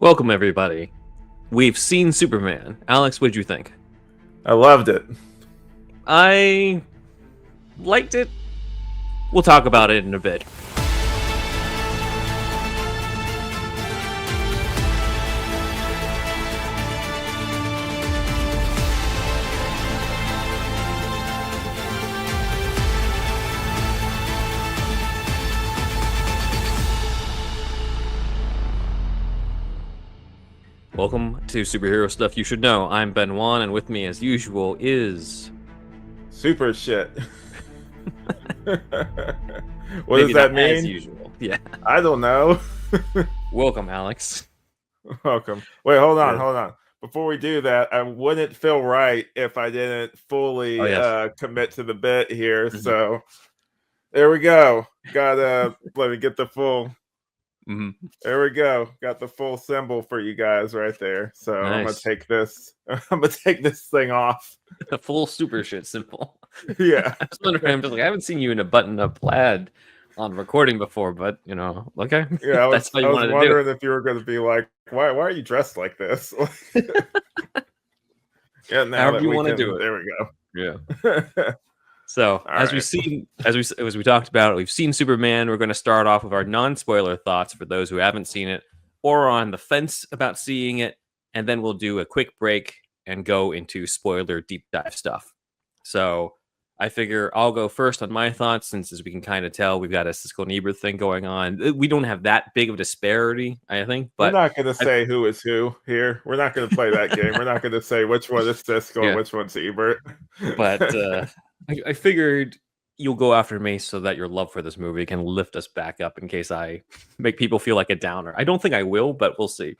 Welcome, everybody. We've seen Superman. Alex, what'd you think? I loved it. I liked it. We'll talk about it in a bit. Welcome to Superhero Stuff You Should Know. I'm Ben Wan, and with me, as usual, is... Super shit. What Maybe does that not mean? As usual. Yeah. I don't know. Welcome, Alex. Welcome. Wait, hold on, Yeah. hold on. Before we do that, I wouldn't feel right if I didn't fully commit to the bit here. Mhm. So there we go. Gotta let me get the full. There we go. Got the full symbol for you guys right there. So I'm gonna Nice. take this. I'm gonna take this thing off. A full super shit symbol. Yeah. I was wondering, I'm just like, I haven't seen you in a button-up plaid on recording before, but you know, okay. Yeah, That's how you wanted to do. wondering if you were going to be like, why are you dressed like this? Yeah, now However that you we want to can, do it. there we Yeah. go. So, as right. we talked about, we've seen Superman. We're going to start off with our non-spoiler thoughts for those who haven't seen it or are on the fence about seeing it, and then we'll do a quick break and go into spoiler deep dive stuff. So, I figure I'll go first on my thoughts, since as we can kind of tell, we've got a Siskel and Ebert thing going on. We don't have that big of a disparity, I think, but We're not going to say who is who here. We're not going to play that game. We're not going to say which one is Siskel and which one's Ebert. But I figured you'll go after me so that your love for this movie can lift us back up in case I make people feel like a downer. I don't think I will, but we'll see.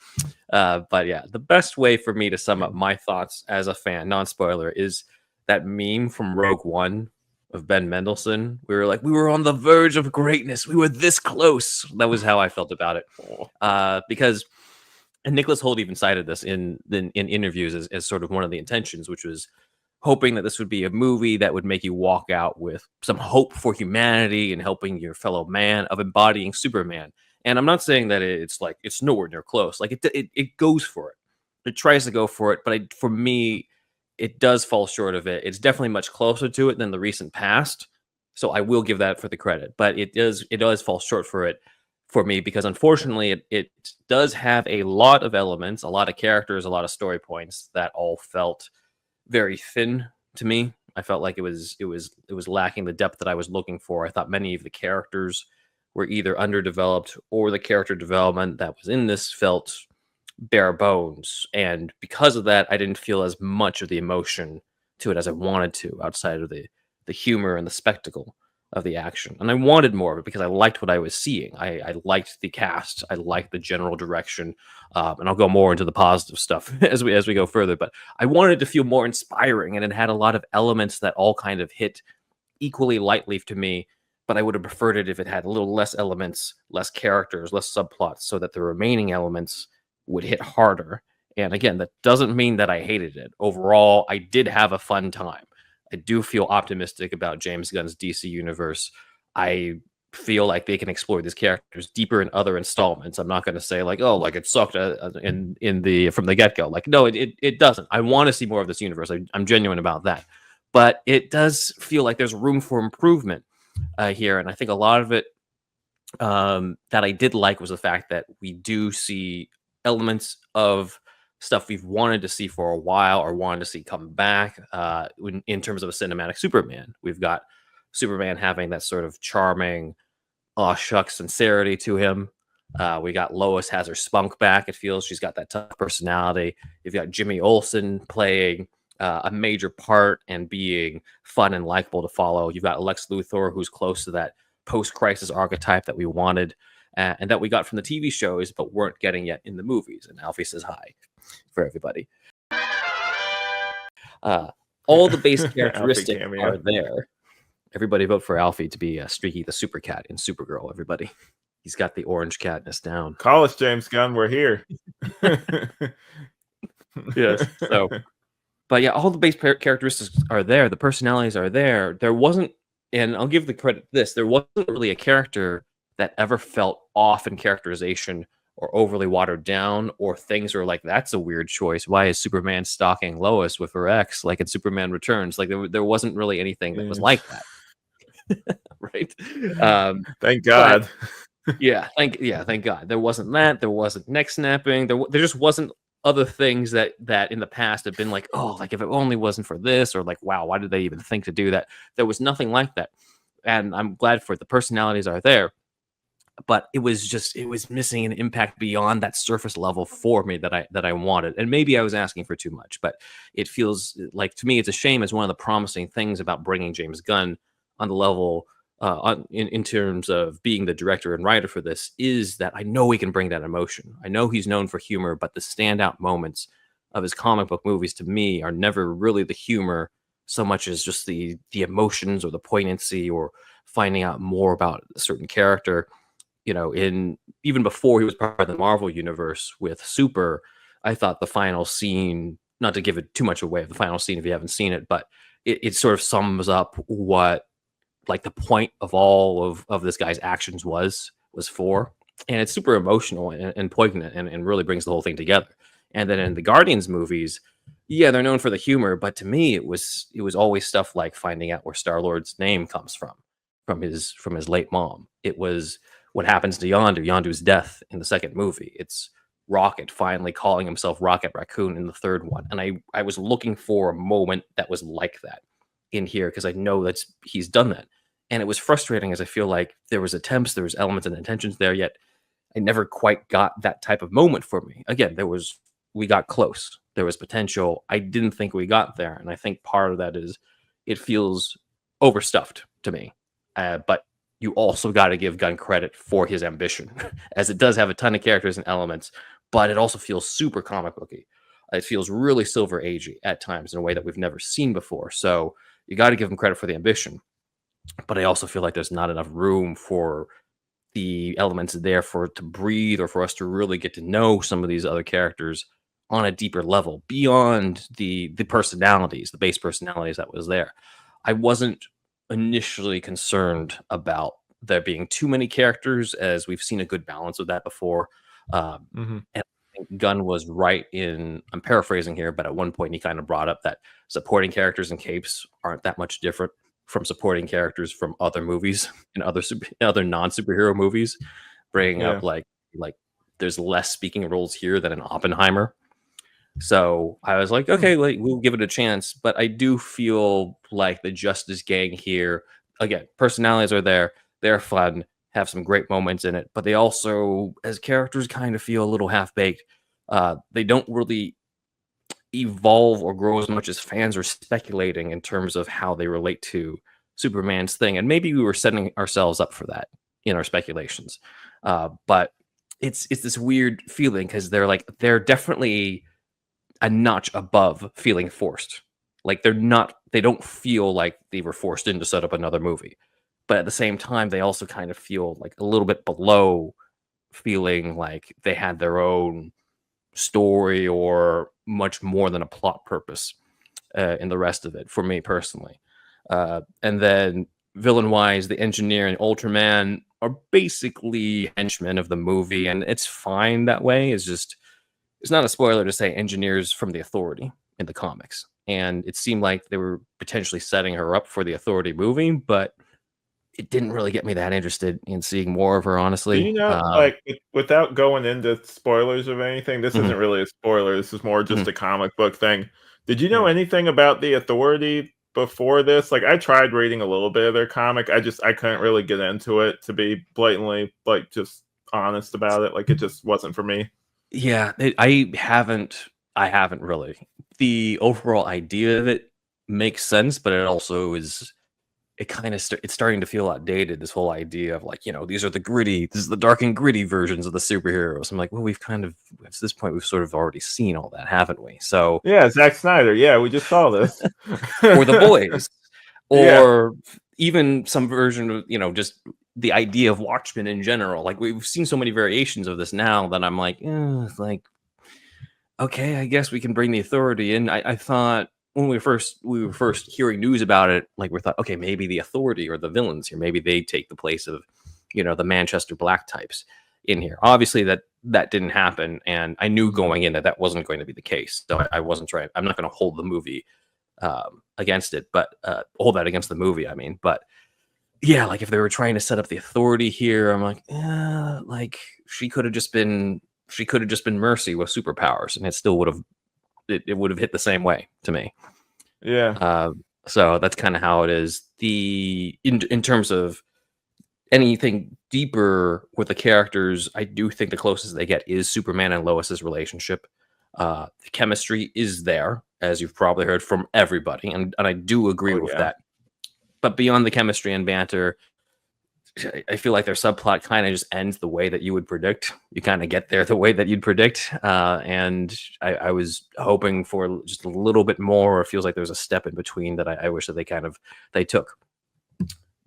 But yeah, the best way for me to sum up my thoughts as a fan, non-spoiler, is that meme from Rogue One of Ben Mendelsohn. We were on the verge of greatness. We were this close. That was how I felt about it. Because, and Nicholas Hoult even cited this in interviews as sort of one of the intentions, which was hoping that this would be a movie that would make you walk out with some hope for humanity and helping your fellow man, of embodying Superman. And I'm not saying that it's nowhere near close. Like it goes for it. It tries to go for it, but for me, it does fall short of it. It's definitely much closer to it than the recent past. So I will give that for the credit, but it does fall short for it for me, because unfortunately it does have a lot of elements, a lot of characters, a lot of story points that all felt very thin to me. I felt like it was lacking the depth that I was looking for. I thought many of the characters were either underdeveloped, or the character development that was in this felt bare bones. And because of that, I didn't feel as much of the emotion to it as I wanted to, outside of the humor and the spectacle of the action. And I wanted more of it because I liked what I was seeing. I liked the cast. I liked the general direction. And I'll go more into the positive stuff as we go further. But I wanted to feel more inspiring, and it had a lot of elements that all kind of hit equally lightly to me. But I would have preferred it if it had a little less elements, less characters, less subplots, so that the remaining elements would hit harder. And again, that doesn't mean that I hated it. Overall, I did have a fun time. I do feel optimistic about James Gunn's DC universe. I feel like they can explore these characters deeper in other installments. I'm not going to say like, oh, like it sucked from the get-go. Like, no, it doesn't. I want to see more of this universe. I'm genuine about that. But it does feel like there's room for improvement here. And I think a lot of it that I did like was the fact that we do see elements of stuff we've wanted to see for a while, or wanted to see come back in terms of a cinematic Superman. We've got Superman having that sort of charming, aw shucks sincerity to him. We got Lois has her spunk back. It feels she's got that tough personality. You've got Jimmy Olsen playing a major part and being fun and likable to follow. You've got Lex Luthor, who's close to that post-crisis archetype that we wanted and that we got from the TV shows, but weren't getting yet in the movies. And Alfie says hi for everybody. All the base characteristics are there. Everybody vote for Alfie to be Streaky the Super Cat in Supergirl, everybody. He's got the orange catness down. Call us, James Gunn. We're here. Yes. So, but yeah, all the base characteristics are there. The personalities are there. There wasn't, and I'll give the credit to this, there wasn't really a character that ever felt off in characterization or overly watered down, or things are like, that's a weird choice. Why is Superman stalking Lois with her ex, like in Superman Returns? Like there wasn't really anything that was like that, right? Thank But God. thank God. There wasn't that. There wasn't neck snapping. There just wasn't other things that in the past have been like, oh, like if it only wasn't for this, or like, wow, why did they even think to do that? There was nothing like that, and I'm glad for it. The personalities are there, but it was missing an impact beyond that surface level for me that I wanted. And maybe I was asking for too much, but it feels like, to me, it's a shame. As one of the promising things about bringing James Gunn on the level, in terms of being the director and writer for this, is that I know he can bring that emotion. I know he's known for humor, but the standout moments of his comic book movies, to me, are never really the humor so much as just the emotions or the poignancy, or finding out more about a certain character. In even before he was part of the Marvel universe with Super, I thought the final scene, not to give it too much away of the final scene if you haven't seen it, but it sort of sums up what, like, the point of all of this guy's actions was for. And it's super emotional and poignant, and really brings the whole thing together. And then in the Guardians movies, yeah, they're known for the humor, but to me it was always stuff like finding out where Star-Lord's name comes from his late mom. It was what happens to Yondu's death in the second movie. It's Rocket finally calling himself Rocket Raccoon in the third one. And I was looking for a moment that was like that in here, because I know he's done that. And it was frustrating, as I feel like there was attempts, there was elements and intentions there, yet I never quite got that type of moment for me. Again, we got close. There was potential. I didn't think we got there. And I think part of that is it feels overstuffed to me. But you also got to give Gunn credit for his ambition, as it does have a ton of characters and elements, but it also feels super comic booky. It feels really Silver Agey at times in a way that we've never seen before. So you got to give him credit for the ambition, but I also feel like there's not enough room for the elements there for it to breathe, or for us to really get to know some of these other characters on a deeper level beyond the personalities, the base personalities that was there. I wasn't initially concerned about there being too many characters, as we've seen a good balance of that before. And I think Gunn was right in, I'm paraphrasing here, but at one point he kind of brought up that supporting characters and capes aren't that much different from supporting characters from other movies and other non-superhero movies, bringing up like there's less speaking roles here than in Oppenheimer. So I was like, okay, like, we'll give it a chance. But I do feel like the Justice Gang here, again, personalities are there. They're fun, have some great moments in it. But they also, as characters, kind of feel a little half-baked. They don't really evolve or grow as much as fans are speculating in terms of how they relate to Superman's thing. And maybe we were setting ourselves up for that in our speculations. But it's this weird feeling, because they're definitely a notch above feeling forced. Like they don't feel like they were forced in to set up another movie. But at the same time, they also kind of feel like a little bit below feeling like they had their own story or much more than a plot purpose in the rest of it, for me personally. And then villain-wise, the Engineer and Ultraman are basically henchmen of the movie, and it's fine that way. It's not a spoiler to say Engineer's from the Authority in the comics. And it seemed like they were potentially setting her up for the Authority movie, but it didn't really get me that interested in seeing more of her, honestly. Do you know, like, without going into spoilers of anything, this isn't really a spoiler. This is more just a comic book thing. Did you know anything about the Authority before this? Like, I tried reading a little bit of their comic. I couldn't really get into it, to be blatantly, like, just honest about it. Like, it just wasn't for me. Yeah, I haven't really. The overall idea of it makes sense, but it also is, it's starting to feel outdated, this whole idea of, like, this is the dark and gritty versions of the superheroes. I'm like, well, we've kind of, at this point, we've sort of already seen all that, haven't we? So yeah, Zack Snyder. Yeah, we just saw this. or The Boys, or even some version of, just the idea of Watchmen in general. Like, we've seen so many variations of this now that I'm like, okay, I guess we can bring the Authority in. I thought when we were first hearing news about it, like, we thought, okay, maybe the Authority or the villains here, maybe they take the place of, the Manchester Black types in here. Obviously, that that didn't happen, and I knew going in that wasn't going to be the case. So I wasn't trying. I'm not going to hold the movie against it, but hold that against the movie. I mean, but yeah, like if they were trying to set up the Authority here, I'm like, like she could have just been Mercy with superpowers, and it still would have it would have hit the same way to me. Yeah. So that's kind of how it is. In terms of anything deeper with the characters, I do think the closest they get is Superman and Lois's relationship. The chemistry is there, as you've probably heard from everybody, and I do agree with that. But beyond the chemistry and banter, I feel like their subplot kind of just ends the way that you would predict. You kind of get there the way that you'd predict. And I was hoping for just a little bit more. It feels like there's a step in between that I wish that they took.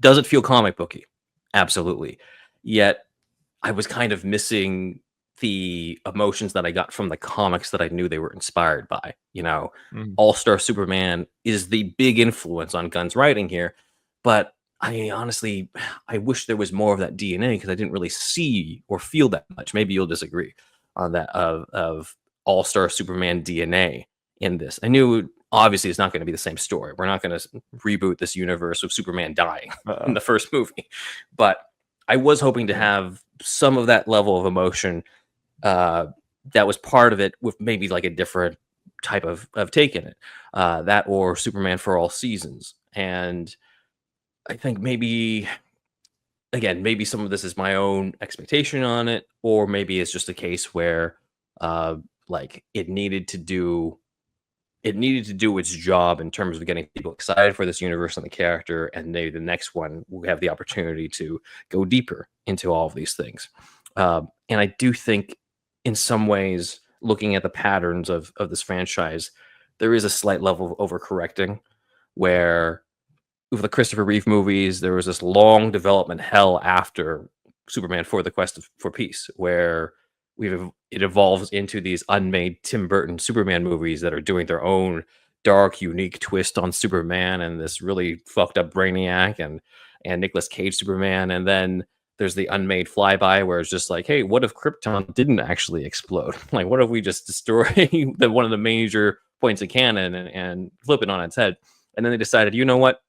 Does it feel comic booky? Absolutely. Yet I was kind of missing the emotions that I got from the comics that I knew they were inspired by. You know, All-Star Superman is the big influence on Gunn's writing here, but I wish there was more of that DNA because I didn't really see or feel that much. Maybe you'll disagree on that of All-Star Superman DNA in this. I knew obviously it's not going to be the same story. We're not going to reboot this universe of Superman dying in the first movie, but I was hoping to have some of that level of emotion that was part of it with maybe like a different type of take in it, that or Superman for All Seasons. And I think maybe some of this is my own expectation on it, or maybe it's just a case where like it needed to do its job in terms of getting people excited for this universe and the character, and maybe the next one will have the opportunity to go deeper into all of these things. And I do think in some ways, looking at the patterns of this franchise, there is a slight level of overcorrecting where with the Christopher Reeve movies, there was this long development hell after Superman for the Quest for Peace, where it evolves into these unmade Tim Burton Superman movies that are doing their own dark, unique twist on Superman and this really fucked up Brainiac and Nicolas Cage Superman. And then there's the unmade Flyby where it's just like, hey, what if Krypton didn't actually explode? Like, what if we just destroy one of the major points of canon and flip it on its head? And then they decided, you know what?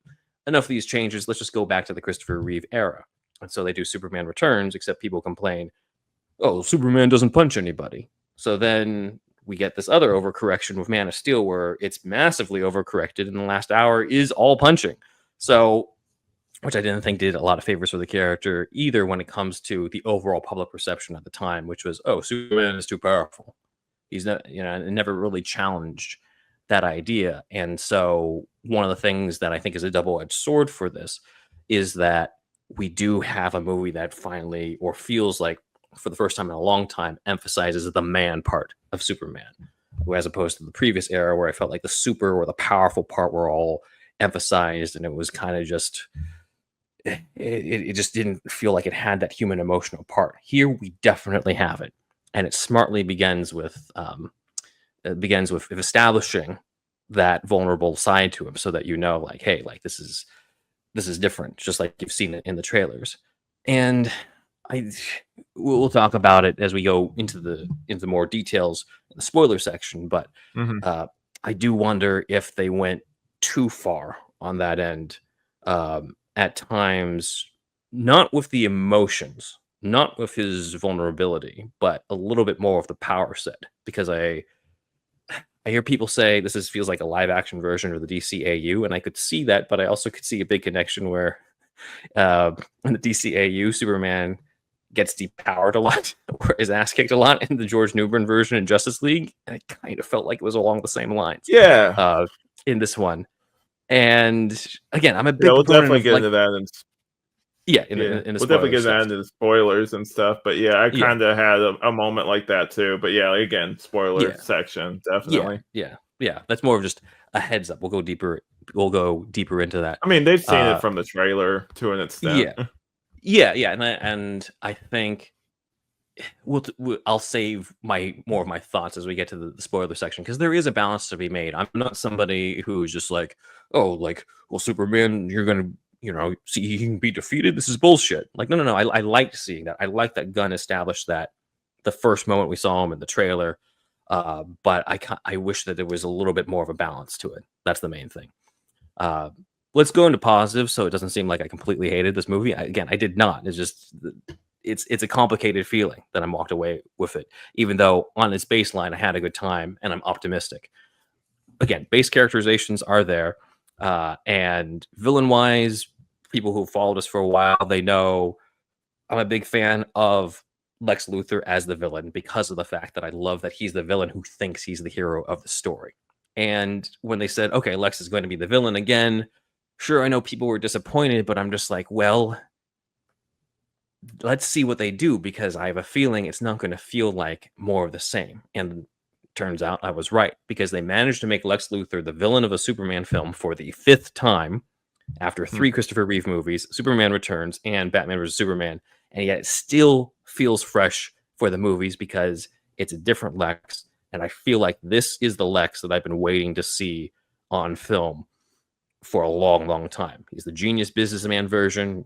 Enough of these changes. Let's just go back to the Christopher Reeve era. And so they do Superman Returns, except people complain, oh, Superman doesn't punch anybody. So then we get this other overcorrection with Man of Steel where it's massively overcorrected and the last hour is all punching. So, which I didn't think did a lot of favors for the character either when it comes to the overall public perception at the time, which was, oh, Superman is too powerful. He's not, it never really challenged that idea. And so one of the things that I think is a double-edged sword for this is that we do have a movie that finally, or feels like for the first time in a long time, emphasizes the man part of Superman, as opposed to the previous era where I felt like the super or the powerful part were all emphasized, and it was kind of just it just didn't feel like it had that human emotional part. Here we definitely have it, and it smartly begins with establishing that vulnerable side to him, so that like, hey, like this is different, just like you've seen it in the trailers. And we'll talk about it as we go into more details in the spoiler section, but I do wonder if they went too far on that end at times, not with the emotions, not with his vulnerability, but a little bit more of the power set, because I hear people say this feels like a live action version of the DCAU, and I could see that, but I also could see a big connection where in the DCAU, Superman gets depowered a lot, or his ass kicked a lot in the George Newbern version in Justice League, and it kind of felt like it was along the same lines. Yeah. In this one, and again, I'm a big we'll proponent definitely of, get like, into that. In the we'll definitely get into the spoilers and stuff. But yeah, I kind of had a moment like that too. But yeah, again, spoiler section, definitely. Yeah. That's more of just a heads up. We'll go deeper into that. I mean, they've seen it from the trailer to an extent. Yeah, and I think I'll save more of my thoughts as we get to the spoiler section, because there is a balance to be made. I'm not somebody who's just like, oh, like, well, Superman, you're gonna, see he can be defeated. This is bullshit. Like, no. I liked seeing that. I like that Gunn established that the first moment we saw him in the trailer. But I wish that there was a little bit more of a balance to it. That's the main thing. Let's go into positive, so it doesn't seem like I completely hated this movie. Again, I did not. It's just it's a complicated feeling that I'm walked away with it, even though on its baseline I had a good time and I'm optimistic. Again, base characterizations are there, and villain wise, people who followed us for a while, they know I'm a big fan of Lex Luthor as the villain because of the fact that I love that he's the villain who thinks he's the hero of the story. And when they said, okay, Lex is going to be the villain again, sure, I know people were disappointed, but I'm just like, well, let's see what they do, because I have a feeling it's not going to feel like more of the same. And turns out I was right, because they managed to make Lex Luthor the villain of a Superman film for the 5th time after 3 Christopher Reeve movies, Superman Returns and Batman vs. Superman, and yet it still feels fresh for the movies because it's a different Lex, and I feel like this is the Lex that I've been waiting to see on film for a long, long time. He's the genius businessman version.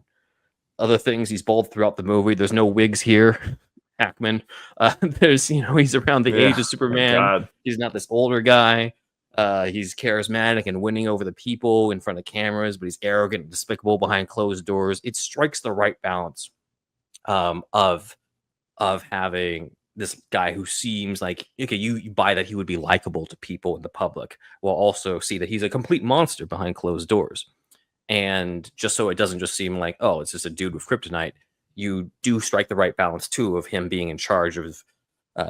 Other things, he's bald throughout the movie. There's no wigs here. Hackman. There's, he's around the age of Superman. He's not this older guy. He's charismatic and winning over the people in front of cameras, but he's arrogant and despicable behind closed doors. It strikes the right balance of having this guy who seems like, okay, you buy that he would be likable to people in the public, while also see that he's a complete monster behind closed doors. And just so it doesn't just seem like, oh, it's just a dude with kryptonite, you do strike the right balance too of him being in charge of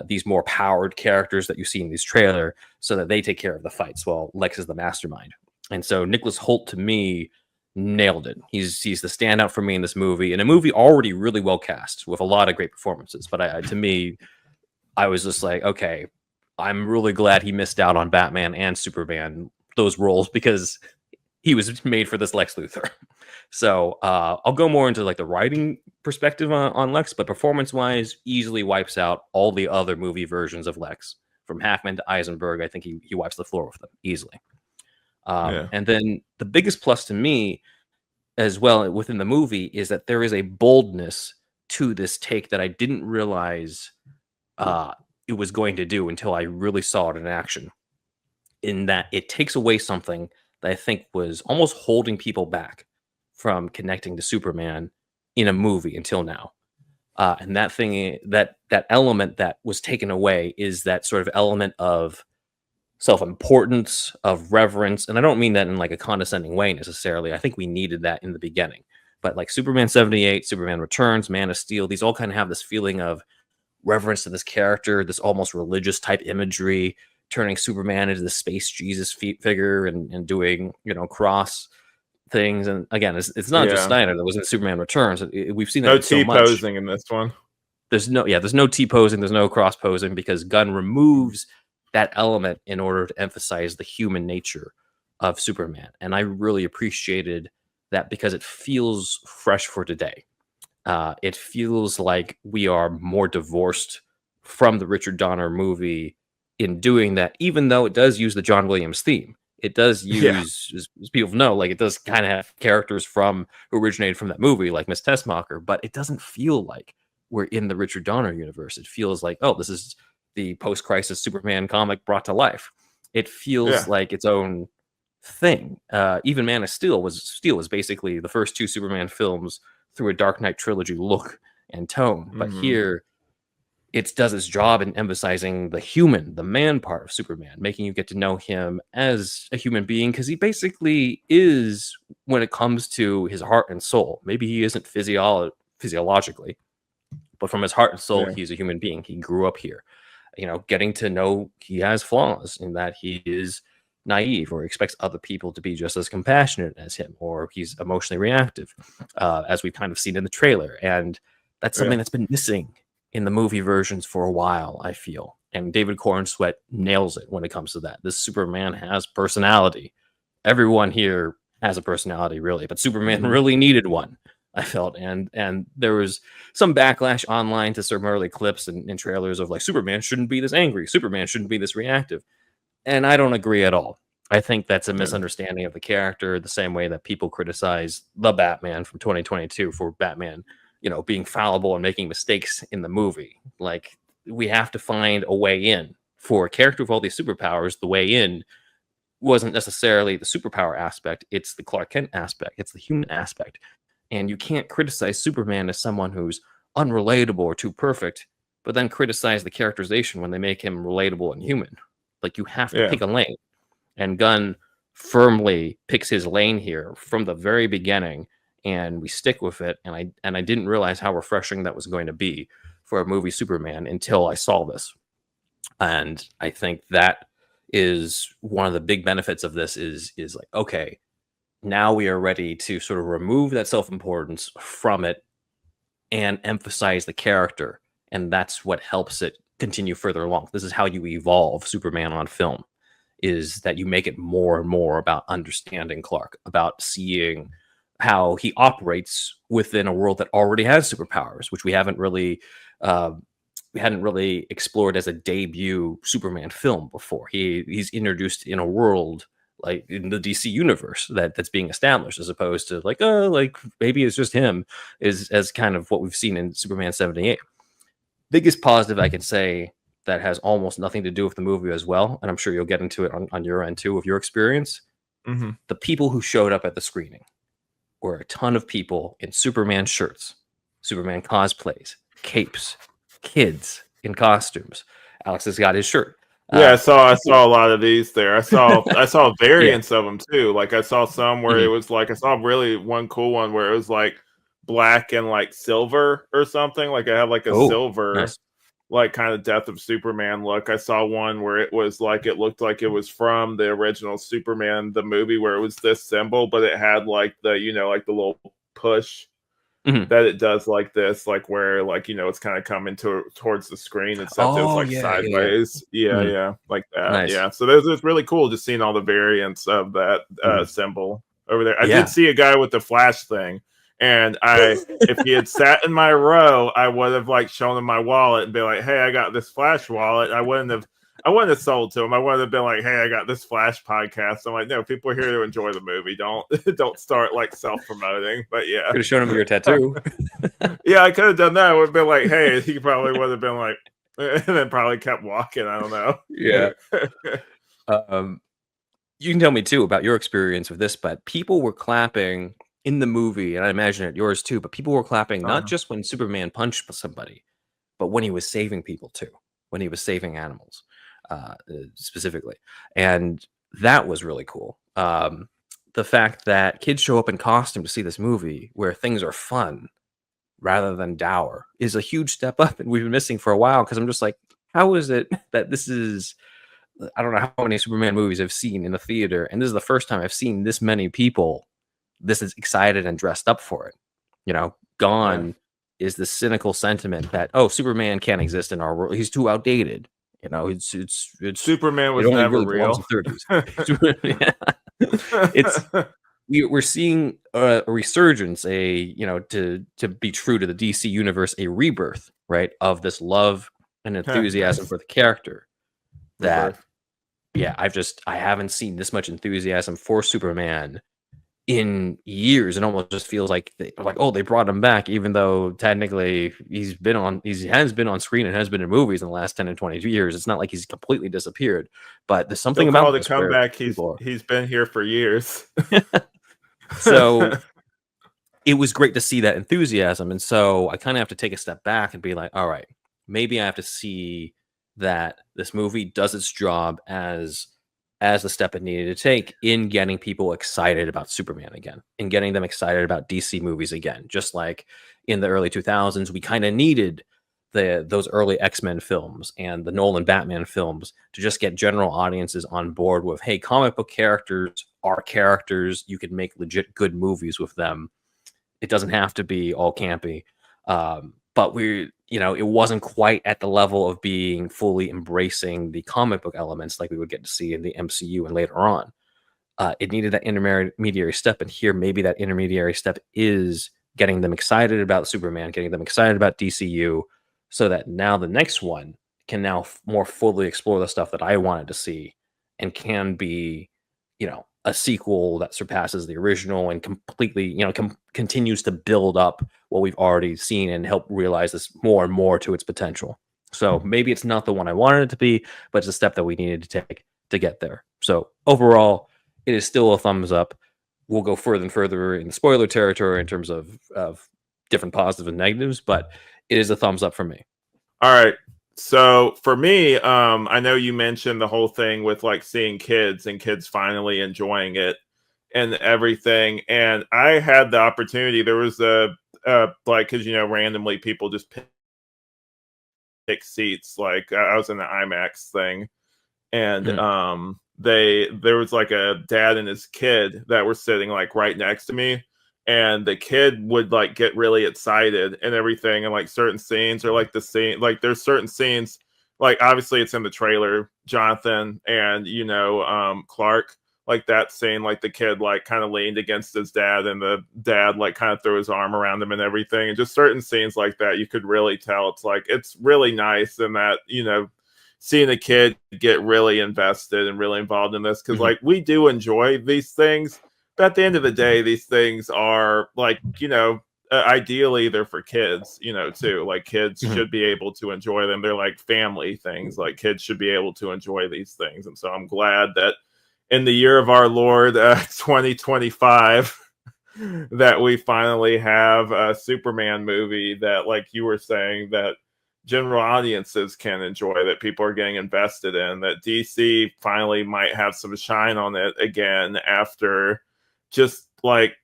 these more powered characters that you see in this trailer, so that they take care of the fights while Lex is the mastermind. And so Nicholas Hoult, to me, nailed it. He's the standout for me in this movie, in a movie already really well cast with a lot of great performances. But to me, I was just like, okay, I'm really glad he missed out on Batman and Superman, those roles, because he was made for this Lex Luthor. So I'll go more into like the writing perspective on Lex, but performance-wise, easily wipes out all the other movie versions of Lex. From Hackman to Eisenberg, I think he wipes the floor with them easily. And then the biggest plus to me as well within the movie is that there is a boldness to this take that I didn't realize it was going to do until I really saw it in action. In that it takes away something that I think was almost holding people back from connecting to Superman in a movie until now. And that thing, that element that was taken away is that sort of element of self-importance, of reverence. And I don't mean that in like a condescending way necessarily. I think we needed that in the beginning. But like Superman 78, Superman Returns, Man of Steel, these all kind of have this feeling of reverence to this character, this almost religious type imagery, turning Superman into the space Jesus figure and doing, cross things. And again, it's not just Snyder that was in Superman Returns. We've seen that no so much. T-posing in this one. There's no T-posing, there's no cross-posing, because Gunn removes that element in order to emphasize the human nature of Superman. And I really appreciated that because it feels fresh for today. It feels like we are more divorced from the Richard Donner movie in doing that, even though it does use the John Williams theme. It does use, as people know, like it does kind of have characters who originated from that movie, like Miss Tessmacher, but it doesn't feel like we're in the Richard Donner universe. It feels like, oh, this is the post-crisis Superman comic brought to life. It feels like its own thing. Even Man of Steel was basically the first 2 Superman films through a Dark Knight trilogy look and tone. But here, it does its job in emphasizing the human, the man part of Superman, making you get to know him as a human being, because he basically is, when it comes to his heart and soul, maybe he isn't physiologically, but from his heart and soul, he's a human being. He grew up here. Getting to know he has flaws in that he is naive or expects other people to be just as compassionate as him, or he's emotionally reactive, as we've kind of seen in the trailer. And that's something that's been missing in the movie versions for a while, I feel. And David Cornsweet nails it when it comes to that. This Superman has personality. Everyone here has a personality, really, but Superman really needed one, I felt. And there was some backlash online to some early clips and trailers of like, Superman shouldn't be this angry, Superman shouldn't be this reactive. And I don't agree at all. I think that's a misunderstanding of the character, the same way that people criticize the Batman from 2022 for Batman, being fallible and making mistakes in the movie. Like, we have to find a way in. For a character with all these superpowers, the way in wasn't necessarily the superpower aspect, it's the Clark Kent aspect, it's the human aspect. And you can't criticize Superman as someone who's unrelatable or too perfect, but then criticize the characterization when they make him relatable and human. Like, you have to pick a lane. And Gunn firmly picks his lane here from the very beginning, and we stick with it. And I didn't realize how refreshing that was going to be for a movie Superman until I saw this. And I think that is one of the big benefits of this is like, okay, now we are ready to sort of remove that self-importance from it and emphasize the character. And that's what helps it continue further along. This is how you evolve Superman on film, is that you make it more and more about understanding Clark, about seeing how he operates within a world that already has superpowers, which we hadn't really explored as a debut Superman film before. He's introduced in a world like in the DC universe that's being established, as opposed to like, oh, like maybe it's just him, as kind of what we've seen in Superman 78. Biggest positive I can say that has almost nothing to do with the movie as well, and I'm sure you'll get into it on your end too, with your experience. The people who showed up at the screening were a ton of people in Superman shirts, Superman cosplays, capes, kids in costumes. Alex has got his shirt. Yeah, I saw a lot of these there. I saw variants of them too. Like I saw some where it was like, I saw really one cool one where it was like black and like silver or something. Like I had like a silver, like kind of Death of Superman look. I saw one where it was like, it looked like it was from the original Superman, the movie, where it was this symbol, but it had like the, you know, like the little push that it does like this, like where like, you know, it's kind of coming towards the screen, except it was like sideways. Yeah, like that. Yeah, so it's really cool just seeing all the variants of that symbol over there. I did see a guy with the Flash thing, and if he had sat in my row, I would have like shown him my wallet and be like, hey, I got this Flash wallet. I wouldn't have sold to him. I would have been like, hey, I got this Flash podcast. I'm like, no, people are here to enjoy the movie. Don't start like self-promoting. But yeah. Could have shown him your tattoo. Yeah, I could have done that. I would have been like, hey, he probably would have been like, and then probably kept walking. I don't know. Yeah. You can tell me too about your experience with this, but people were clapping in the movie, and I imagine it yours too, but people were clapping not just when Superman punched somebody, but when he was saving people too, when he was saving animals. Specifically, and that was really cool. The fact that kids show up in costume to see this movie where things are fun rather than dour is a huge step up, and we've been missing for a while, because I'm just like, how is it that this is, I don't know how many Superman movies I've seen in the theater, and this is the first time I've seen this many people this is excited and dressed up for it. You know, gone is the cynical sentiment that, oh, Superman can't exist in our world, he's too outdated. You know, it's Superman was never real. We're seeing a resurgence, to be true to the DC universe, a rebirth, right, of this love and enthusiasm for the character. That, I haven't seen this much enthusiasm for Superman in years. It almost just feels like they brought him back, even though technically he has been on screen and has been in movies in the last 10 and 20 years. It's not like he's completely disappeared, but there's something about the comeback. He's been here for years. So it was great to see that enthusiasm. And so I kind of have to take a step back and be like, all right, maybe I have to see that this movie does its job as the step it needed to take in getting people excited about Superman again, and getting them excited about DC movies again. Just like in the early 2000s, we kind of needed those early X-Men films and the Nolan Batman films to just get general audiences on board with, hey, comic book characters are characters. You can make legit good movies with them. It doesn't have to be all campy. But it wasn't quite at the level of being fully embracing the comic book elements like we would get to see in the MCU and later on. It needed that intermediary step, and here maybe that intermediary step is getting them excited about Superman, getting them excited about DCU, so that now the next one can now more fully explore the stuff that I wanted to see, and can be, a sequel that surpasses the original and completely, continues to build up what we've already seen and help realize this more and more to its potential. So maybe it's not the one I wanted it to be, but it's a step that we needed to take to get there. So overall, it is still a thumbs up. We'll go further and further in the spoiler territory in terms of different positives and negatives, but it is a thumbs up for me. All right. So for me, I know you mentioned the whole thing with like seeing kids and kids finally enjoying it and everything. And I had the opportunity. There was like, because randomly people just pick seats. Like I was in the IMAX thing, and there was like a dad and his kid that were sitting like right next to me, and the kid would like get really excited and everything, and like certain scenes or like the scene, like there's certain scenes, like obviously it's in the trailer, Jonathan and Clark, like that scene, like the kid like kind of leaned against his dad and the dad like kind of threw his arm around him and everything, and just certain scenes like that you could really tell it's really nice, and that seeing a kid get really invested and really involved in this, because like we do enjoy these things, but at the end of the day these things are like ideally they're for kids too, like kids should be able to enjoy them. They're like family things, like kids should be able to enjoy these things. And so I'm glad that in the year of our Lord 2025 that we finally have a Superman movie that, like you were saying, that general audiences can enjoy, that people are getting invested in, that DC finally might have some shine on it again after just like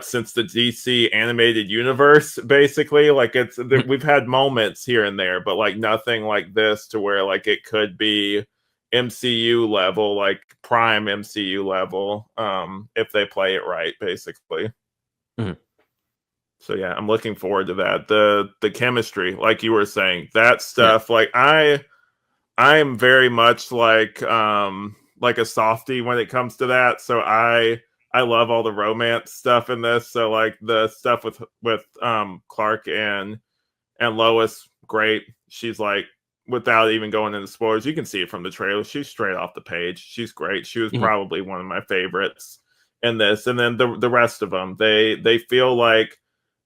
since the DC animated universe, basically. Like we've had moments here and there, but like nothing like this to where like it could be MCU level, like prime MCU level, if they play it right, basically. So yeah, I'm looking forward to that. The chemistry, like you were saying, that stuff, like I am very much like a softie when it comes to that. So I love all the romance stuff in this. So like the stuff with Clark and Lois, great. She's like, without even going into spoilers, you can see it from the trailer. She's straight off the page. She's great. She was probably one of my favorites in this. And then the rest of them, they feel like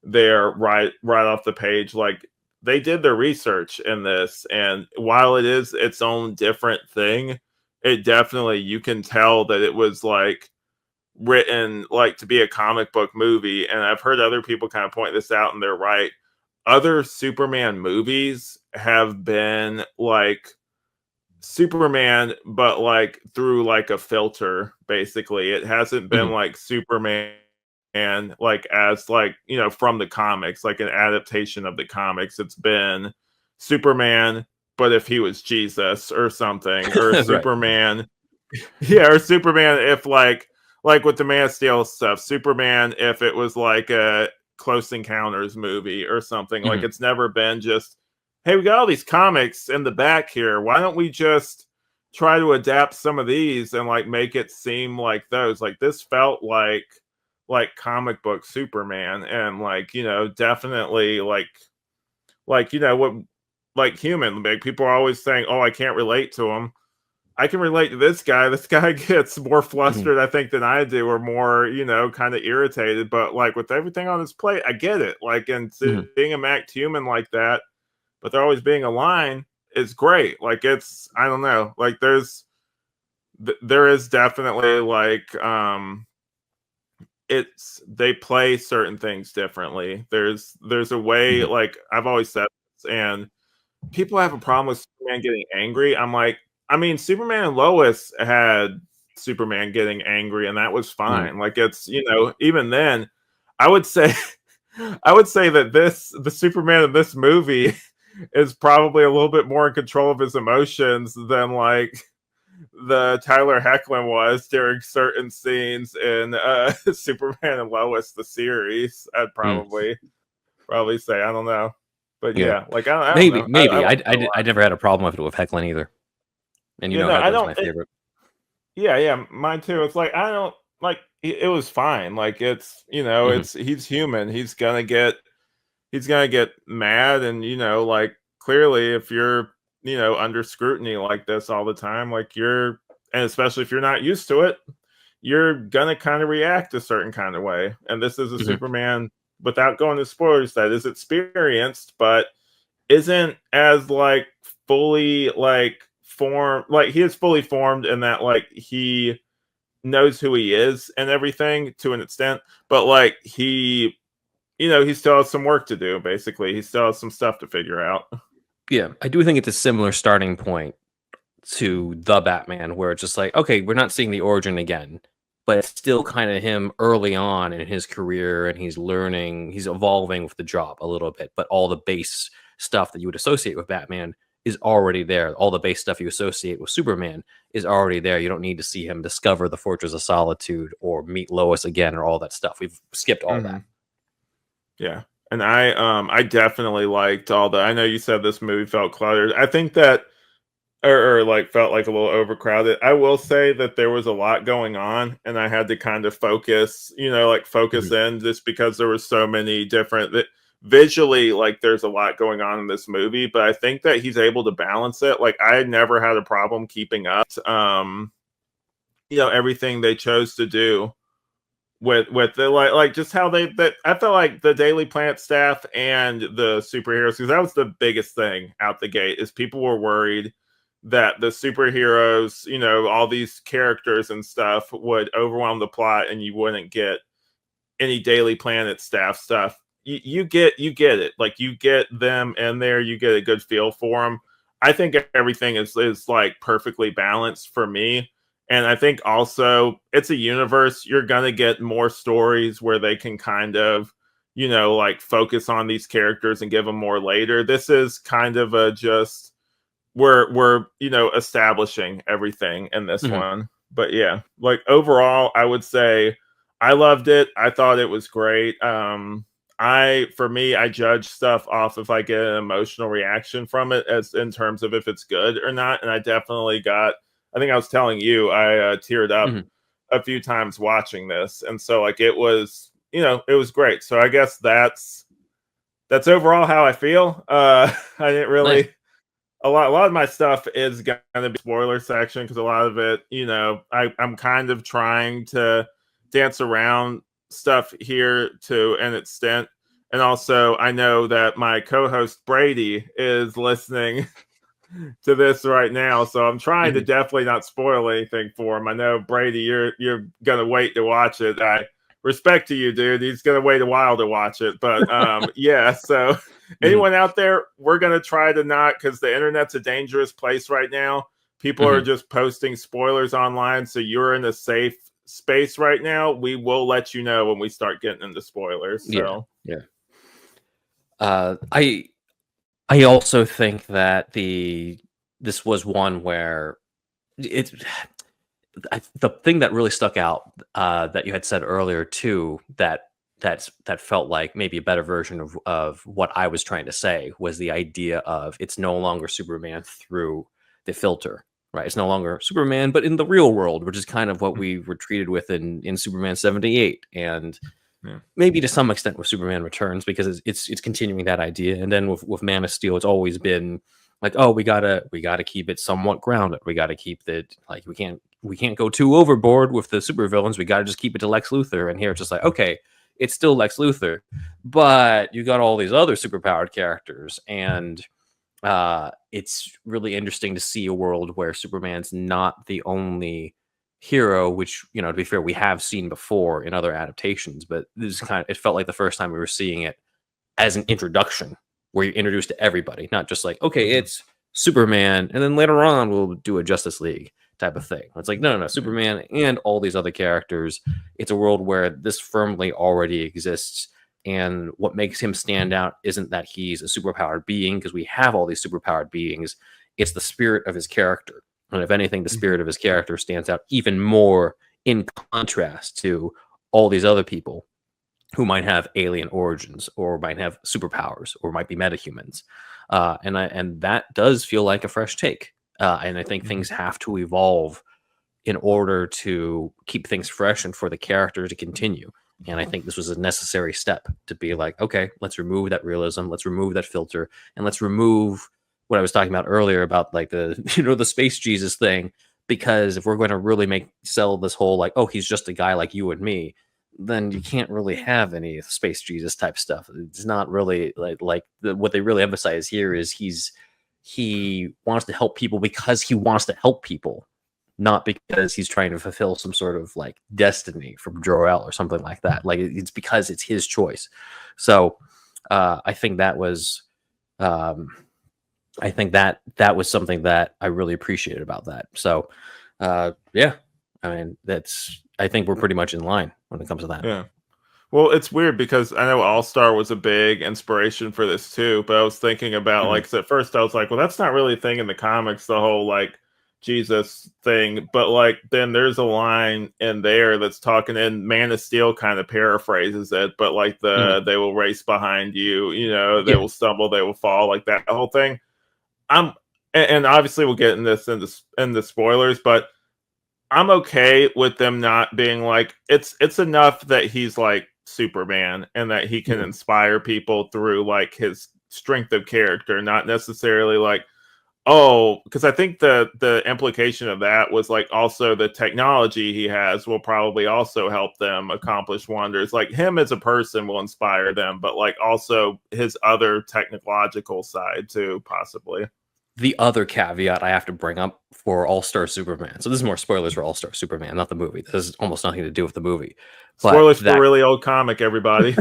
they're right off the page. Like they did their research in this, and while it is its own different thing, it definitely, you can tell that it was like written like to be a comic book movie. And I've heard other people kind of point this out, and they're right. Other Superman movies have been like Superman, but like through like a filter, basically. It hasn't been like Superman and like as like from the comics, like an adaptation of the comics. It's been Superman, but if he was Jesus or something, or Superman, or Superman if like with the Man of Steel stuff, Superman if it was like a Close Encounters movie or something. Like it's never been just, hey, we got all these comics in the back here, why don't we just try to adapt some of these and like make it seem like those. Like this felt like comic book Superman, and like definitely like what, like human. Like people are always saying, oh, I can't relate to him. I can relate to this guy. This guy gets more flustered, I think, than I do, or more, kind of irritated. But like with everything on his plate, I get it. Like, and seeing him act human like that, but there always being a line is great. Like it's, I don't know. Like there is definitely like, they play certain things differently. There's a way, like I've always said this, and people have a problem with Superman getting angry. I'm like, I mean, Superman and Lois had Superman getting angry, and that was fine. Like it's, even then, I would say that the Superman in this movie is probably a little bit more in control of his emotions than like the Tyler Hoechlin was during certain scenes in Superman and Lois the series. I'd probably say, I don't know. But yeah, like I don't know. I never had a problem with it with Hoechlin either. And Hoechlin's my favorite. Yeah, mine too. It's like I don't like it was fine. Like it's it's he's human. He's gonna get mad, and like clearly if you're under scrutiny like this all the time, like and especially if you're not used to it, you're gonna kind of react a certain kind of way. And this is a Superman, without going to spoilers, that is experienced, but isn't as like fully like formed, like he is fully formed in that like he knows who he is and everything to an extent, but like he, he still has some work to do. Basically, he still has some stuff to figure out. Yeah, I do think it's a similar starting point to the Batman, where it's just like, okay, we're not seeing the origin again, but it's still kind of him early on in his career, and he's learning, he's evolving with the job a little bit, but all the base stuff that you would associate with Batman is already there. All the base stuff you associate with Superman is already there. You don't need to see him discover the Fortress of Solitude or meet Lois again or all that stuff. We've skipped all that. Yeah. And I definitely liked all the, I know you said this movie felt cluttered. I think that or like felt like a little overcrowded. I will say that there was a lot going on, and I had to kind of focus, focus in, just because there were so many different visually, like there's a lot going on in this movie, but I think that he's able to balance it. Like I never had a problem keeping up everything they chose to do with the like just how that I felt like the Daily Planet staff and the superheroes, because that was the biggest thing out the gate, is people were worried that the superheroes, all these characters and stuff would overwhelm the plot and you wouldn't get any Daily Planet staff stuff. You get it. Like you get them in there, you get a good feel for them. I think everything is like perfectly balanced for me. And I think also it's a universe. You're going to get more stories where they can kind of, like focus on these characters and give them more later. This is kind of a just, we're establishing everything in this one. But yeah, like overall, I would say I loved it. I thought it was great. For me, I judge stuff off if I get an emotional reaction from it, as in terms of if it's good or not. And I definitely got, I think I was telling you, I teared up a few times watching this. And so like it was, it was great. So I guess that's overall how I feel. I didn't really, a lot of my stuff is going to be spoiler section, because a lot of it, I'm kind of trying to dance around stuff here to an extent. And also, I know that my co-host Brady is listening to this right now, so I'm trying to definitely not spoil anything for him. I know, Brady, you're gonna wait to watch it. I respect to you, dude. He's gonna wait a while to watch it, but yeah. So anyone out there, we're gonna try to not, because the internet's a dangerous place right now. People are just posting spoilers online, so you're in a safe space right now. We will let you know when we start getting into spoilers. So yeah. I also think that this was one where the thing that really stuck out, that you had said earlier too, that felt like maybe a better version of what I was trying to say, was the idea of it's no longer Superman through the filter, right? It's no longer Superman, but in the real world, which is kind of what we were treated with in Superman 78, and maybe to some extent with Superman Returns, because it's continuing that idea. And then with Man of Steel, it's always been like, oh, we gotta keep it somewhat grounded. We gotta keep it, like, we can't go too overboard with the supervillains. We gotta just keep it to Lex Luthor. And here it's just like, okay, it's still Lex Luthor, but you got all these other superpowered characters, and it's really interesting to see a world where Superman's not the only hero, which, to be fair, we have seen before in other adaptations, but this is it felt like the first time we were seeing it as an introduction, where you're introduced to everybody, not just like, okay, it's Superman, and then later on we'll do a Justice League type of thing. It's like, no, Superman and all these other characters. It's a world where this firmly already exists, and what makes him stand out isn't that he's a superpowered being, because we have all these superpowered beings. It's the spirit of his character. And if anything, the spirit of his character stands out even more in contrast to all these other people who might have alien origins, or might have superpowers, or might be metahumans. And that does feel like a fresh take. And I think things have to evolve in order to keep things fresh and for the character to continue. And I think this was a necessary step to be like, okay, let's remove that realism, let's remove that filter, and let's remove what I was talking about earlier about like the the space Jesus thing. Because if we're going to really sell this whole like, oh, he's just a guy like you and me, then you can't really have any space Jesus type stuff. It's not really what they really emphasize here is he's he wants to help people because he wants to help people, not because he's trying to fulfill some sort of like destiny from Jor-El or something like that. Like it's because it's his choice. So I think that was that was something that I really appreciated about that. So yeah, I mean I think we're pretty much in line when it comes to that. Yeah. Well, it's weird because I know All Star was a big inspiration for this too, but I was thinking about like, 'cause at first I was like, well, that's not really a thing in the comics, the whole like Jesus thing. But like, then there's a line in there that's talking, and Man of Steel kind of paraphrases it, but like they will race behind you, you know, they will stumble, they will fall, like that whole thing. And obviously we'll get in the spoilers, but I'm okay with them not being like, it's enough that he's like Superman and that he can inspire people through like his strength of character, not necessarily like, oh, because I think the implication of that was like also the technology he has will probably also help them accomplish wonders. Like him as a person will inspire them, but like also his other technological side too, possibly. The other caveat I have to bring up for All-Star Superman. So this is more spoilers for All-Star Superman, not the movie. This has almost nothing to do with the movie. But Spoilers for a really old comic, everybody.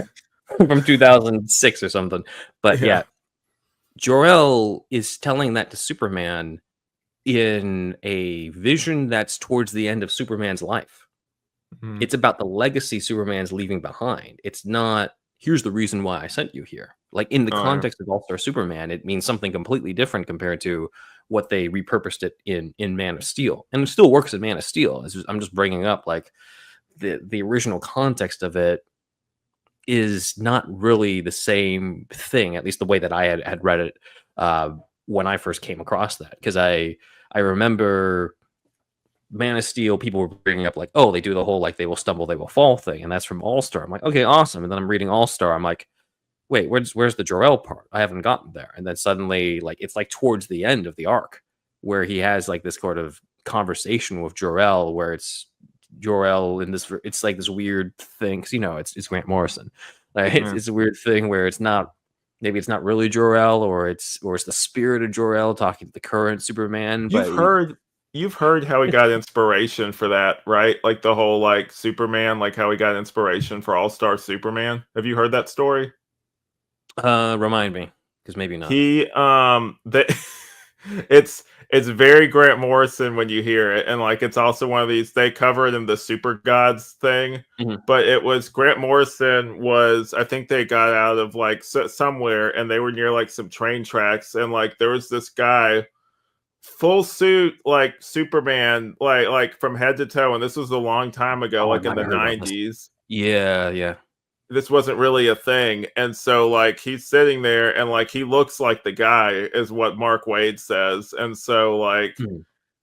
From 2006 or something. But yeah, Jor-El is telling that to Superman in a vision that's towards the end of Superman's life. It's about the legacy Superman's leaving behind. It's not, here's the reason why I sent you here. Like in the context of All-Star Superman, it means something completely different compared to what they repurposed it in Man of Steel. And it still works in Man of Steel. I'm just bringing up like the original context of it is not really the same thing, at least the way that I had read it when I first came across that. Because I remember Man of Steel, people were bringing up like, oh, they do the whole like they will stumble, they will fall thing, and that's from All-Star. I'm like, okay, awesome. And then I'm reading All-Star, I'm like, wait, where's the Jor-El part? I haven't gotten there. And then suddenly, like, it's like towards the end of the arc where he has like this sort of conversation with Jor-El, where it's Jor-El in this, it's like this weird thing. 'Cause, you know, it's Grant Morrison. Like, it's a weird thing where it's not, maybe it's not really Jor-El, or it's the spirit of Jor-El talking to the current Superman. You've heard how he got inspiration for that, right? Like the whole like Superman, like how he got inspiration for All-Star Superman. Have you heard that story? Remind me, because maybe not. It's very Grant Morrison when you hear it, and like it's also one of these, they cover it in the Super Gods thing, but it was Grant Morrison was, I think they got out of like somewhere, and they were near like some train tracks, and like there was this guy, full suit like Superman, like from head to toe, and this was a long time ago, like in the 90s. Yeah. This wasn't really a thing, and so like he's sitting there and like he looks like the guy, is what Mark Waid says, and so like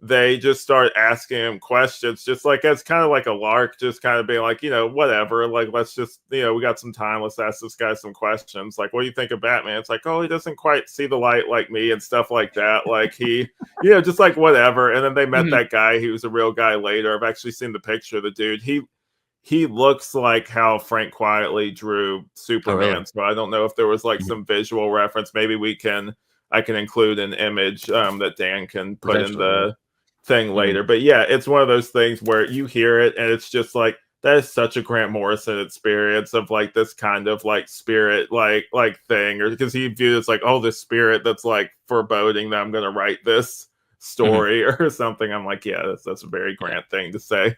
they just start asking him questions, just like as kind of like a lark, just kind of being like, you know, whatever, like let's just, you know, we got some time, let's ask this guy some questions, like what do you think of Batman? It's like, oh, he doesn't quite see the light like me and stuff like that, like he you know, just like whatever. And then they met that guy, he was a real guy later. I've actually seen the picture of the dude. He looks like how Frank Quietly drew Superman. Oh, really? So I don't know if there was like some visual reference. Maybe I can include an image that Dan can put in the thing later. But yeah, it's one of those things where you hear it and it's just like, that is such a Grant Morrison experience of like this kind of like spirit like thing, or because he viewed it as like, oh, this spirit that's like foreboding that I'm gonna write this story or something. I'm like, yeah, that's a very Grant thing to say.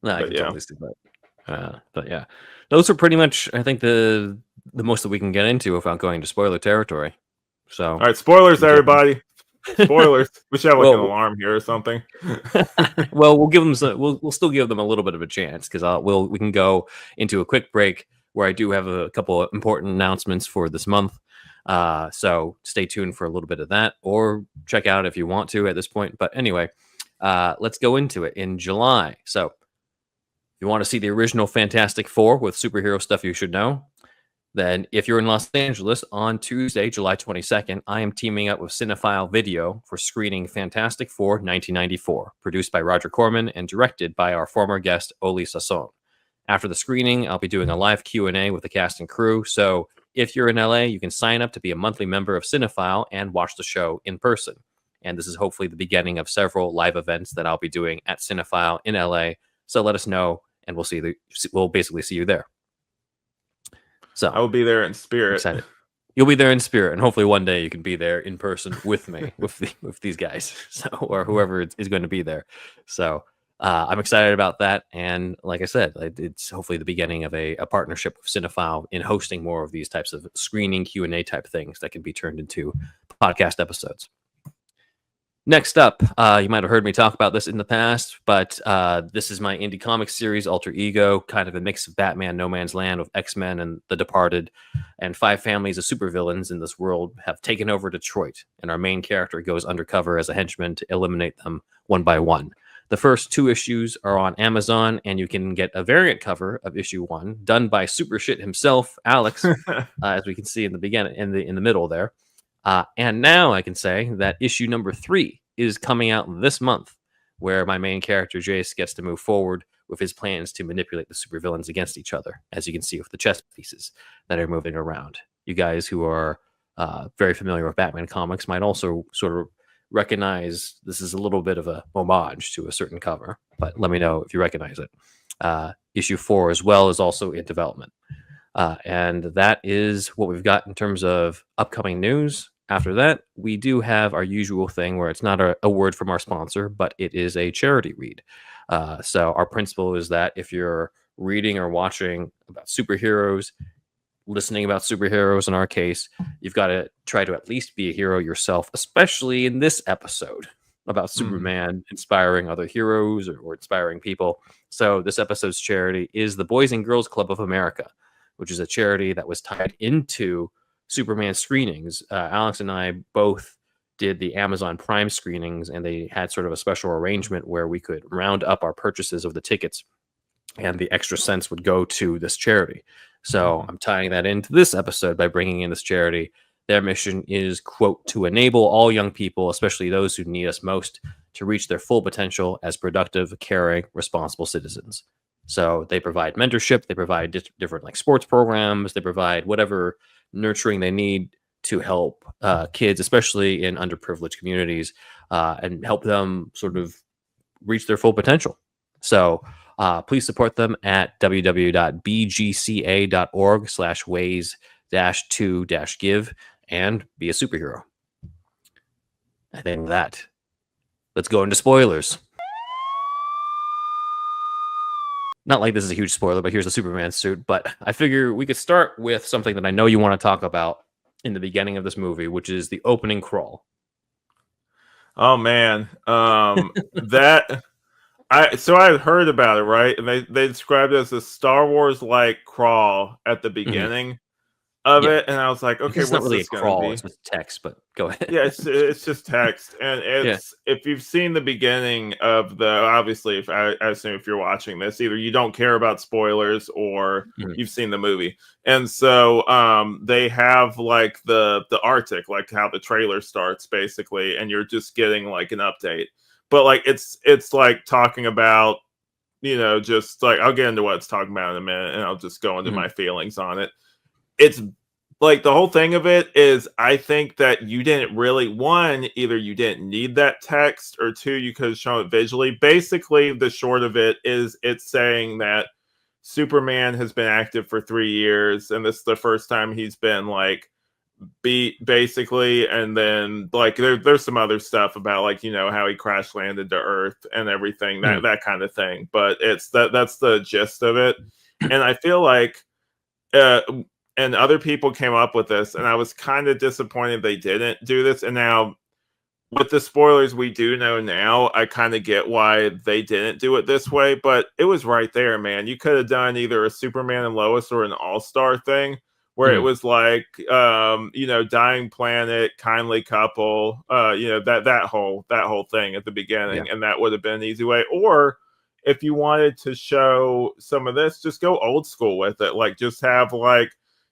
No, I can totally see that. But yeah, those are pretty much, I think, the most that we can get into without going to spoiler territory. So, all right, spoilers, everybody. Spoilers. We should have like an alarm here or something. Well, we'll give them we'll still give them a little bit of a chance, because we can go into a quick break where I do have a couple of important announcements for this month. So stay tuned for a little bit of that, or check out if you want to at this point. But anyway, let's go into it. In July, so if you want to see the original Fantastic Four with superhero stuff you should know, then if you're in Los Angeles on Tuesday, July 22nd, I am teaming up with Cinephile Video for screening Fantastic Four 1994, produced by Roger Corman and directed by our former guest, Oli Sasson. After the screening, I'll be doing a live Q&A with the cast and crew, so If you're in LA, you can sign up to be a monthly member of Cinephile and watch the show in person. And this is hopefully the beginning of several live events that I'll be doing at Cinephile in LA. So let us know, and we'll basically see you there. So I will be there in spirit. Excited. You'll be there in spirit, and hopefully one day you can be there in person with me, with these guys, so or whoever is going to be there. So I'm excited about that, and like I said, it's hopefully the beginning of a partnership with Cinephile in hosting more of these types of screening Q&A type things that can be turned into podcast episodes. Next up, you might have heard me talk about this in the past, but this is my indie comics series, Alter Ego, kind of a mix of Batman, No Man's Land with X-Men and The Departed, and 5 families of supervillains in this world have taken over Detroit, and our main character goes undercover as a henchman to eliminate them one by one. The first 2 issues are on Amazon, and you can get a variant cover of issue 1 done by Super Shit himself, Alex, as we can see in the beginning, in the middle there. And now I can say that issue number 3 is coming out this month, where my main character, Jace, gets to move forward with his plans to manipulate the supervillains against each other, as you can see with the chess pieces that are moving around. You guys who are very familiar with Batman comics might also sort of recognize this is a little bit of a homage to a certain cover, but let me know if you recognize it. Issue 4 as well is also in development. And that is what we've got in terms of upcoming news. After that, we do have our usual thing where it's not a word from our sponsor, but it is a charity read. So our principle is that if you're reading or watching about superheroes, listening about superheroes in our case, you've got to try to at least be a hero yourself, especially in this episode about Superman inspiring other heroes or inspiring people. So this episode's charity is the Boys and Girls Club of America, which is a charity that was tied into Superman screenings. Alex and I both did the Amazon Prime screenings, and they had sort of a special arrangement where we could round up our purchases of the tickets, and the extra cents would go to this charity. So I'm tying that into this episode by bringing in this charity. Their mission is, quote, to enable all young people, especially those who need us most, to reach their full potential as productive, caring, responsible citizens. So they provide mentorship, they provide different like sports programs, they provide whatever nurturing they need to help kids, especially in underprivileged communities, and help them sort of reach their full potential. So please support them at www.bgca.org/ways-to-give and be a superhero. I think that. Let's go into spoilers. Not like this is a huge spoiler, but here's a Superman suit. But I figure we could start with something that I know you want to talk about in the beginning of this movie, which is the opening crawl. Oh man, that I heard about it, right? And they described it as a Star Wars like crawl at the beginning of it, and I was like, okay, it's what's not really this a crawl; be? it's just text. But go ahead. Yeah, it's just text, and it's if you've seen the beginning of the obviously, if I assume if you're watching this, either you don't care about spoilers or you've seen the movie, and so they have like the Arctic, like how the trailer starts basically, and you're just getting like an update, but like it's like talking about just like I'll get into what it's talking about in a minute, and I'll just go into my feelings on it. It's like the whole thing of it is I think that you didn't really, one, either you didn't need that text, or 2, you could have shown it visually. Basically, the short of it is it's saying that Superman has been active for 3 years, and this is the first time he's been like beat basically, and then like there's some other stuff about like how he crash landed to Earth and everything, that kind of thing. But it's that's the gist of it. And I feel like and other people came up with this, and I was kind of disappointed they didn't do this. And now, with the spoilers we do know now, I kind of get why they didn't do it this way. But it was right there, man. You could have done either a Superman and Lois or an All-Star thing, where it was like, dying planet, kindly couple, that whole thing at the beginning, and that would have been an easy way. Or if you wanted to show some of this, just go old school with it. Like, just have like.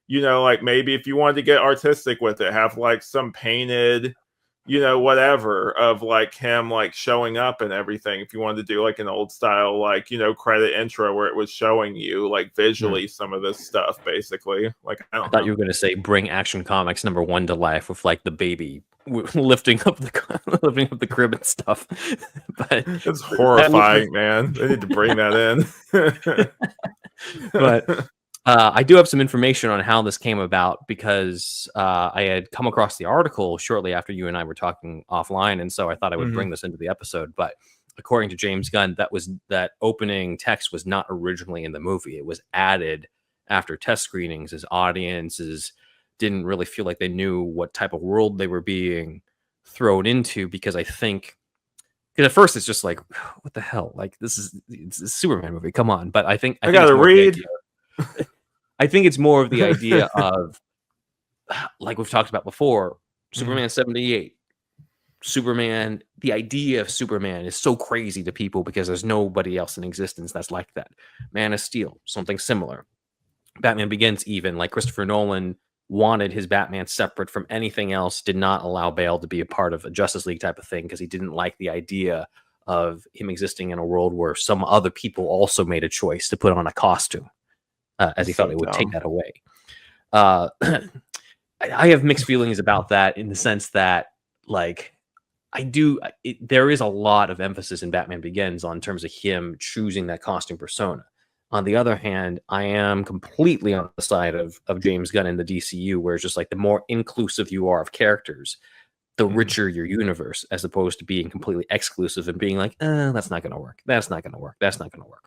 Like maybe if you wanted to get artistic with it, have like some painted, you know, whatever of like him like showing up and everything. If you wanted to do like an old style, like, you know, credit intro where it was showing you like visually some of this stuff, basically. Like, I I don't thought know. you were going to say bring Action Comics #1 to life with like the baby lifting up the crib and stuff. But It's that looks horrifying, man. They need to bring that in. but I do have some information on how this came about because I had come across the article shortly after you and I were talking offline, and so I thought I would bring this into the episode. But according to James Gunn, that opening text was not originally in the movie. It was added after test screenings, as audiences didn't really feel like they knew what type of world they were being thrown into. Because I think, because at first it's just like, what the hell? Like, it's a Superman movie. Come on. But I think I gotta read. I think it's more of the idea of, like we've talked about before, Superman 78. Superman, the idea of Superman is so crazy to people because there's nobody else in existence that's like that. Man of Steel, something similar. Batman Begins, even, like Christopher Nolan wanted his Batman separate from anything else, did not allow Bale to be a part of a Justice League type of thing because he didn't like the idea of him existing in a world where some other people also made a choice to put on a costume. As he felt it would take that away. I have mixed feelings about that in the sense that, like, there is a lot of emphasis in Batman Begins on terms of him choosing that costume persona. On the other hand, I am completely on the side of James Gunn in the DCU, where it's just like the more inclusive you are of characters, the richer your universe, as opposed to being completely exclusive and being like, that's not going to work. That's not going to work. That's not going to work.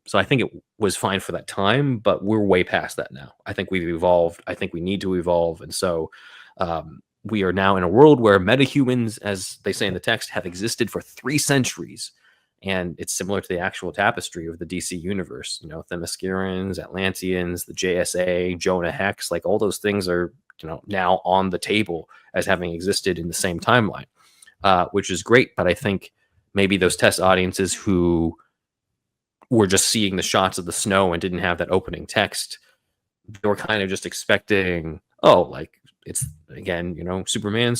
So I think it was fine for that time, but we're way past that now. I think we've evolved. I think we need to evolve. And so we are now in a world where metahumans, as they say in the text, have existed for 3 centuries. And it's similar to the actual tapestry of the DC universe. You know, Themyscirans, Atlanteans, the JSA, Jonah Hex, like all those things are, you know, now on the table as having existed in the same timeline, which is great. But I think maybe those test audiences who were just seeing the shots of the snow and didn't have that opening text, they were kind of just expecting, oh, like, it's, again, you know, Superman,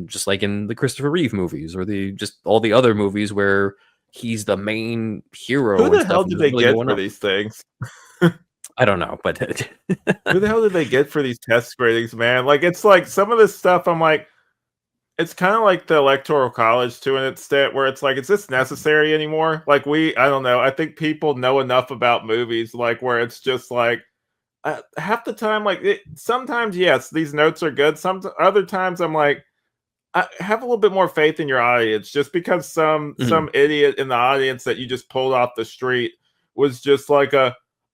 just like in the Christopher Reeve movies or just all the other movies where he's the main hero. Who the hell did they get for these things? I don't know, but who the hell did they get for these test screenings, man? Like, it's like some of this stuff, I'm like, it's kind of like the Electoral College to an extent, where it's like, is this necessary anymore? Like, I don't know. I think people know enough about movies, like, where it's just like, half the time, like, sometimes, yes, these notes are good. Other times, I'm like, I have a little bit more faith in your audience. Just because some idiot in the audience that you just pulled off the street was just like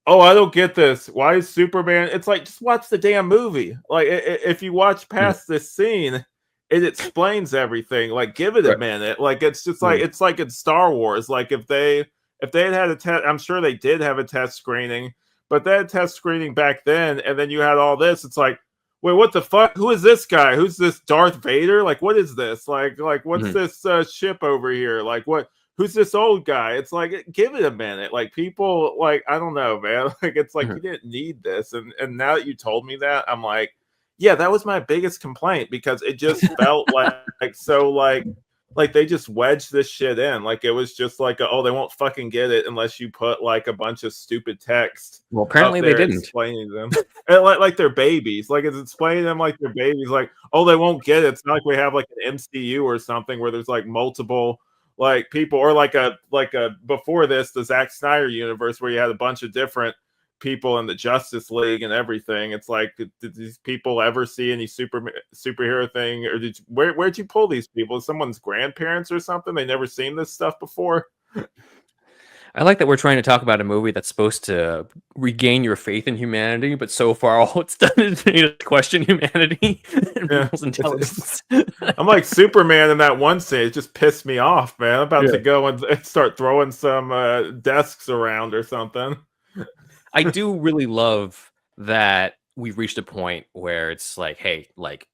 oh, I don't get this. Why is Superman? It's like, just watch the damn movie. Like, if you watch past this scene, it explains everything. Like, give it a minute. Like, it's just like, it's like in Star Wars. Like, if they had a test, I'm sure they did have a test screening, but they had test screening back then, and then you had all this. It's like, wait, what the fuck? Who is this guy? Who's this Darth Vader? Like, what is this? Like what's this ship over here? Like, what? Who's this old guy? It's like, give it a minute. Like, people, like, I don't know, man. Like, it's like, you didn't need this. And now that you told me that, I'm like, yeah, that was my biggest complaint, because it just felt like so like they just wedged this shit in. Like, it was just like, oh, they won't fucking get it unless you put like a bunch of stupid text. Well, apparently they didn't. Explaining them like they're babies. Like, it's explaining them like they're babies. Like, oh, they won't get it. It's not like we have like an MCU or something where there's like multiple like people, or like a before this, the Zack Snyder universe, where you had a bunch of different people in the Justice League and everything. It's like, did these people ever see any superhero thing, or where'd you pull these people? Someone's grandparents or something? They never seen this stuff before. I like that we're trying to talk about a movie that's supposed to regain your faith in humanity, but so far all it's done is question humanity and people's intelligence. I'm like, Superman in that one scene, it just pissed me off, man. I'm about to go and start throwing some desks around or something. I do really love that we've reached a point where it's like, hey, like,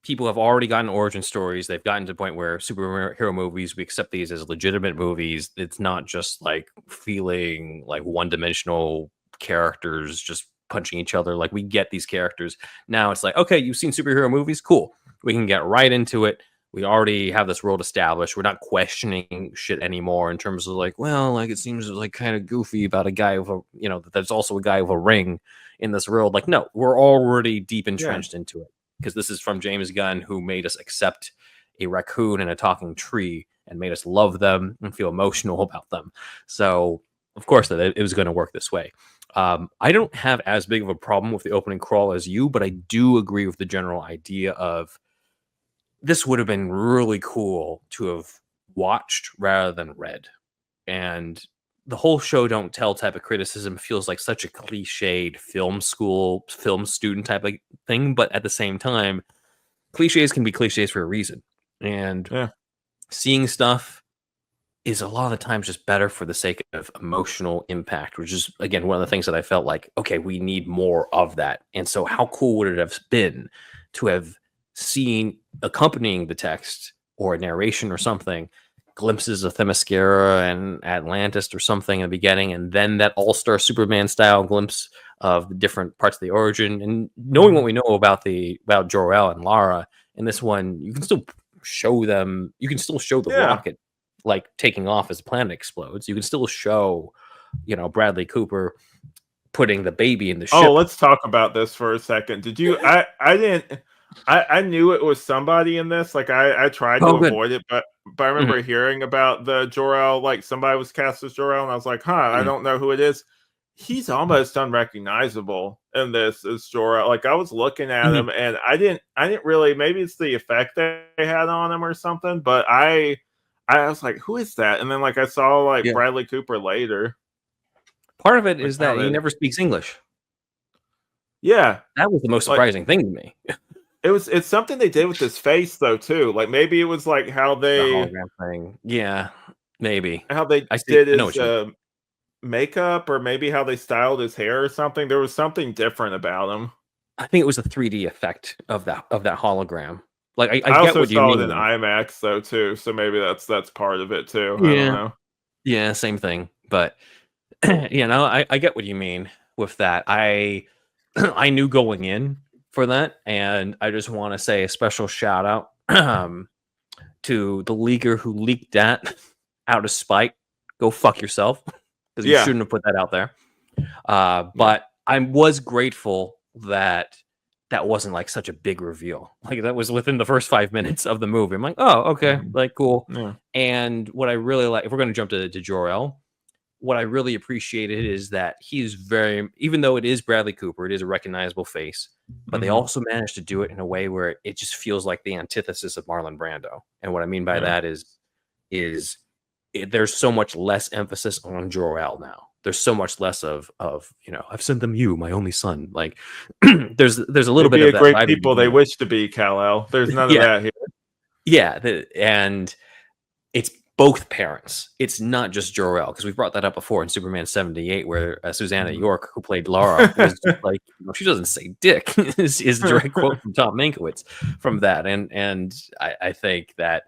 people have already gotten origin stories. They've gotten to the point where superhero movies, we accept these as legitimate movies. It's not just like feeling like one-dimensional characters just punching each other. Like, we get these characters. Now it's like, okay, you've seen superhero movies? Cool. We can get right into it. We already have this world established. We're not questioning shit anymore in terms of like, well, like it seems like kind of goofy about a guy with a, you know, there's also a guy with a ring in this world. Like, no, we're already deep entrenched into it because this is from James Gunn, who made us accept a raccoon and a talking tree and made us love them and feel emotional about them. So, of course, that it was going to work this way. I don't have as big of a problem with the opening crawl as you, but I do agree with the general idea of this would have been really cool to have watched rather than read. And the whole show don't tell type of criticism feels like such a cliched film school, film student type of thing. But at the same time, cliches can be cliches for a reason. And seeing stuff is a lot of the times just better for the sake of emotional impact, which is, again, one of the things that I felt like, okay, we need more of that. And so how cool would it have been to have seen, accompanying the text or a narration or something, glimpses of Themyscira and Atlantis or something in the beginning, and then that all-star Superman style glimpse of the different parts of the origin, and knowing what we know about Jor-El and Lara in this one, you can still show them, you can still show the rocket like taking off as the planet explodes. You can still show, you know, Bradley Cooper putting the baby in the ship. Oh, let's talk about this for a second. Did you I knew it was somebody in this. Like I tried to avoid it, but I remember hearing about the Jor-El, like somebody was cast as Jor-El, and I was like, I don't know who it is. He's almost unrecognizable in this as Jor-El. Like I was looking at him and I didn't really, maybe it's the effect they had on him or something, but I was like, who is that? And then like I saw like Bradley Cooper later. Part of it is that he never speaks English. Yeah. That was the most surprising thing to me. It's something they did with his face though too. Like maybe it was like how they the hologram thing. Yeah, maybe. How they did his makeup, or maybe how they styled his hair or something. There was something different about him. I think it was the 3D effect of that hologram. Like I get what you saw mean. It in IMAX though too, so maybe that's part of it too. Yeah. I don't know. Yeah, same thing. But you know, I get what you mean with that. I knew going in for that, and I just want to say a special shout out to the leaker who leaked that out of spite. Go fuck yourself, because you shouldn't have put that out there. But I was grateful that wasn't like such a big reveal. Like that was within the first 5 minutes of the movie. I'm like, oh, okay, like cool. Yeah. And what I really like, if we're going to jump to Jor-El, what I really appreciated is that he's very, even though it is Bradley Cooper, it is a recognizable face, but they also managed to do it in a way where it just feels like the antithesis of Marlon Brando. And what I mean by that is there's so much less emphasis on Jor-El now. There's so much less of you know, I've sent them you, my only son. Like there's a little bit of that. Great people they wish to be, Kal-El. There's none of that here. Yeah, and it's both parents. It's not just Jor-El, because we brought that up before in Superman 78, where Susanna York, who played Lara, was just like, you know, she doesn't say dick. is a direct quote from Tom Mankiewicz from that, and I think that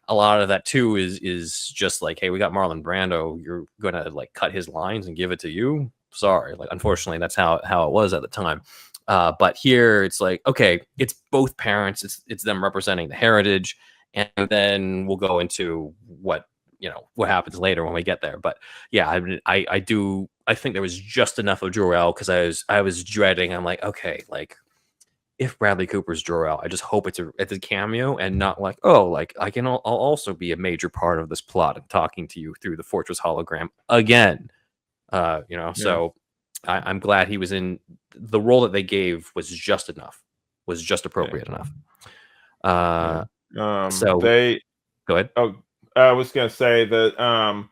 a lot of that too is just like, hey, we got Marlon Brando, you're gonna like cut his lines and give it to you. Sorry, like unfortunately that's how it was at the time. But here it's like, okay, it's both parents, it's them representing the heritage, and then we'll go into what happens later when we get there. But yeah, I think there was just enough of Jor-El, because I was dreading. I'm like, okay, like if Bradley Cooper's Jor-El, I just hope it's a cameo and not like, oh, like I'll also be a major part of this plot and talking to you through the Fortress hologram again. So I'm glad he was in. The role that they gave was just enough, was just appropriate enough. So they go ahead. Oh, I was gonna say that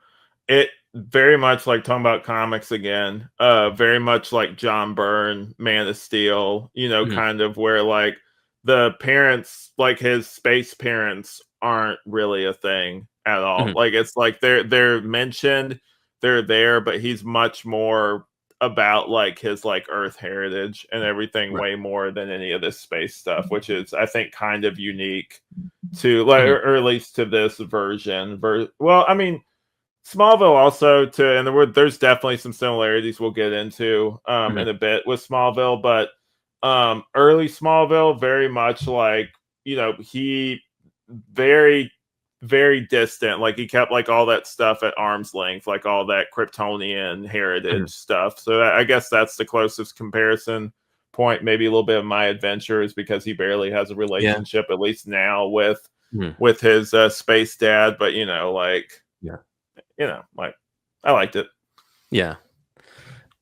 it very much, like talking about comics again, very much like John Byrne, Man of Steel, kind of where like the parents, like his space parents, aren't really a thing at all. Like it's like they're mentioned, they're there, but he's much more about like his like Earth heritage and everything, way more than any of this space stuff, which is, I think, kind of unique to like, or at least to this version. Well, I mean, Smallville also there's definitely some similarities we'll get into Mhm. in a bit with Smallville, but early Smallville very much like he very very distant, like he kept like all that stuff at arm's length, like all that Kryptonian heritage Mhm. stuff. So I guess that's the closest comparison point. Maybe a little bit of My Adventures because he barely has a Yeah. relationship at least now Mhm. with his space dad, but Yeah. like I liked it. Yeah.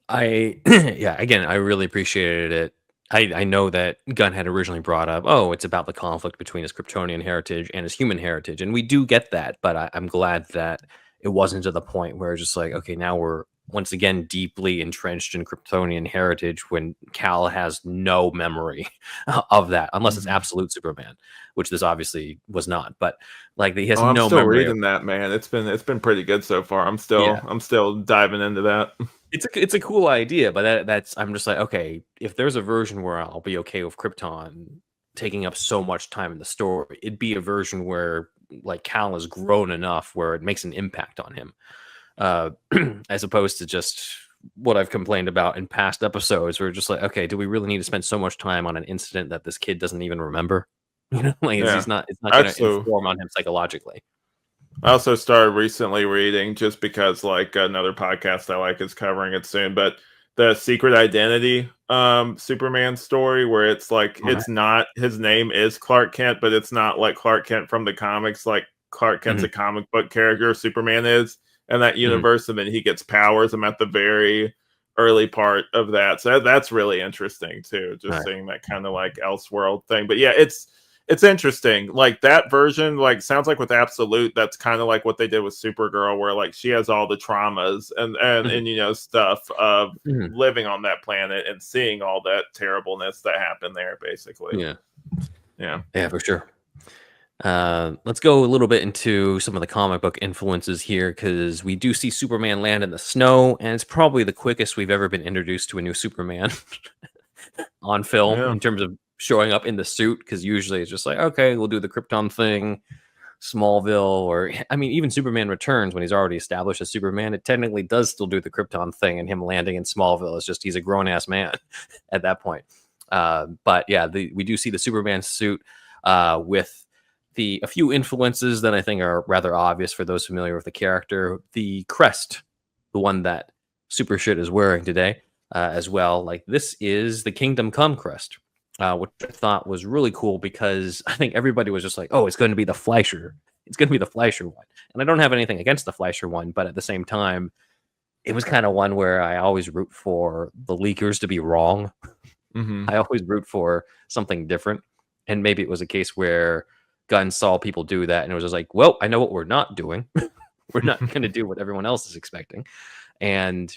Yeah, again, I really appreciated it. I know that Gunn had originally brought up, oh, it's about the conflict between his Kryptonian heritage and his human heritage, and we do get that, but I'm glad that it wasn't to the point where it's just like, okay, now we're once again deeply entrenched in Kryptonian heritage when Cal has no memory of that, unless it's Mhm. absolute Superman, which this obviously was not. But like he has Oh, I'm no still memory of. reading that, man. It's been pretty good so far. I'm Yeah. still I'm still diving into that. It's a cool idea, but that's I'm just like, okay, if there's a version where I'll be okay with Krypton taking up so much time in the story, it'd be a version where like Cal has grown enough where it makes an impact on him, uh, as opposed to just what I've complained about in past episodes, where just like, okay, do we really need to spend so much time on an incident that this kid doesn't even remember? Like Yeah. it's not going to Actually, inform on him psychologically. I also started recently reading just because like another podcast I like is covering it soon, but the Secret Identity Superman story where it's like Okay. it's not his name is Clark Kent, but it's not like Clark Kent from the comics, like Clark Kent's Hmm. a comic book character, Superman is in that Hmm. universe, and then he gets powers. I'm at the very early part of that. So that's really interesting too, All just right. seeing that kind of like Elseworld thing. But yeah, it's interesting. Like that version, like sounds like with Absolute, that's kind of like what they did with Supergirl, where like she has all the traumas Mhm. and stuff of Mhm. living on that planet and seeing all that terribleness that happened there, basically. Yeah. Yeah. Yeah, for sure. Let's go a little bit into some of the comic book influences here because we do see Superman land in the snow, and it's probably the quickest we've ever been introduced to a new Superman on film Yeah. in terms of showing up in the suit. Because usually it's just like, okay, we'll do the Krypton thing, Smallville, or I mean, even Superman Returns when he's already established as Superman, it technically does still do the Krypton thing, and him landing in Smallville is just he's a grown ass man at that point. But yeah, we do see the Superman suit with a few influences that I think are rather obvious for those familiar with the character. The crest, the one that Super Shit is wearing today, as well. Like this is the Kingdom Come crest, which I thought was really cool because I think everybody was just like, "Oh, it's going to be the Fleischer. It's going to be the Fleischer one." And I don't have anything against the Fleischer one, but at the same time, it was kind of one where I always root for the leakers to be wrong. Mm-hmm. I always root for something different. And maybe it was a case where Gunn saw people do that and it was just like, well, I know what we're not doing. We're not going to do what everyone else is expecting. And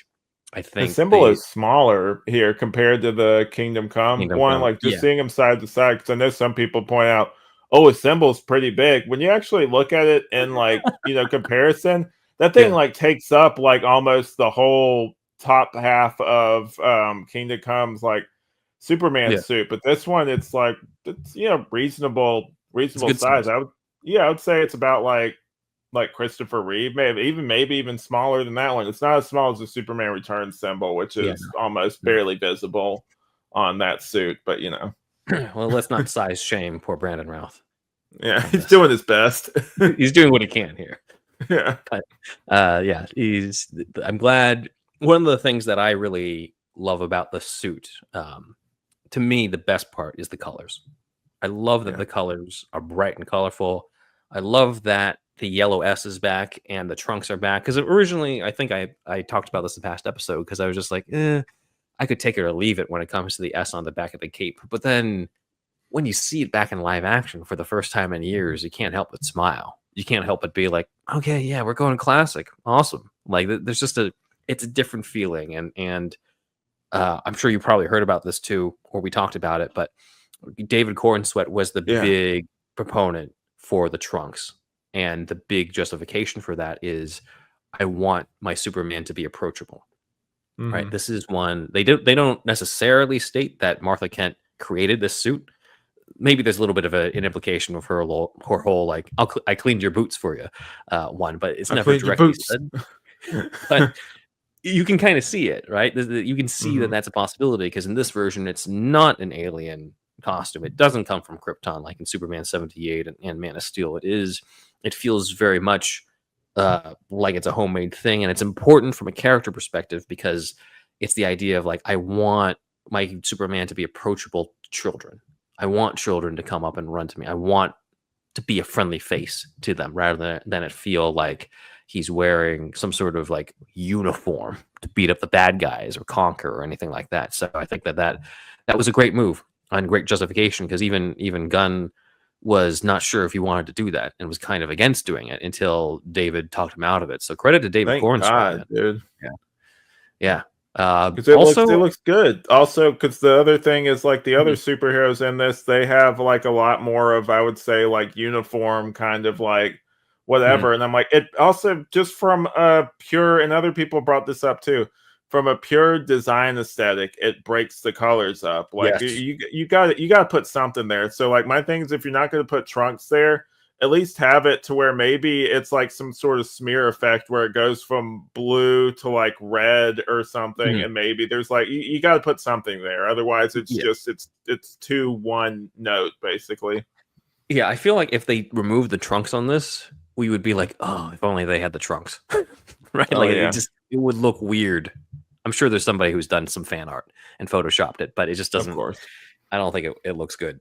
I The think symbol the is smaller here compared to the Kingdom Come Kingdom one. Come, Like just yeah, seeing them side to side, because I know some people point out, "Oh, his symbol's pretty big." When you actually look at it in like comparison, that thing yeah, like takes up like almost the whole top half of Kingdom Come's like Superman yeah. suit. But this one, it's like it's It's a reasonable good size. size. I would say it's about like Christopher Reeve, maybe even smaller than that one. It's not as small as the Superman Returns symbol, which Yeah, is almost no, barely visible on that suit. But no. Well, let's not size shame poor Brandon Routh yeah, on he's this. doing his best. He's doing what he can here. Yeah, But yeah, I'm glad. One of the things that I really love about the suit, to me, the best part is the colors. I love that yeah, the colors are bright and colorful. I love that the yellow S is back and the trunks are back. Because originally, I think I talked about this in the past episode because I was just like, I could take it or leave it when it comes to the S on the back of the cape. But then when you see it back in live action for the first time in years, you can't help but smile. You can't help but be like, okay, yeah, we're going classic, awesome. Like there's just it's a different feeling, and I'm sure you probably heard about this too, or we talked about it, but David Cornsweet was the yeah. big proponent for the trunks, and the big justification for that is I want my Superman to be approachable. Right, Hmm. this is one they don't necessarily state that Martha Kent created this suit. maybe there's a little bit of an implication of her whole like I cleaned your boots for you one, but it's never directly said. But you can kind of see it, right? You can see that that's a possibility, because in this version, it's not an alien costume. It doesn't come from Krypton like in Superman 78 and Man of Steel. It feels very much like it's a homemade thing, and it's important from a character perspective because it's the idea of like, I want my Superman to be approachable to children. I want children to come up and run to me. I want to be a friendly face to them rather than it feel like he's wearing some sort of like uniform to beat up the bad guys or conquer or anything like that. So I think that was a great move and great justification, because even Gunn was not sure if he wanted to do that and was kind of against doing it until David talked him out of it. So credit to David Cornstalk, dude. Yeah. Because it looks good. Also, because the other thing is like the other superheroes in this, they have like a lot more of, I would say, like uniform kind of like whatever. And I'm like, it also just from a pure, and other people brought this up too, from a pure design aesthetic, it breaks the colors up. Like you got to put something there. So like my thing is, if you're not going to put trunks there, at least have it to where maybe it's like some sort of smear effect where it goes from blue to like red or something. And maybe there's like, you got to put something there. Otherwise it's just, it's too one note basically. Yeah. I feel like if they remove the trunks on this, we would be like, oh, if only they had the trunks, right? Oh, like it would look weird. I'm sure there's somebody who's done some fan art and photoshopped it, but it just doesn't, of course. I don't think it looks good.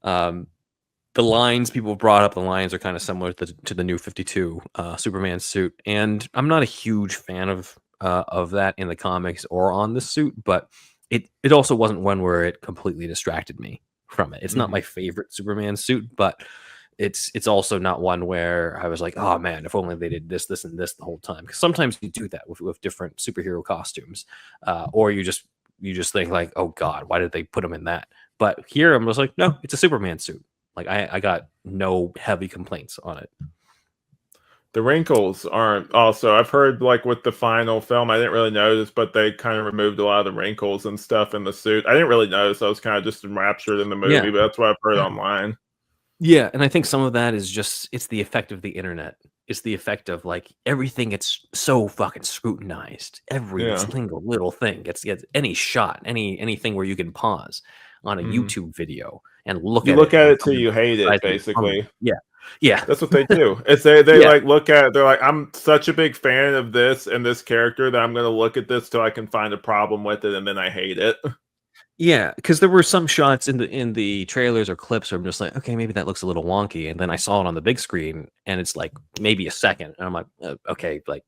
The lines people brought up, the lines are kind of similar to the New 52 Superman suit, and I'm not a huge fan of that in the comics or on this suit, but it also wasn't one where it completely distracted me from it. It's not my favorite Superman suit, but it's also not one where I was like, oh man, if only they did this, this, and this the whole time. Because sometimes you do that with different superhero costumes, or you just think like, oh god, why did they put him in that? But here I'm just like, no, it's a Superman suit. Like I got no heavy complaints on it. The wrinkles aren't also, I've heard like with the final film, I didn't really notice, but they kind of removed a lot of the wrinkles and stuff in the suit. I didn't really notice. I was kind of just enraptured in the movie, but that's what I've heard online. Yeah, and I think some of that is just, it's the effect of the internet. It's the effect of like everything gets so fucking scrutinized. Every single little thing gets any shot, anything where you can pause on a YouTube video and look at it till you hate it, basically. Yeah, that's what they do. It's they like look at it, they're like, I'm such a big fan of this and this character that I'm going to look at this till I can find a problem with it, and then I hate it. Yeah, because there were some shots in the trailers or clips where I'm just like, okay, maybe that looks a little wonky, and then I saw it on the big screen, and it's like maybe a second, and I'm like, okay, like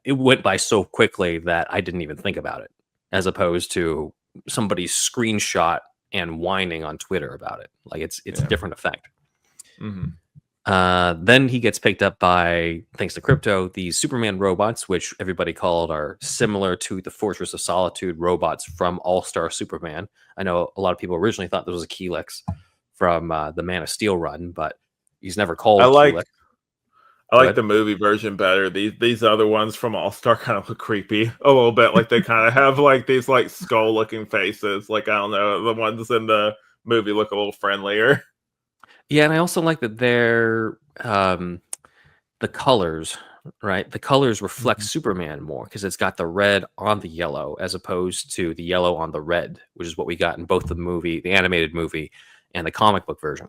it went by so quickly that I didn't even think about it, as opposed to somebody's screenshot and whining on Twitter about it. Like it's a different effect. Then he gets picked up by, thanks to Crypto, these Superman robots, which everybody called are similar to the Fortress of Solitude robots from All-Star Superman. I know a lot of people originally thought this was a Keelix from the Man of Steel run, but he's never called Keelix. I like the movie version better. These other ones from All-Star kind of look creepy a little bit. Like they kind of have like these like skull-looking faces. Like, I don't know, the ones in the movie look a little friendlier. Yeah, and I also like that they're the colors, right? The colors reflect Superman more because it's got the red on the yellow as opposed to the yellow on the red, which is what we got in both the animated movie, and the comic book version.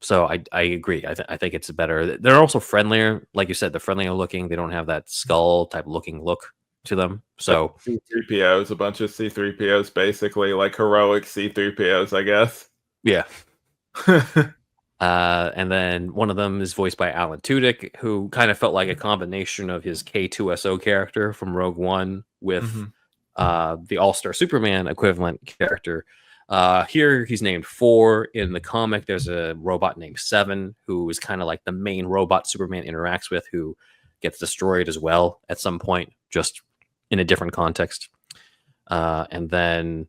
So I agree. I think it's better. They're also friendlier, like you said. They're friendlier looking. They don't have that skull type looking look to them. So C-3POs, a bunch of C-3POs, basically like heroic C-3POs, I guess. Yeah. And then one of them is voiced by Alan Tudyk, who kind of felt like a combination of his K2SO character from Rogue One with the All-Star Superman equivalent character. Here he's named 4. In the comic, there's a robot named 7 who is kind of like the main robot Superman interacts with, who gets destroyed as well at some point, just in a different context. And then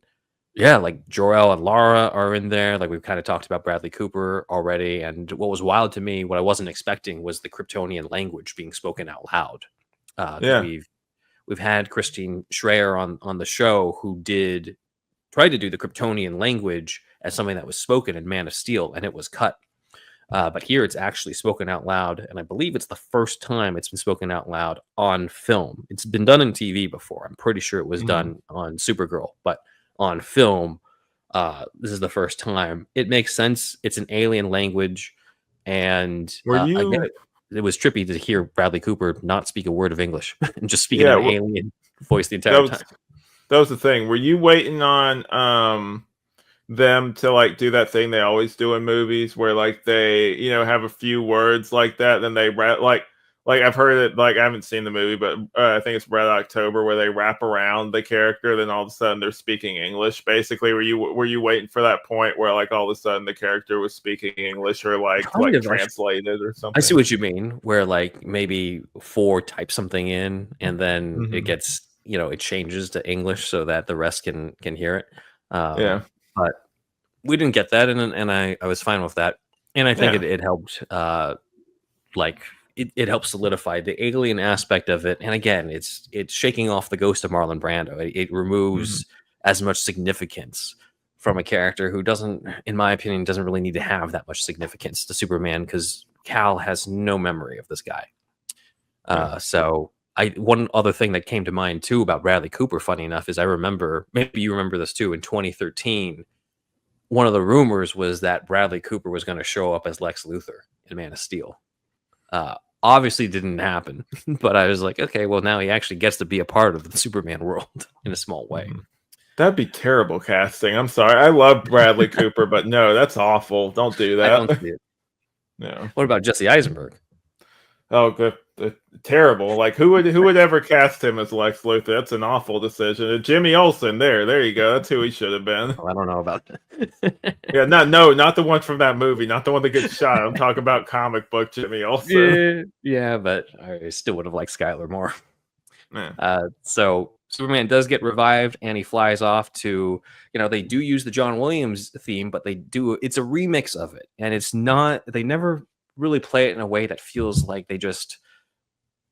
like Jor-El and Lara are in there. Like we've kind of talked about Bradley Cooper already. And what was wild to me, what I wasn't expecting, was the Kryptonian language being spoken out loud. We've had Christine Schreier on the show who tried to do the Kryptonian language as something that was spoken in Man of Steel, and it was cut. But here it's actually spoken out loud, and I believe it's the first time it's been spoken out loud on film. It's been done in TV before. I'm pretty sure it was done on Supergirl, but on film, this is the first time. It makes sense. It's an alien language, and again, it was trippy to hear Bradley Cooper not speak a word of English and just speaking in an alien voice the entire time. That was the thing. Were you waiting on them to like do that thing they always do in movies where like they, you know, have a few words like that, then they like I've heard it, like I haven't seen the movie, but I think it's Red October, where they wrap around the character, then all of a sudden they're speaking English. Basically, were you waiting for that point where like all of a sudden the character was speaking English, or like translated or something? I see what you mean, where like maybe 4 type something in, and then it gets, you know, it changes to English so that the rest can hear it. But we didn't get that, and I was fine with that, and I think it helped. Like it helps solidify the alien aspect of it, and again, it's shaking off the ghost of Marlon Brando. It removes as much significance from a character who doesn't, in my opinion, doesn't really need to have that much significance to Superman, because Cal has no memory of this guy. So one other thing that came to mind too about Bradley Cooper, funny enough, is I remember, maybe you remember this too, in 2013, one of the rumors was that Bradley Cooper was going to show up as Lex Luthor in Man of Steel. Obviously didn't happen, but I was like, okay, well, now he actually gets to be a part of the Superman world in a small way. That'd be terrible casting. I'm sorry. I love Bradley Cooper, but no, that's awful. Don't do that. I don't see it. No. What about Jesse Eisenberg? Oh, good. Terrible. Like who would ever cast him as Lex Luthor? That's an awful decision. Jimmy Olsen. There you go. That's who he should have been. Oh, I don't know about that. Yeah, not the one from that movie, not the one that gets shot. I'm talking about comic book Jimmy Olsen. Yeah, but I still would have liked Skylar more. So Superman does get revived, and he flies off to, you know, they do use the John Williams theme, but it's a remix of it, and it's not, they never really play it in a way that feels like they just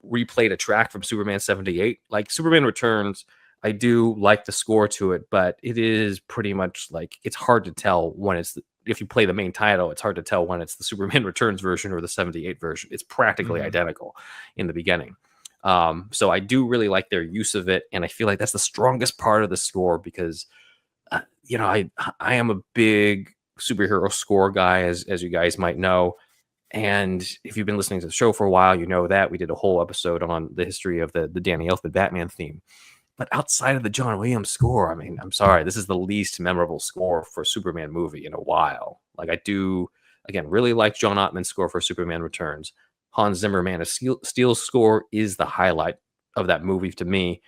replayed a track from Superman 78. Like Superman Returns, I do like the score to it, but it is pretty much like, it's hard to tell when it's if you play the main title, it's hard to tell when it's the Superman Returns version or the 78 version. It's practically identical in the beginning. So I do really like their use of it, and I feel like that's the strongest part of the score, because you know, I am a big superhero score guy, as you guys might know. And if you've been listening to the show for a while, you know that we did a whole episode on the history of the Danny Elfman Batman theme. But outside of the John Williams score, I mean, I'm sorry, this is the least memorable score for a Superman movie in a while. Like, I do, again, really like John Ottman's score for Superman Returns. Hans Zimmer Man of Steel's score is the highlight of that movie to me.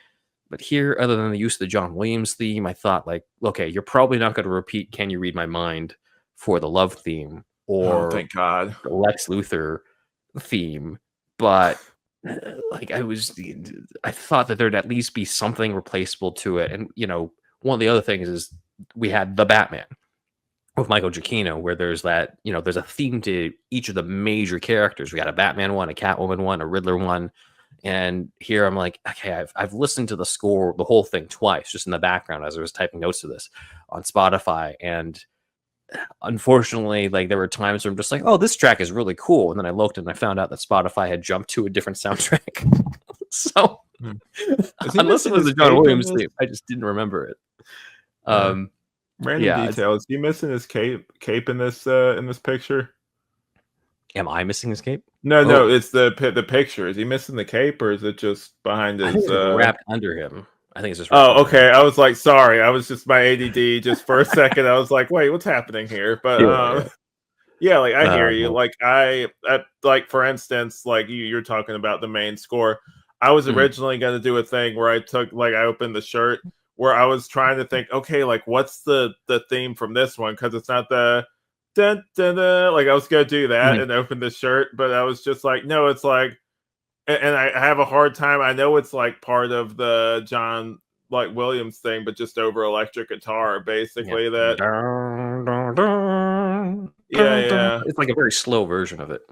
But here, other than the use of the John Williams theme, I thought, like, okay, you're probably not going to repeat Can You Read My Mind for the love theme, or thank God, the Lex Luthor theme, but like I thought that there'd at least be something replaceable to it. And you know, one of the other things is we had the Batman with Michael Giacchino, where there's that, you know, there's a theme to each of the major characters. We got a Batman one, a Catwoman one, a Riddler one, and here I'm like, okay, I've listened to the score, the whole thing twice, just in the background as I was typing notes to this on Spotify, and unfortunately, like there were times where I'm just like, oh, this track is really cool, and then I looked and I found out that Spotify had jumped to a different soundtrack. So unless it was the John Williams theme, I just didn't remember it. Random details. You missing his cape in this picture? Am I missing his cape? No, it's the picture. Is he missing the cape, or is it just behind his? I think it's wrapped under him. I think it's just. Oh, okay. I was like, sorry. I was just my ADD. Just for a second, I was like, wait, what's happening here? But yeah, like I hear you. Like I like, for instance, like you're talking about the main score. I was originally going to do a thing where I opened the shirt, where I was trying to think, okay, like what's the theme from this one, because it's not the dun, dun, dun. Like I was going to do that and open the shirt, but I was just like, no, it's like. And I have a hard time. I know it's like part of the John Williams thing, but just over electric guitar, basically. Yeah. Yeah. It's like a very slow version of it.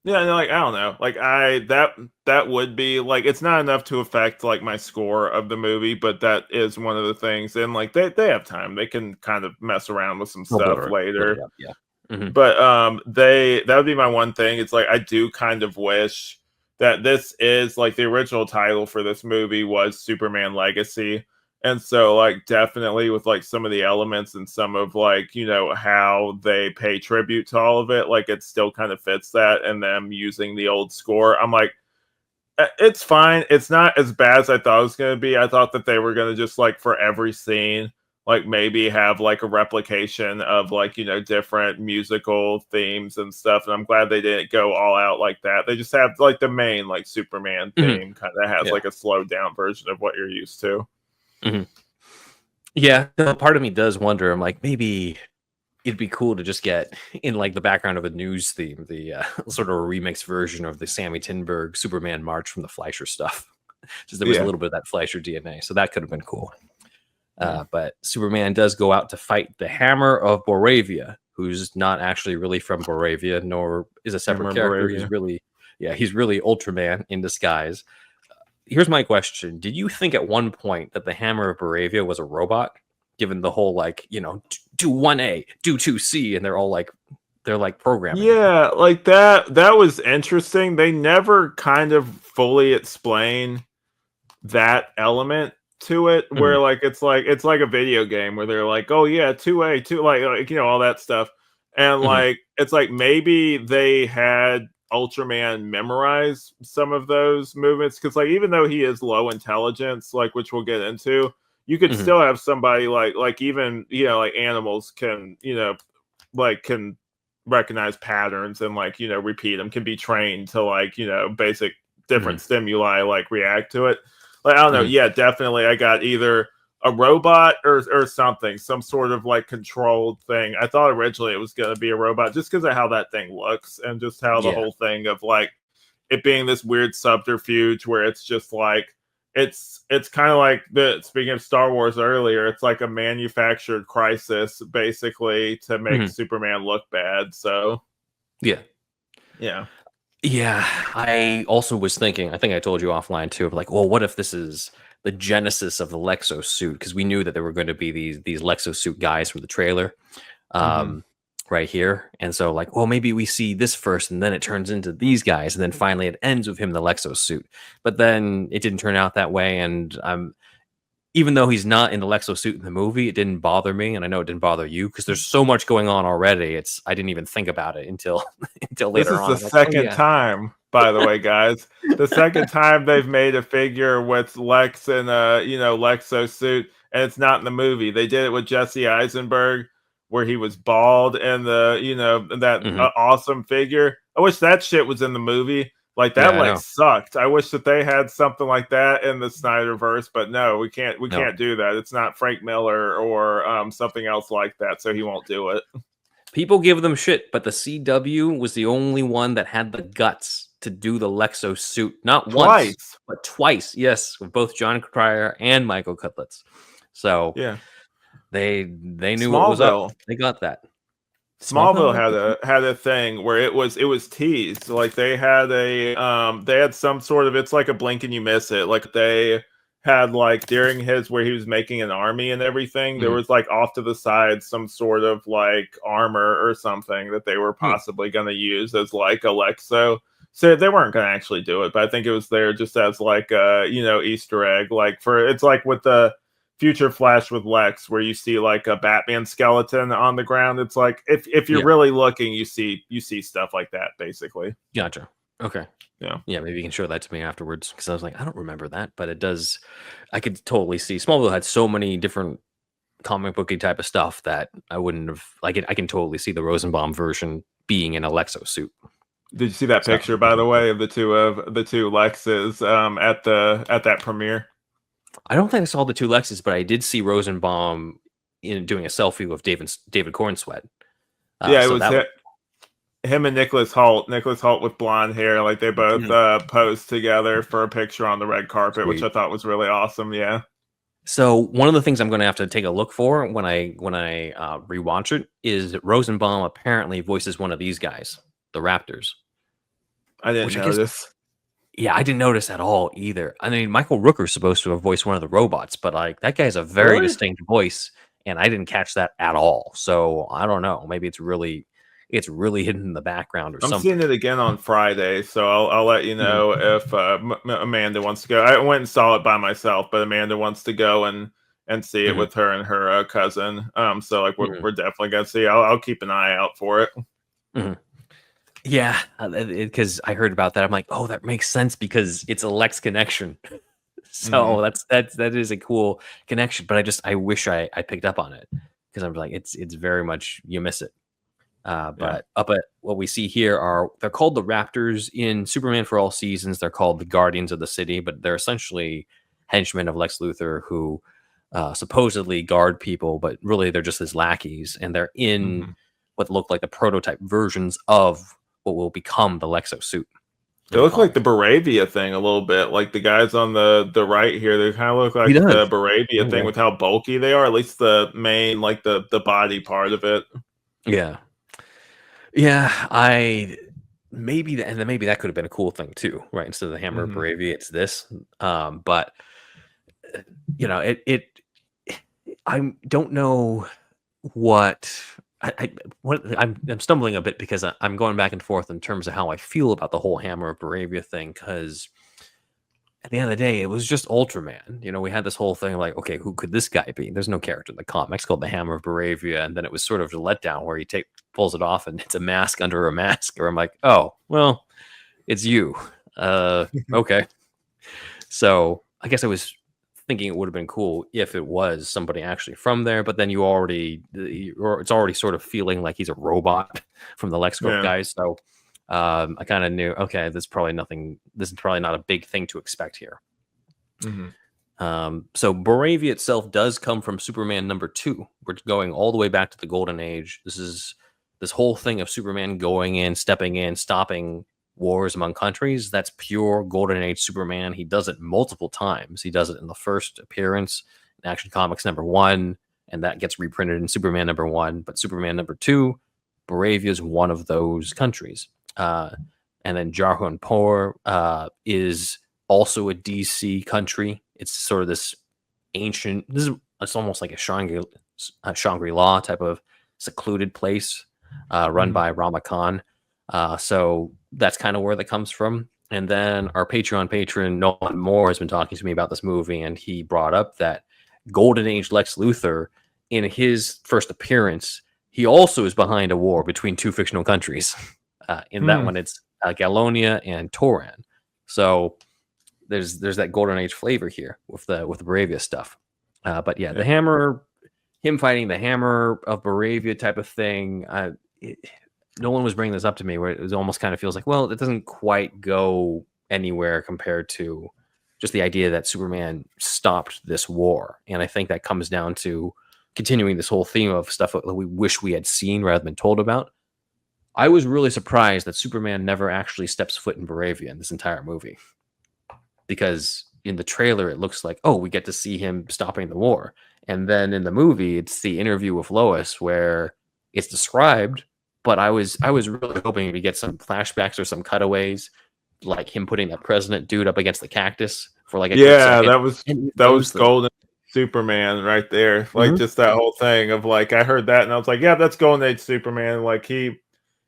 Yeah, no, like I don't know. Like that would be like it's not enough to affect like my score of the movie, but that is one of the things. And like they have time. They can kind of mess around with some They'll stuff build it later. up. Yeah. Hmm. But that would be my one thing. It's like I do kind of wish that this is like the original title for this movie was Superman Legacy. And so like definitely with like some of the elements and some of like, how they pay tribute to all of it, like it still kind of fits that and them using the old score. I'm like it's fine. It's not as bad as I thought it was going to be. I thought that they were going to just like for every scene, like maybe have like a replication of like, different musical themes and stuff. And I'm glad they didn't go all out like that. They just have like the main like Superman Hmm. theme kind of has Yeah. like a slowed down version of what you're used to. Hmm. Yeah. Part of me does wonder. I'm like, maybe it'd be cool to just get in like the background of a news theme, the sort of a remix version of the Sammy Tinberg Superman March from the Fleischer stuff. Just there was a Yeah. little bit of that Fleischer DNA, so that could have been cool. Yeah. But Superman does go out to fight the Hammer of Boravia, who's not actually really from Boravia, nor is a separate Hammer character. Boravia. He's really Ultraman in disguise. Here's my question: did you think at one point that the Hammer of Boravia was a robot? Given the whole like, do 1A, do 2C, and they're like programming. Yeah, like that was interesting. They never kind of fully explain that element to it Mhm, where like it's like a video game where they're like, oh yeah, 2A, two like all that stuff. And mhm, like it's like maybe they had Ultraman memorize some of those movements because like even though he is low intelligence, like which we'll get into, you could mhm. still have somebody like even like animals can like can recognize patterns and like repeat them, can be trained to like basic different Mhm, stimuli like react to it. Like I don't know, mhm. yeah, definitely I got either a robot or something, some sort of like controlled thing. I thought originally it was going to be a robot just because of how that thing looks and just how the Yeah. whole thing of like it being this weird subterfuge where it's just like it's kind of like the speaking of Star Wars earlier, it's like a manufactured crisis basically to make Mhm. Superman look bad. So Yeah. yeah. Yeah. I also was thinking, I think I told you offline too, of like, well, what if this is the genesis of the Lexo suit? Because we knew that there were going to be these Lexo suit guys from the trailer. Hmm. Um, right here. And so, like, well, maybe we see this first, and then it turns into these guys, and then finally it ends with him in the Lexo suit. But then it didn't turn out that way, and even though he's not in the Lexo suit in the movie, it didn't bother me, and I know it didn't bother you because there's so much going on already. I didn't even think about it until until This later is on. the I'm like, oh second yeah, time, by the way, guys. The second time they've made a figure with Lex in a, Lexo suit, and it's not in the movie. They did it with Jesse Eisenberg, where he was bald and that hmm awesome figure. I wish that shit was in the movie. Like that, yeah, I like know. sucked. I wish that they had something like that in the Snyderverse, but no, we can't. We No, can't do that. It's not Frank Miller or something else like that, so he won't do it. people give them shit, but the CW was the only one that had the guts to do the Lexo suit, not once Twice. but twice. Yes, with both John Cryer and Michael Cutlitz. So Yeah. they knew what was up. Smallville. They got that. Smallville Smallville had the suit? had a thing where it was teased. Like they had some sort of, it's like a blink and you miss it. Like they had like during his where he was making an army and everything, there Mhm. was like off to the side some sort of like armor or something that they were Hmm. possibly gonna use as like Alexo. So they weren't gonna actually do it, but I think it was there just as like a Easter egg. Like for it's like with the Future Flash with Lex, where you see like a Batman skeleton on the ground. It's like if you're Yeah, really looking, you see stuff like that, basically. gotcha. Okay. Yeah. Yeah, maybe you can show that to me afterwards because I was like, I don't remember that, but it does. I could totally see Smallville had so many different comic booky type of stuff that I wouldn't have like it. I can totally see the Rosenbaum version being in a Lexo suit. Did you see that So picture, by the way, of the two Lexes at that premiere? I don't think I saw the two Lexes, but I did see Rosenbaum in doing a selfie with David Cornsweat. Yeah, it So was that was him and Nicholas Holt. Nicholas Holt with blonde hair, like they both Mhm. posed together for a picture on the red carpet, which Sweet. I thought was really awesome. Yeah. So one of the things I'm going to have to take a look for when I rewatch it is that Rosenbaum apparently voices one of these guys, the Raptors. I didn't which I guess, notice. yeah, I didn't notice at all either. I mean, Michael Rooker's supposed to have voiced one of the robots, but like that guy's a very Really? distinct voice, and I didn't catch that at all. So I don't know. Maybe it's really hidden in the background or I'm something. seeing it again on Friday, so I'll let you Mhm, know if Amanda wants to go. I went and saw it by myself, but Amanda wants to go and see it mhm, with her and her cousin. So like mhm, we're definitely gonna see. I'll keep an eye out for it. mhm. Yeah, because I heard about that. I'm like, oh, that makes sense because it's a Lex connection. Hmm. So that is a cool connection. But I wish I picked up on it because I'm like, it's very much you miss it. Yeah. But up at what we see here they're called the Raptors in Superman for All Seasons. They're called the Guardians of the City, but they're essentially henchmen of Lex Luthor who supposedly guard people, but really they're just his lackeys, and they're in Hmm. what look like the prototype versions of what will become the Lexo suit They in the look like the comics. Baravia thing a little bit. Like the guys on the right here, they kind of look He like the does. Baravia thing Okay. with how bulky they are. At least the main, like the body part of it. Yeah. Yeah. And then maybe that could have been a cool thing too, right? Instead of the Hammer of Hmm. Bravia, it's this. But it I don't know what I'm stumbling a bit because I'm going back and forth in terms of how I feel about the whole Hammer of Baravia thing. Because at the end of the day, it was just Ultraman. We had this whole thing like, okay, who could this guy be? There's no character in the comics called the Hammer of Baravia, and then it was sort of a letdown where pulls it off and it's a mask under a mask. Or I'm like, oh, well, it's you. Okay. So I guess I was thinking it would have been cool if it was somebody actually from there, but then it's already sort of feeling like he's a robot from the LexCorp Yeah. guys. So I kind of knew, okay, this is probably not a big thing to expect here. Hmm. So Boravia itself does come from Superman #2. We're going all the way back to the Golden Age. This is this whole thing of Superman going in, stepping in, stopping wars among countries. That's pure Golden Age Superman. He does it multiple times. He does it in the first appearance in Action Comics #1, and that gets reprinted in Superman #1. But Superman #2, Boravia is one of those countries. And then Jarhunpur is also a DC country. It's sort of this ancient. It's almost like a Shangri-La type of secluded place run Hmm. by Rama Khan. So that's kind of where that comes from. And then our Patreon patron Nolan Moore has been talking to me about this movie, and he brought up that Golden Age Lex Luthor, in his first appearance, he also is behind a war between two fictional countries. In that Hmm. one, it's Galonia and Toran. So there's that Golden Age flavor here with the Baravia stuff. But yeah, Yeah. him fighting the Hammer of Baravia type of thing. No one was bringing this up to me, where it almost kind of feels like, well, it doesn't quite go anywhere compared to just the idea that Superman stopped this war. And I think that comes down to continuing this whole theme of stuff that we wish we had seen rather than told about. I was really surprised that Superman never actually steps foot in Baravia in this entire movie, because in the trailer it looks like, oh, we get to see him stopping the war, and then in the movie it's the interview with Lois where it's described. But I was really hoping we get some flashbacks or some cutaways, like him putting that president dude up against the cactus for like a quick Yeah, second, that was and that was those things. Golden Superman right there. Like Mhm, just that whole thing of like I heard that and I was like, yeah, that's Golden Age Superman. Like he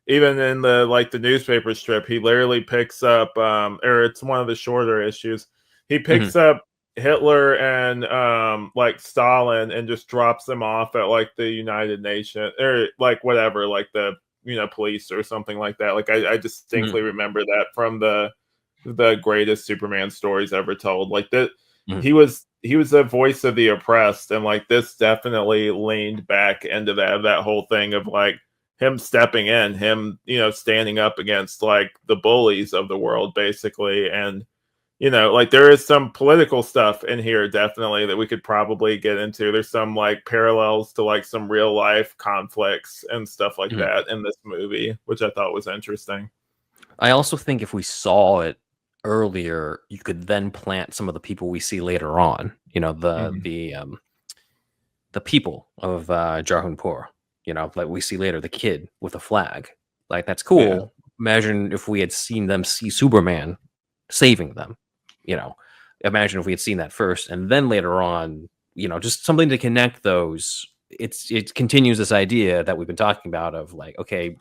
even in the newspaper strip, he literally picks up or it's one of the shorter issues. He mhm, picks up Hitler and like Stalin and just drops them off at like the United Nations or like whatever, like the police or something like that. Like I mhm, distinctly remember that from the greatest Superman stories ever told. Like that mhm, he was the voice of the oppressed, and like this definitely leaned back into that whole thing of like him stepping in, him standing up against like the bullies of the world, basically. And like there is some political stuff in here definitely that we could probably get into. There's some like parallels to like some real life conflicts and stuff like mhm. that in this movie, which I thought was interesting. I also think if we saw it earlier, you could then plant some of the people we see later on. Mhm. The people of Jarhunpur, like we see later, the kid with the flag. Like that's Yeah. cool, imagine if we had seen them see Superman saving them, imagine if we had seen that first and then later on, just something to connect those. It continues this idea that we've been talking about of like, okay,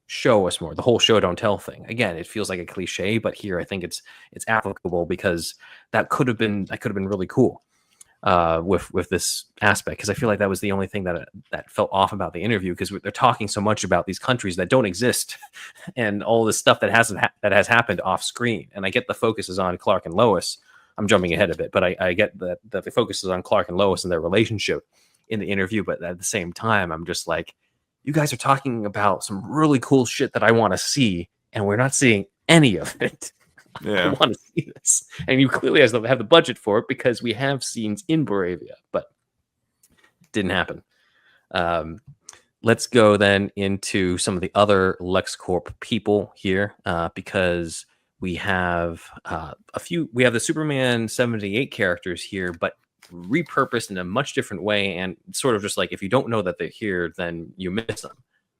show us more. The whole show don't tell thing. Again, it feels like a cliche, but here I think it's applicable because that could have been really cool with this aspect, because I feel like that was the only thing that felt off about the interview, because they're talking so much about these countries that don't exist and all this stuff that has happened off screen. And I get the focus is on Clark and Lois. I'm jumping ahead a bit, but I get that the focus is on Clark and Lois and their relationship in the interview. But at the same time, I'm just like, you guys are talking about some really cool shit that I want to see, and we're not seeing any of it. Yeah. I want to see this. And you clearly have the budget for it because we have scenes in Boravia, but it didn't happen. Let's go then into some of the other LexCorp people here, because we have we have the Superman 78 characters here, but repurposed in a much different way, and sort of just like, if you don't know that they're here, then you miss them.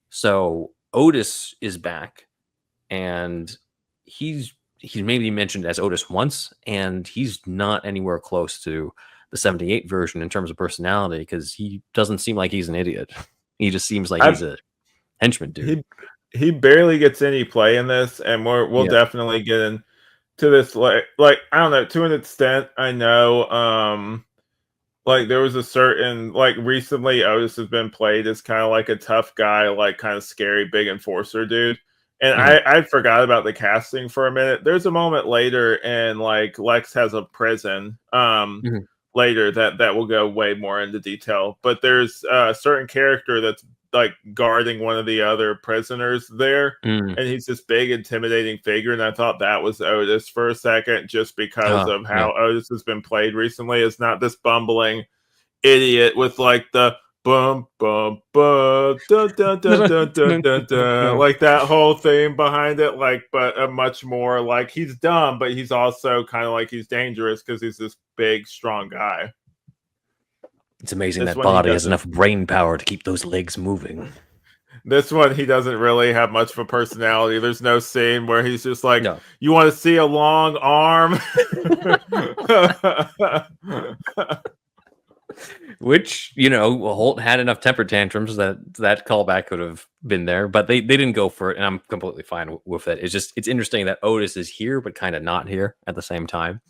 So Otis is back, and he's maybe mentioned as Otis once, and he's not anywhere close to the 78 version in terms of personality, because he doesn't seem like he's an idiot. He just seems like he's a henchman dude. He barely gets any play in this, and we'll definitely get into this. Like I don't know, to an extent, I know. Like there was a certain, like recently Otis has been played as kind of like a tough guy, like kind of scary, big enforcer dude. And I forgot about the casting for a minute. There's a moment later, and like Lex has a prison later that will go way more into detail. But there's a certain character that's like guarding one of the other prisoners there, and he's this big, intimidating figure. And I thought that was Otis for a second, just because of how Otis has been played recently. It's not this bumbling idiot with like the bum bum bum dun, dun, dun, dun, dun, dun, dun, like that whole theme behind it, like, but a much more like, he's dumb, but he's also kind of like he's dangerous because he's this big, strong guy. It's amazing that body has enough brain power to keep those legs moving. This one, he doesn't really have much of a personality. There's no scene where he's just like, you want to see a long arm? Which, Holt had enough temper tantrums that callback could have been there, but they didn't go for it, and I'm completely fine with it. It's interesting that Otis is here, but kind of not here at the same time.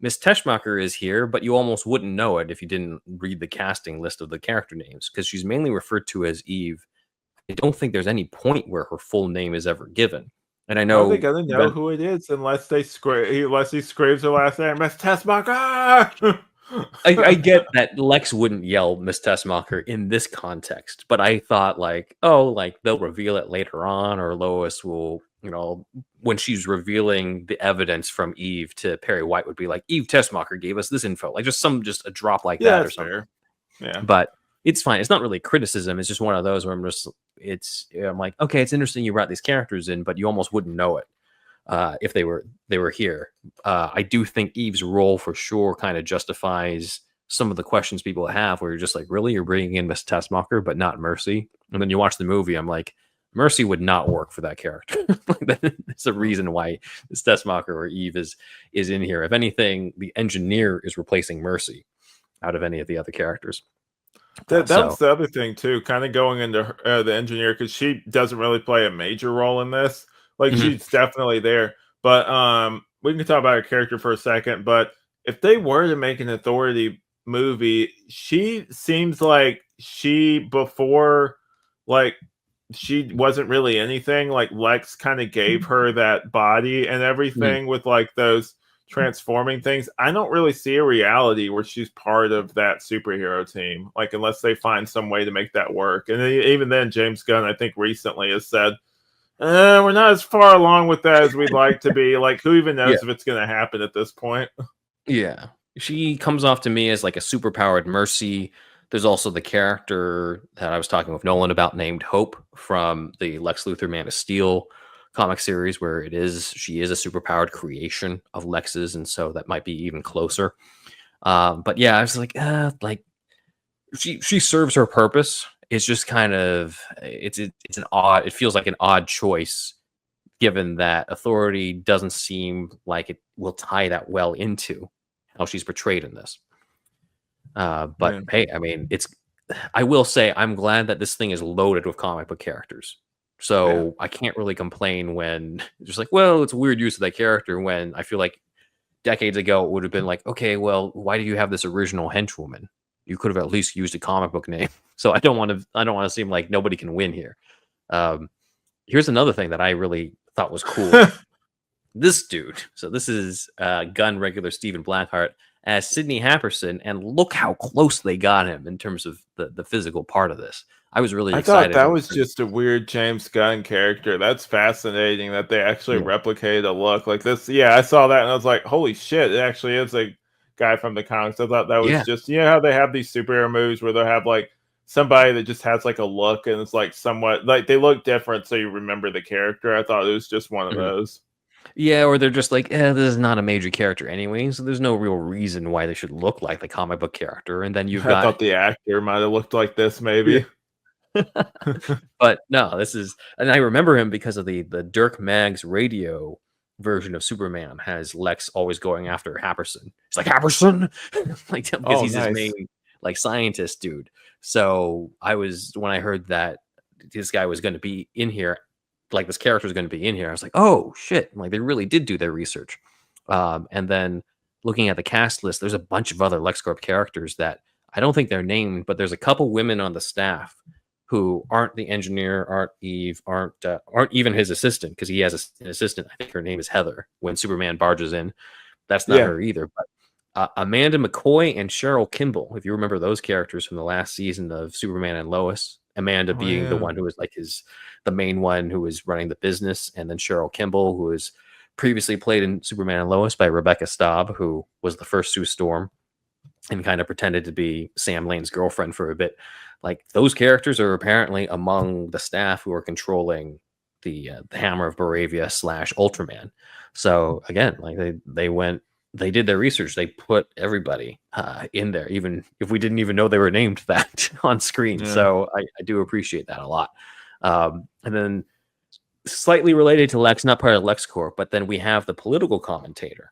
Miss Teschmacher is here, but you almost wouldn't know it if you didn't read the casting list of the character names, because she's mainly referred to as Eve. I don't think there's any point where her full name is ever given. And I know they gotta know who it is unless he screams her last name, Miss Teschmacher. I get that Lex wouldn't yell Miss Teschmacher in this context, but I thought like they'll reveal it later on, or Lois will, when she's revealing the evidence from Eve to Perry White, would be like, Eve Teschmacher gave us this info, like just a drop like that or something. Fair. Yeah, but it's fine. It's not really criticism. It's just one of those where I'm like, okay, it's interesting you brought these characters in, but you almost wouldn't know it if they were here. I do think Eve's role for sure kind of justifies some of the questions people have, where you're just like, really, you're bringing in Miss Teschmacher but not Mercy? And then you watch the movie, I'm like, Mercy would not work for that character. That's the reason why Miss Teschmacher or Eve is in here. If anything, the engineer is replacing Mercy out of any of the other characters. That was the other thing too, kind of going into the engineer, because she doesn't really play a major role in this. Like she's definitely there, but we can talk about her character for a second. But if they were to make an Authority movie, she seems like before, like, she wasn't really anything. Like Lex kind of gave her that body and everything with like those transforming things. I don't really see a reality where she's part of that superhero team, like, unless they find some way to make that work. And even then, James Gunn, I think recently has said, we're not as far along with that as we'd like to be. Like, who even knows if it's going to happen at this point? Yeah. She comes off to me as like a superpowered Mercy. There's also the character that I was talking with Nolan about named Hope from the Lex Luthor Man of Steel comic series, where she is a superpowered creation of Lex's, and so that might be even closer. But yeah, I was like she serves her purpose it's just kind of it's an odd. It feels like an odd choice, given that Authority doesn't seem like it will tie that well into how she's portrayed in this. But hey, I mean, I will say I'm glad that this thing is loaded with comic book characters. So I can't really complain when it's just like, well, it's a weird use of that character, when I feel like decades ago it would have been like, okay, well, why do you have this original henchwoman? You could have at least used a comic book name. So I don't want to seem like nobody can win here. Here's another thing that I really thought was cool. This dude. So this is Gunn regular Stephen Blackheart as Sidney Happerson, and look how close they got him in terms of the physical part of this. I was really excited. I thought that was just a weird James Gunn character. That's fascinating that they actually replicated a look like this. Yeah, I saw that and I was like, holy shit, it actually is a guy from the comics. I thought that was just, you know how they have these superhero movies where they'll have like somebody that just has like a look and it's like somewhat like they look different so you remember the character. I thought it was just one of those. Yeah, or they're just like, this is not a major character anyway, so there's no real reason why they should look like the comic book character. And then you've got... I thought the actor might have looked like this, maybe. But no, this is... And I remember him because of the Dirk Maggs radio version of Superman has Lex always going after Happerson. It's like, Happerson? Like, because he's his main like scientist dude. So when I heard that this guy was going to be in here, like this character is going to be in here, I was like, oh shit, like they really did do their research. And then looking at the cast list, there's a bunch of other LexCorp characters that I don't think they're named, but there's a couple women on the staff who aren't the engineer, aren't Eve, aren't even his assistant, because he has an assistant. I think her name is Heather. When Superman barges in, that's not her either. But Amanda McCoy and Cheryl Kimball, if you remember those characters from the last season of Superman and Lois. Amanda being the one who was like the main one who was running the business, and then Cheryl Kimball, who was previously played in Superman and Lois by Rebecca Staub, who was the first Sue Storm and kind of pretended to be Sam Lane's girlfriend for a bit. Like, those characters are apparently among the staff who are controlling the Hammer of Baravia / Ultraman. So again, like they did their research. They put everybody in there, even if we didn't even know they were named that on screen. Yeah. So I do appreciate that a lot. And then slightly related to Lex, not part of LexCorp, but then we have the political commentator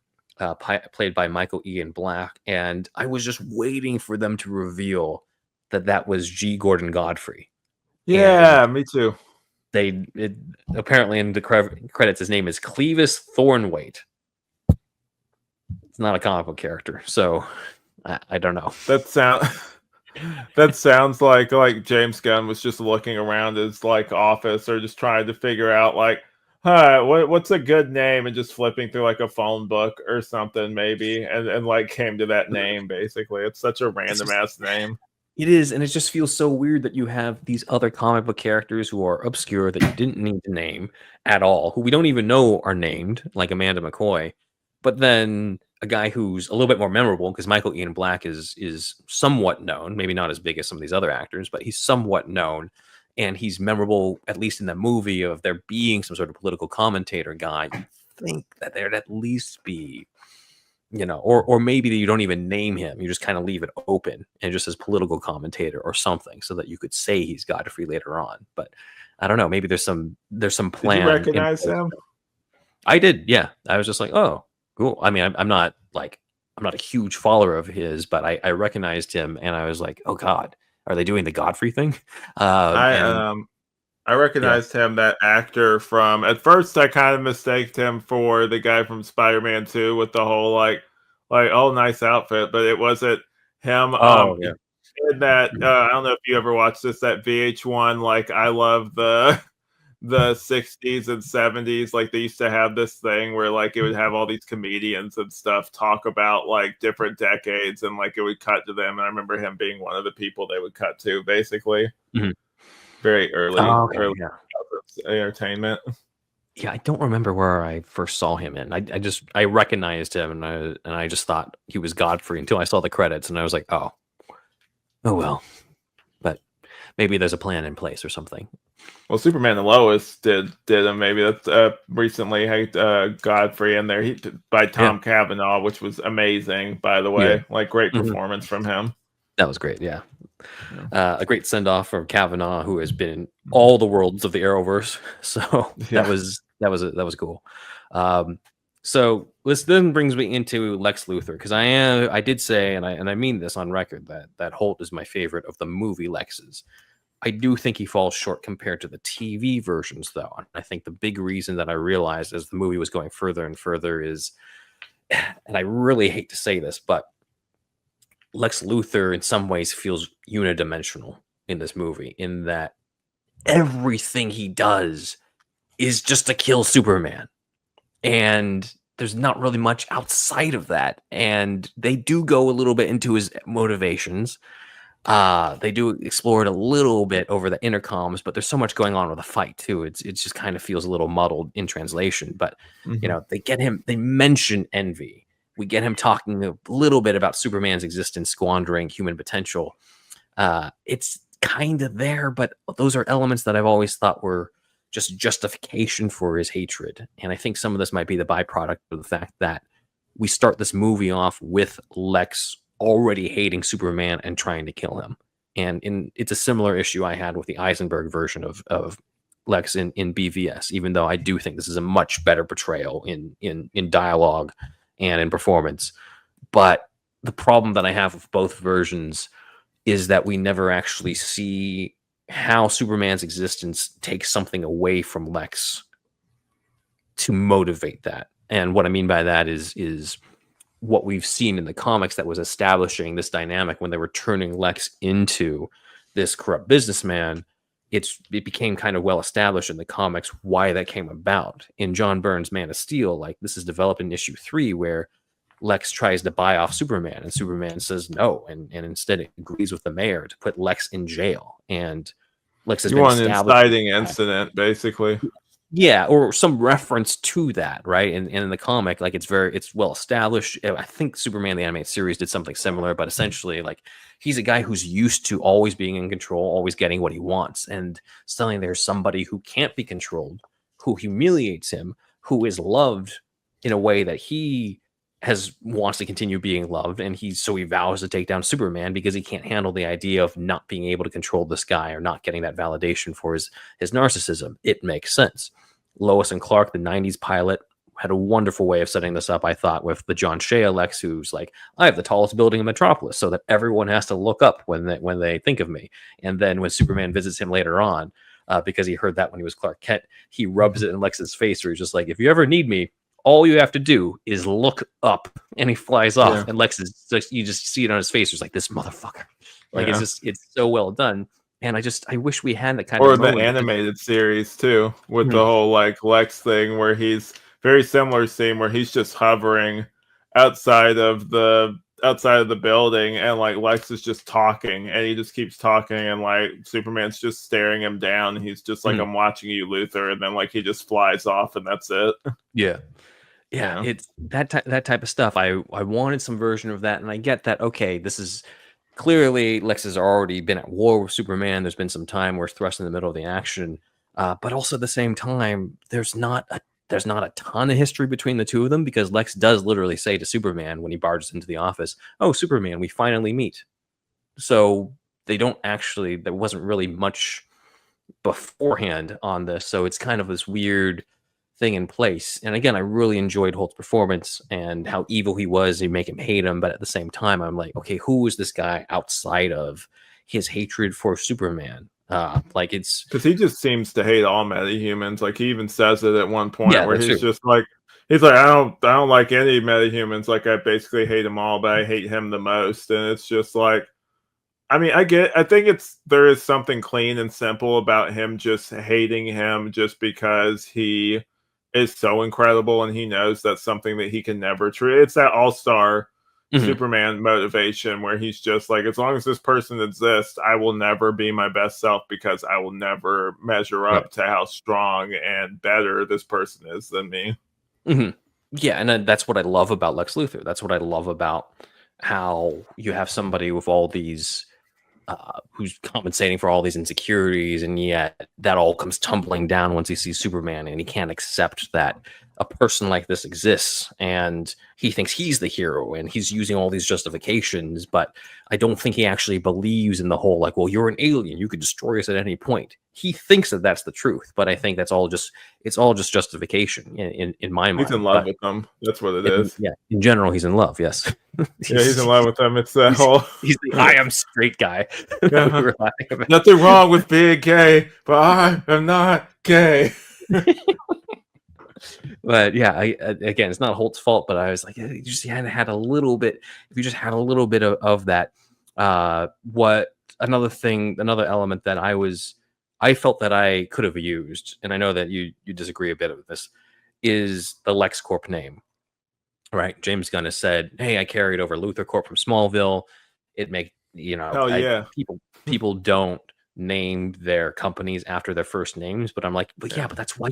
played by Michael Ian Black. And I was just waiting for them to reveal that was G. Gordon Godfrey. Yeah, me too. Apparently in the credits, his name is Clevis Thornweight. It's not a comic book character, so I don't know. That sounds like James Gunn was just looking around his like office or just trying to figure out like, what's a good name, and just flipping through like a phone book or something maybe, and like came to that name. Basically, it's such a random ass name. It is, and it just feels so weird that you have these other comic book characters who are obscure that you didn't need to name at all, who we don't even know are named, like Amanda McCoy, but then a guy who's a little bit more memorable, because Michael Ian Black is somewhat known, maybe not as big as some of these other actors, but he's somewhat known, and he's memorable, at least in the movie, of there being some sort of political commentator guy. You'd think that there'd at least be, or maybe you don't even name him. You just kind of leave it open and just as political commentator or something, so that you could say he's Godfrey later on. But I don't know. Maybe there's some plan. Did you recognize him? I did. Yeah. I was just like, oh, cool. I mean, I'm not a huge follower of his, but I recognized him, and I was like, oh God, are they doing the Godfrey thing? I recognized him, that actor from, at first I kind of mistaked him for the guy from Spider-Man 2 with the whole like, oh, nice outfit, but it wasn't him. In that, I don't know if you ever watched this, that VH1, like, I love the 60s and 70s, like they used to have this thing where like it would have all these comedians and stuff talk about like different decades, and like it would cut to them, and I remember him being one of the people they would cut to, basically. Very early entertainment. Yeah, I don't remember where I first saw him in. I recognized him, and I just thought he was Godfrey until I saw the credits, and I was like, oh well. But maybe there's a plan in place or something. Well, Superman and Lois did him. Maybe that's recently had Godfrey in there by Tom Cavanaugh, which was amazing, by the way. Like, great performance from him. That was great, yeah. A great send off from Kavanaugh, who has been in all the worlds of the Arrowverse. So that was cool. So this then brings me into Lex Luthor, because I did say, and I mean this on record, that Holt is my favorite of the movie Lexes. I do think he falls short compared to the TV versions, though. And I think the big reason that I realized as the movie was going further and further is, and I really hate to say this, but Lex Luthor in some ways feels unidimensional in this movie, in that everything he does is just to kill Superman. And there's not really much outside of that. And they do go a little bit into his motivations. They do explore it a little bit over the intercoms, but there's so much going on with the fight too. It just kind of feels a little muddled in translation. But you know, they mention envy. We get him talking a little bit about Superman's existence, squandering human potential. It's kind of there, but those are elements that I've always thought were just justification for his hatred. And I think some of this might be the byproduct of the fact that we start this movie off with Lex already hating Superman and trying to kill him. And it's a similar issue I had with the Eisenberg version of Lex in BVS, even though I do think this is a much better portrayal in dialogue and in performance. But the problem that I have with both versions is that we never actually see how Superman's existence takes something away from Lex to motivate that. And what I mean by that is what we've seen in the comics that was establishing this dynamic when they were turning Lex into this corrupt businessman. It became kind of well established in the comics why that came about. In John Byrne's Man of Steel, like, this is developed in issue 3, where Lex tries to buy off Superman, and Superman says no, and instead agrees with the mayor to put Lex in jail. And Lex has been an inciting incident, basically. Yeah, or some reference to that, right? And in the comic, like, it's well established. I think Superman the animated series did something similar, but essentially, like, he's a guy who's used to always being in control, always getting what he wants, and suddenly there's somebody who can't be controlled, who humiliates him, who is loved in a way that he wants to continue being loved, and he vows to take down Superman because he can't handle the idea of not being able to control this guy or not getting that validation for his narcissism. It makes sense. Lois and Clark, the 90s pilot, had a wonderful way of setting this up, I thought, with the John Shea Lex, who's like, I have the tallest building in Metropolis, so that everyone has to look up when they think of me. And then when Superman visits him later on, because he heard that when he was Clark Kent, he rubs it in Lex's face, where he's just like, if you ever need me, all you have to do is look up. And he flies off. Yeah. And Lex is just, you just see it on his face. It's like, this motherfucker. Like, it's so well done. And I wish we had that kind of moment. Or the animated series too, with the whole like Lex thing, where he's very similar scene where he's just hovering outside of the building, and like Lex is just talking, and he just keeps talking, and like Superman's just staring him down. He's just like, I'm watching you, Luthor, and then like he just flies off, and that's it. Yeah, it's that type of stuff. I wanted some version of that, and I get that. Okay, this is clearly Lex has already been at war with Superman. There's been some time where it's thrust in the middle of the action, but also at the same time, there's not a ton of history between the two of them, because Lex does literally say to Superman when he barges into the office, "Oh, Superman, we finally meet." So they don't actually. There wasn't really much beforehand on this, so it's kind of this weird thing in place. And again, I really enjoyed Holt's performance and how evil he was. You make him hate him, but at the same time, I'm like, okay, who is this guy outside of his hatred for Superman? Like, it's because he just seems to hate all metahumans. Like, he even says it at one point where he's just like, I don't like any metahumans. Like, I basically hate them all, but I hate him the most. And it's just like, I mean, I think there is something clean and simple about him just hating him just because he is so incredible, and he knows that's something that he can never treat. It's that all-star Superman motivation where he's just like, as long as this person exists, I will never be my best self, because I will never measure up to how strong and better this person is than me. Yeah, and that's what I love about Lex Luthor. That's what I love about how you have somebody with all these who's compensating for all these insecurities, and yet that all comes tumbling down once he sees Superman, and he can't accept that a person like this exists, and he thinks he's the hero, and he's using all these justifications, but I don't think he actually believes in the whole, like, well, you're an alien, you could destroy us at any point. He thinks that that's the truth, but I think it's all just justification in my He's in mind. love But with them. That's what it is. yeah, in general, he's in love. Yes. Yeah, he's in love with them. It's that whole. He's the I am straight guy that we were laughing about. Nothing wrong with being gay, but I am not gay. But yeah, again, it's not Holt's fault, but I was like, you just had a little bit. If you just had a little bit of that, what another element that I felt that I could have used, and I know that you disagree a bit with this, is the LexCorp name. Right, James Gunn has said, "Hey, I carried over Luthor Corp from Smallville." It Hell yeah. People don't name their companies after their first names, but I'm like, but yeah, but that's why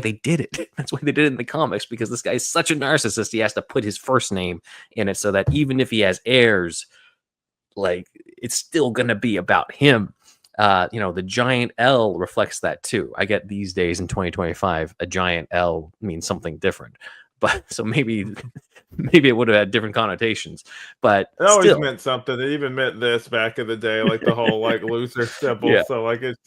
they did it. That's why they did it in the comics, because this guy is such a narcissist. He has to put his first name in it so that even if he has heirs, like, it's still gonna be about him. The giant L reflects that too. I get these days in 2025, a giant L means something different. But so maybe it would have had different connotations, but it always still meant something. It even meant this back in the day, like the whole like loser symbol. Yeah. So like it's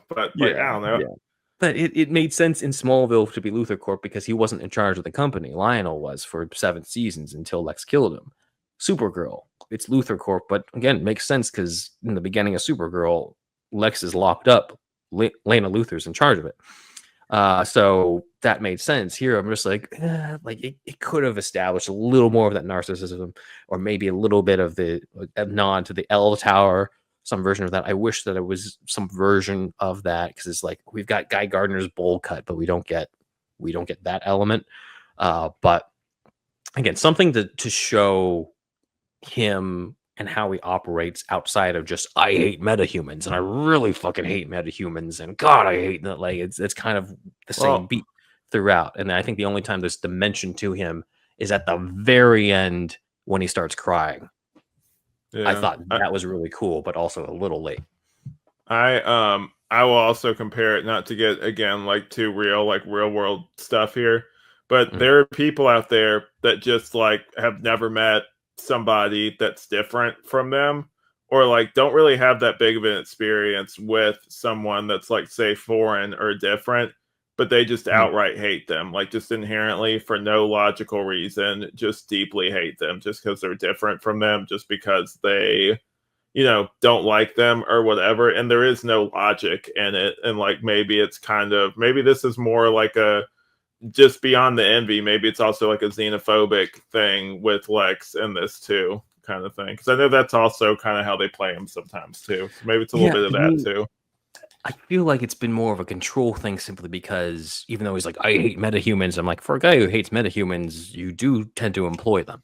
but like I don't know. Yeah. But it made sense in Smallville to be Luthor Corp because he wasn't in charge of the company. Lionel was for 7 seasons until Lex killed him. Supergirl, it's Luthor Corp, but again, it makes sense because in the beginning of Supergirl, Lex is locked up. Lena Luthor's in charge of it. So that made sense. Here, I'm just like it could have established a little more of that narcissism, or maybe a little bit of a nod to the L Tower, some version of that. I wish that it was some version of that, because it's like we've got Guy Gardner's bowl cut, but we don't get that element. But again, something to show him and how he operates outside of just I hate metahumans, and I really fucking hate metahumans, and God, I hate that. Like it's kind of the same beat throughout. And I think the only time there's dimension to him is at the very end when he starts crying. Yeah, I thought that was really cool, but also a little late. I will also compare it, not to get again like too real, like real world stuff here, but there are people out there that just like have never met somebody that's different from them, or like don't really have that big of an experience with someone that's like say foreign or different, but they just outright hate them, like just inherently for no logical reason, just deeply hate them just because they're different from them, just because they don't like them or whatever, and there is no logic in it. And like maybe this is more like a just beyond the envy, maybe it's also like a xenophobic thing with Lex in this too, kind of thing, because I know that's also kind of how they play him sometimes too, so maybe it's a little bit of that too. I feel like it's been more of a control thing, simply because even though he's like, I hate metahumans, I'm like, for a guy who hates metahumans, you do tend to employ them.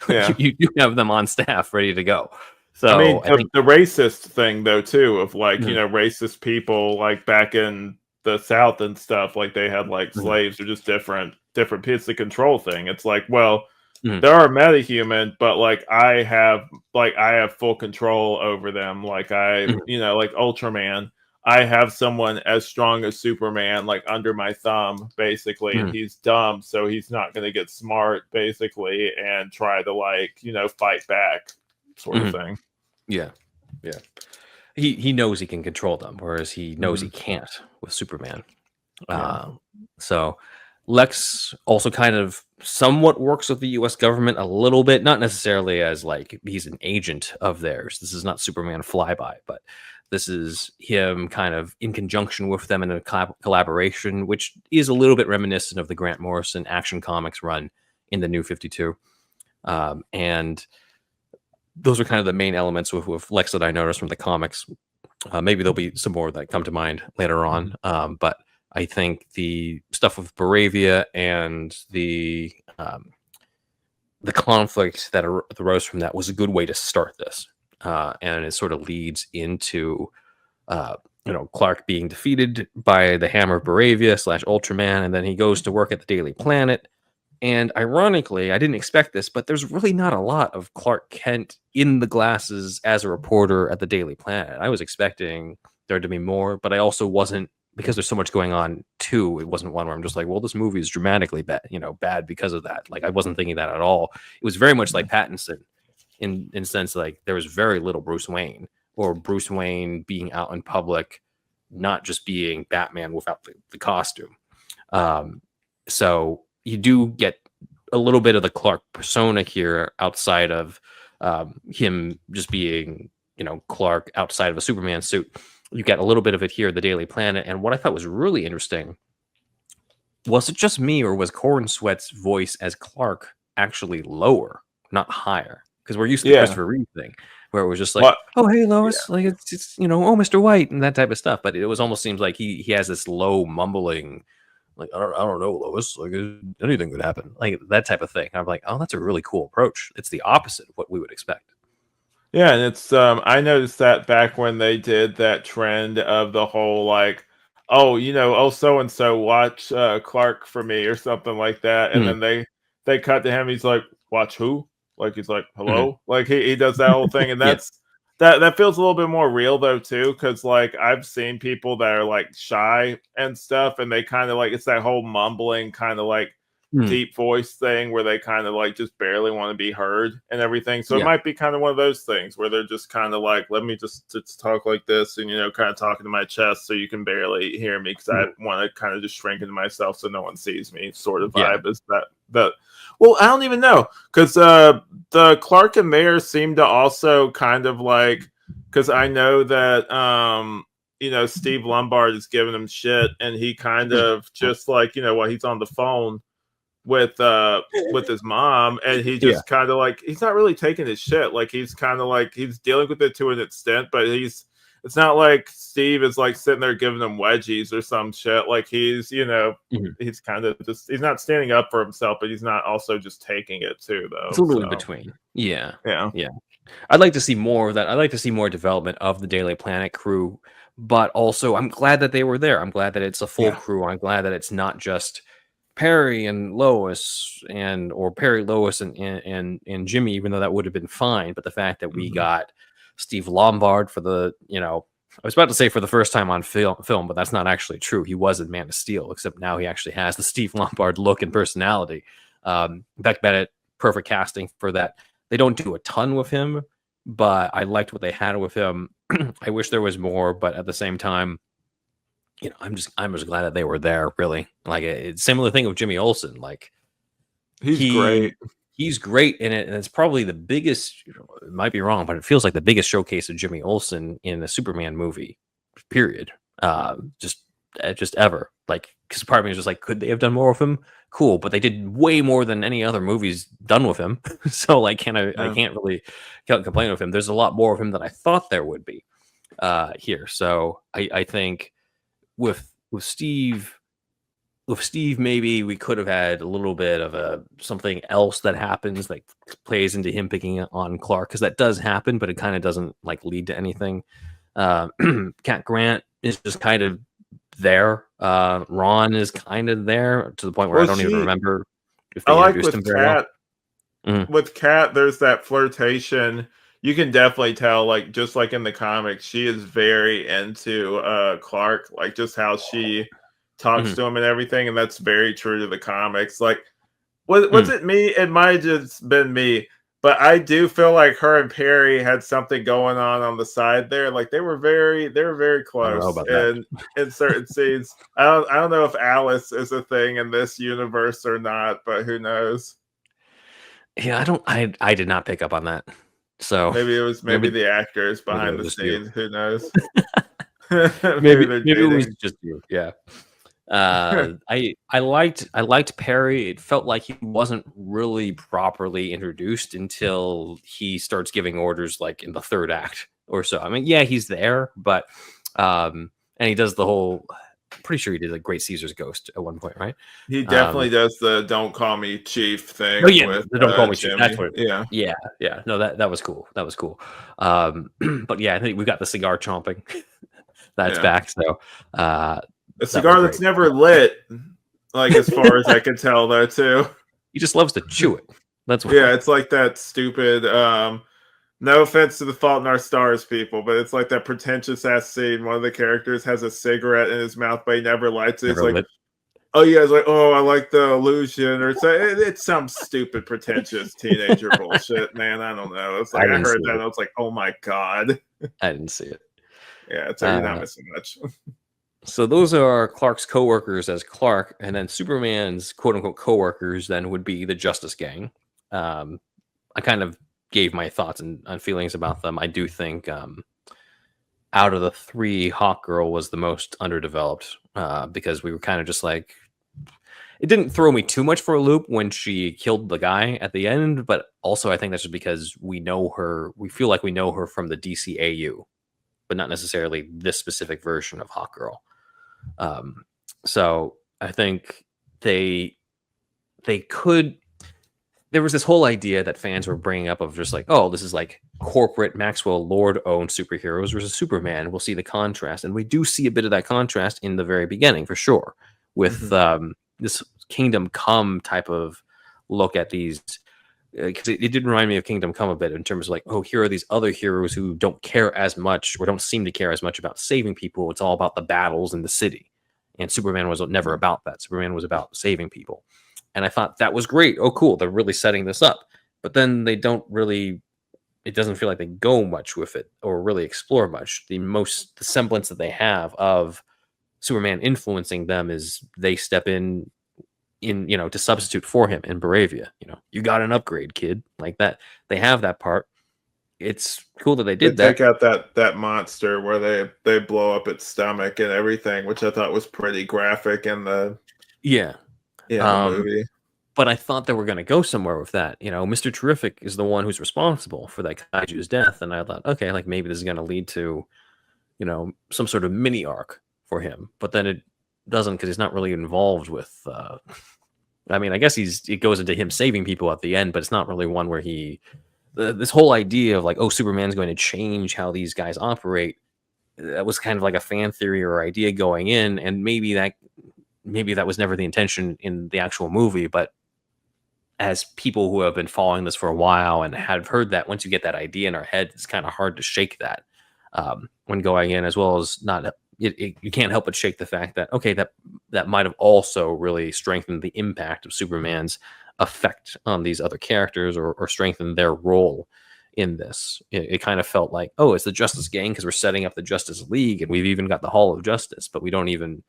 Yeah. you do have them on staff ready to go. So I mean, the racist thing though too, of like racist people like back in the South and stuff, like they had like slaves or just different it's the control thing. It's like, well, there are metahuman, but like I have full control over them. Like like Ultraman, I have someone as strong as Superman like under my thumb basically, and he's dumb, so he's not going to get smart basically and try to fight back, sort of thing. Yeah. He knows he can control them, whereas he knows he can't with Superman. So Lex also kind of somewhat works with the U.S. government a little bit, not necessarily as like he's an agent of theirs. This is not Superman flyby, but this is him kind of in conjunction with them in a collaboration, which is a little bit reminiscent of the Grant Morrison Action Comics run in the New 52. And those are kind of the main elements with Lex that I noticed from the comics. Maybe there'll be some more that come to mind later on. But I think the stuff with Baravia and the conflict that arose from that was a good way to start this. And it sort of leads into, Clark being defeated by the Hammer of Baravia / Ultraman, and then he goes to work at the Daily Planet. And ironically, I didn't expect this, but there's really not a lot of Clark Kent in the glasses as a reporter at the Daily Planet. I was expecting there to be more, but I also wasn't because there's so much going on too, it wasn't one where I'm just like, well, this movie is dramatically bad, bad because of that. Like I wasn't thinking that at all. It was very much like Pattinson in sense, like there was very little Bruce Wayne, or Bruce Wayne being out in public, not just being Batman without the costume. So you do get a little bit of the Clark persona here outside of him just being, Clark outside of a Superman suit. You get a little bit of it here, the Daily Planet. And what I thought was really interesting, was it just me, or was Corn Sweat's voice as Clark actually lower, not higher? Because we're used to the Christopher Reeve thing, where it was just like, oh, hey, Lois, like it's oh, Mr. White, and that type of stuff. But it almost seems like he has this low mumbling, like, I don't know, Lois, like anything could happen, like that type of thing. I'm like, oh, that's a really cool approach. It's the opposite of what we would expect. Yeah, and it's I noticed that back when they did that trend of the whole like, oh, so and so watch Clark for me or something like that, and then they cut to him. He's like, watch who? Like he's like, hello? Like he does that whole thing, and that's that feels a little bit more real though too, because like I've seen people that are like shy and stuff, and they kind of like, it's that whole mumbling kind of like deep voice thing where they kind of like just barely want to be heard and everything. So it might be kind of one of those things where they're just kind of like, let me just talk like this, and kind of talking to my chest so you can barely hear me, because I want to kind of just shrink into myself so no one sees me, sort of vibe. Is that well, I don't even know, because the Clark and Mayor seem to also kind of like, because I know that Steve Lombard is giving him shit, and he kind of just like, while he's on the phone with his mom, and he just kind of like, he's not really taking his shit, like he's kind of like, he's dealing with it to an extent, but it's not like Steve is like sitting there giving him wedgies or some shit. Like he's he's kind of just, he's not standing up for himself, but he's not also just taking it too, though. It's a little in between. Yeah. I'd like to see more of that. I'd like to see more development of the Daily Planet crew, but also I'm glad that they were there. I'm glad that it's a full crew. I'm glad that it's not just Perry and Lois or Perry, Lois, and Jimmy, even though that would have been fine. But the fact that we got Steve Lombard for the, I was about to say for the first time on film, but that's not actually true. He was in Man of Steel, except now he actually has the Steve Lombard look and personality. Beck Bennett, perfect casting for that. They don't do a ton with him, but I liked what they had with him. I wish there was more, but at the same time, I'm just glad that they were there. Really, like it's similar thing with Jimmy Olsen. Like he's great. He's great in it, and it's probably the biggest. It might be wrong, but it feels like the biggest showcase of Jimmy Olsen in a Superman movie. Period. Just ever. Like, because part of me is just like, could they have done more with him? Cool, but they did way more than any other movies done with him. So like, I can't really complain with him. There's a lot more of him than I thought there would be here. So I think with Steve, maybe we could have had a little bit of something else that happens, like plays into him picking on Clark, because that does happen, but it kind of doesn't like lead to anything. Cat Grant is just kind of there. Ron is kind of there to the point where I don't even remember if they introduced him very well. With Cat, there's that flirtation. You can definitely tell, like, just like in the comics, she is very into Clark, like just how she talks to him and everything, and that's very true to the comics. Like, was it me? It might have just been me, but I do feel like her and Perry had something going on the side there. Like they were very close in certain scenes. I don't know if Alice is a thing in this universe or not, but who knows? Yeah, I did not pick up on that. So maybe it was the actors behind the scenes. Who knows? maybe it was just you. Yeah. I liked Perry. It felt like he wasn't really properly introduced until he starts giving orders, like in the third act or so. I mean, yeah, he's there, but and he does the whole. Pretty sure he did a Great Caesar's Ghost at one point, right? He definitely does the "Don't call me Chief" thing. Oh yeah, with, the "Don't call me Chief." Jimmy. That's what. Yeah. No, that was cool. That was cool. But yeah, I think we got the cigar chomping. That's back. So a cigar that's never lit, like as far as I can tell, though. Too. He just loves to chew it. That's what. Yeah, it's like that stupid No offense to the Fault in Our Stars people, but it's like that pretentious ass scene. One of the characters has a cigarette in his mouth, but he never lights it. He's Never like, lit. "Oh yeah," it's like, "Oh, I like the illusion," or it's some stupid pretentious teenager bullshit. Man, I don't know. It's I like I didn't heard see that, it. and I was like, "Oh my god." I didn't see it. Yeah, so you're not missing much. So those are Clark's coworkers as Clark, and then Superman's quote unquote coworkers then would be the Justice Gang. I kind of gave my thoughts and feelings about them. I do think out of the three, Hawkgirl was the most underdeveloped because we were kind of just like, it didn't throw me too much for a loop when she killed the guy at the end, but also I think that's just because we know her, we feel like we know her from the DCAU, but not necessarily this specific version of Hawkgirl. So I think they could. There was this whole idea that fans were bringing up of just like, oh, this is like corporate Maxwell Lord owned superheroes versus Superman. We'll see the contrast, and we do see a bit of that contrast in the very beginning for sure, with this Kingdom Come type of look at these. Because it did remind me of Kingdom Come a bit in terms of like, oh, here are these other heroes who don't care as much or don't seem to care as much about saving people. It's all about the battles in the city. And Superman was never about that. Superman was about saving people. And I thought that was great. Oh, cool. They're really setting this up. But then they don't really, it doesn't feel like they go much with it or really explore much. The semblance that they have of Superman influencing them is they step in to substitute for him in Baravia. You got an upgrade, kid, like that. They have that part. It's cool that they did that. Take out that monster where they blow up its stomach and everything, which I thought was pretty graphic in the the movie. But I thought they were going to go somewhere with that. Mr. Terrific is the one who's responsible for that Kaiju's death, and I thought, okay, like maybe this is going to lead to, some sort of mini arc for him. But then it doesn't, because he's not really involved with. I mean, I guess it goes into him saving people at the end, but it's not really one where this whole idea of like, oh, Superman's going to change how these guys operate. That was kind of like a fan theory or idea going in, and maybe that was never the intention in the actual movie. But as people who have been following this for a while and have heard that, once you get that idea in our head, it's kind of hard to shake that when going in, as well as not. You can't help but shake the fact that, okay, that might have also really strengthened the impact of Superman's effect on these other characters or strengthened their role in this. It kind of felt like, oh, it's the Justice Gang because we're setting up the Justice League and we've even got the Hall of Justice, but we don't even,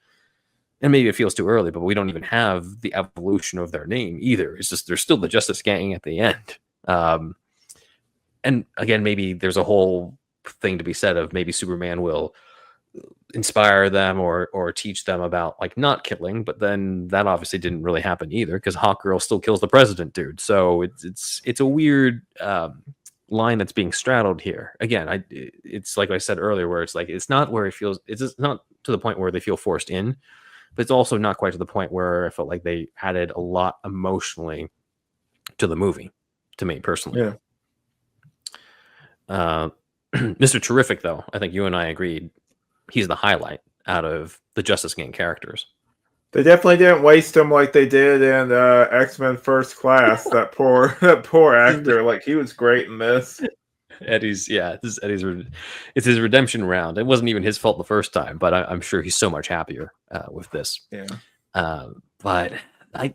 and maybe it feels too early, but we don't even have the evolution of their name either. It's just, there's still the Justice Gang at the end. And again, maybe there's a whole thing to be said of maybe Superman will inspire them or teach them about like not killing, but then that obviously didn't really happen either because Hawkgirl still kills the president, dude. So it's a weird line that's being straddled here. Again, it's like I said earlier, where it's like it's not where it feels, it's just not to the point where they feel forced in, but it's also not quite to the point where I felt like they added a lot emotionally to the movie, to me personally. Yeah. Mr. Terrific, though, I think you and I agreed he's the highlight out of the Justice Gang characters. They definitely didn't waste him like they did in X-Men First Class. that poor actor, like he was great in this. It's his redemption round. It wasn't even his fault the first time, but I'm sure he's so much happier with this. Yeah. But I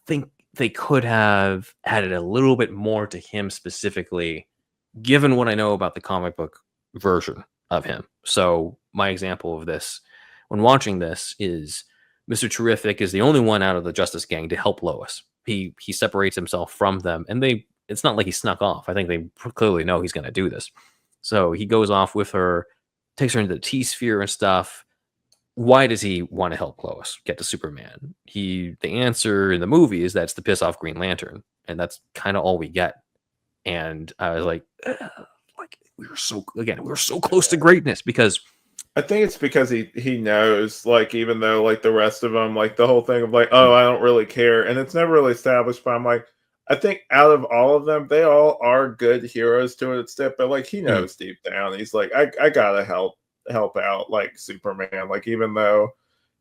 think they could have added a little bit more to him specifically, given what I know about the comic book version of him. So my example of this when watching this is Mr. Terrific is the only one out of the Justice Gang to help Lois. He separates himself from them, and it's not like he snuck off. I think they clearly know he's going to do this. So he goes off with her, takes her into the T-Sphere and stuff. Why does he want to help Lois get to Superman? The answer in the movie is that's to piss off Green Lantern, and that's kind of all we get. And I was like we were so close to greatness, because I think it's because he knows, like, even though like the rest of them, like the whole thing of like, oh, I don't really care, and it's never really established, but I'm like, I think out of all of them, they all are good heroes to an extent, but like he knows deep down, he's like, I gotta help out like Superman, like even though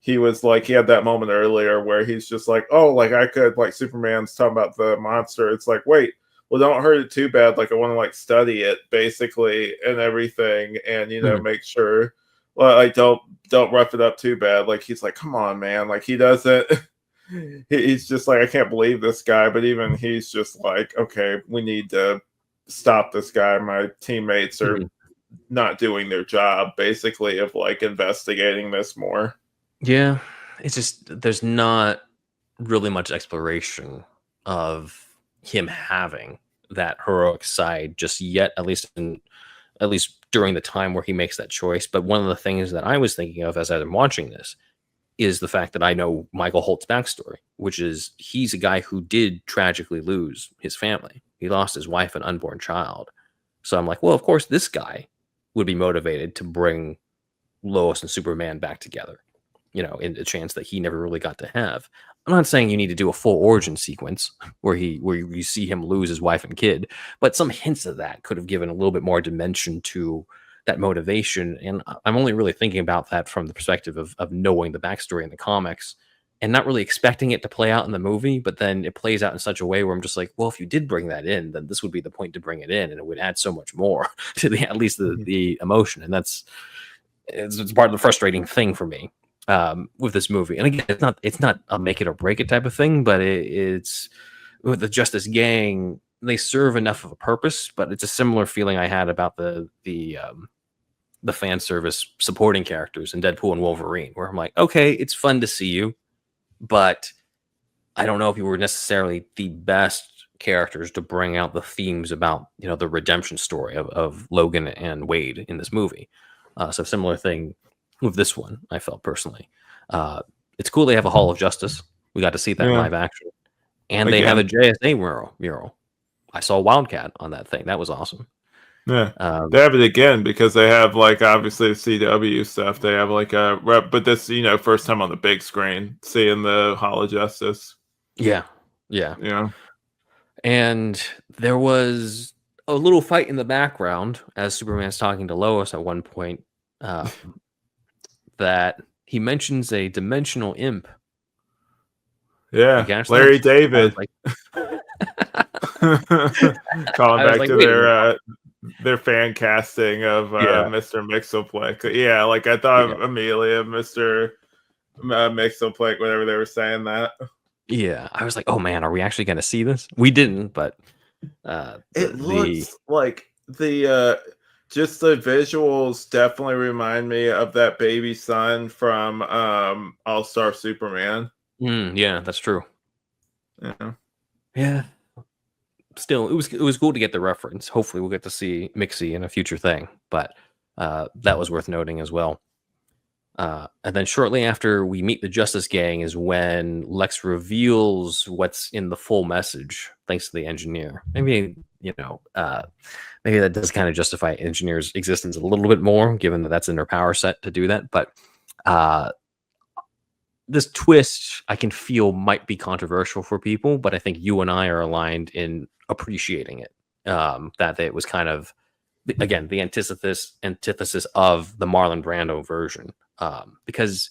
he was like, he had that moment earlier where he's just like, oh, like I could, like Superman's talking about the monster, it's like, wait, well, don't hurt it too bad. Like, I want to like study it basically and everything, and make sure, well, like don't rough it up too bad. Like, he's like, come on, man. Like, he doesn't. He's just like, I can't believe this guy. But even he's just like, okay, we need to stop this guy. My teammates are not doing their job, basically, of like investigating this more. Yeah, it's just there's not really much exploration of him having that heroic side just yet, at least during the time where he makes that choice. But one of the things that I was thinking of as I'm watching this is the fact that I know Michael Holt's backstory, which is he's a guy who did tragically lose his family. He lost his wife and unborn child. So I'm like, well, of course, this guy would be motivated to bring Lois and Superman back together, in a chance that he never really got to have. I'm not saying you need to do a full origin sequence where you see him lose his wife and kid, but some hints of that could have given a little bit more dimension to that motivation. And I'm only really thinking about that from the perspective of knowing the backstory in the comics and not really expecting it to play out in the movie, but then it plays out in such a way where I'm just like, well, if you did bring that in, then this would be the point to bring it in, and it would add so much more to at least the emotion. And it's part of the frustrating thing for me with this movie. And again, it's not a make it or break it type of thing, but it's with the Justice Gang, they serve enough of a purpose. But it's a similar feeling I had about the fan service supporting characters in Deadpool and Wolverine, where I'm like, okay, it's fun to see you, but I don't know if you were necessarily the best characters to bring out the themes about the redemption story of Logan and Wade in this movie. So similar thing with this one, I felt personally. It's cool they have a Hall of Justice. We got to see that in live action. And they have a JSA mural. I saw Wildcat on that thing. That was awesome. Yeah. They have it again because they have like obviously the CW stuff. They have like a rep, but this, first time on the big screen, seeing the Hall of Justice. Yeah. And there was a little fight in the background as Superman's talking to Lois at one point. That he mentions a dimensional imp. Yeah, Larry David. Calling back to their fan casting of Mr. Mixoplick. Yeah, like I thought immediately of Mr. Mixoplick whenever they were saying that. Yeah, I was like, oh man, are we actually going to see this? We didn't, but it looks like just the visuals definitely remind me of that baby son from All-Star Superman. Yeah, that's true. Yeah. Still, it was cool to get the reference. Hopefully, we'll get to see Mixie in a future thing, but that was worth noting as well. And then shortly after we meet the Justice Gang is when Lex reveals what's in the full message, thanks to the engineer. Maybe maybe that does kind of justify Engineer's existence a little bit more, given that that's in their power set to do that. But this twist, I can feel might be controversial for people, but I think you and I are aligned in appreciating it. That it was kind of, again, the antithesis of the Marlon Brando version. Because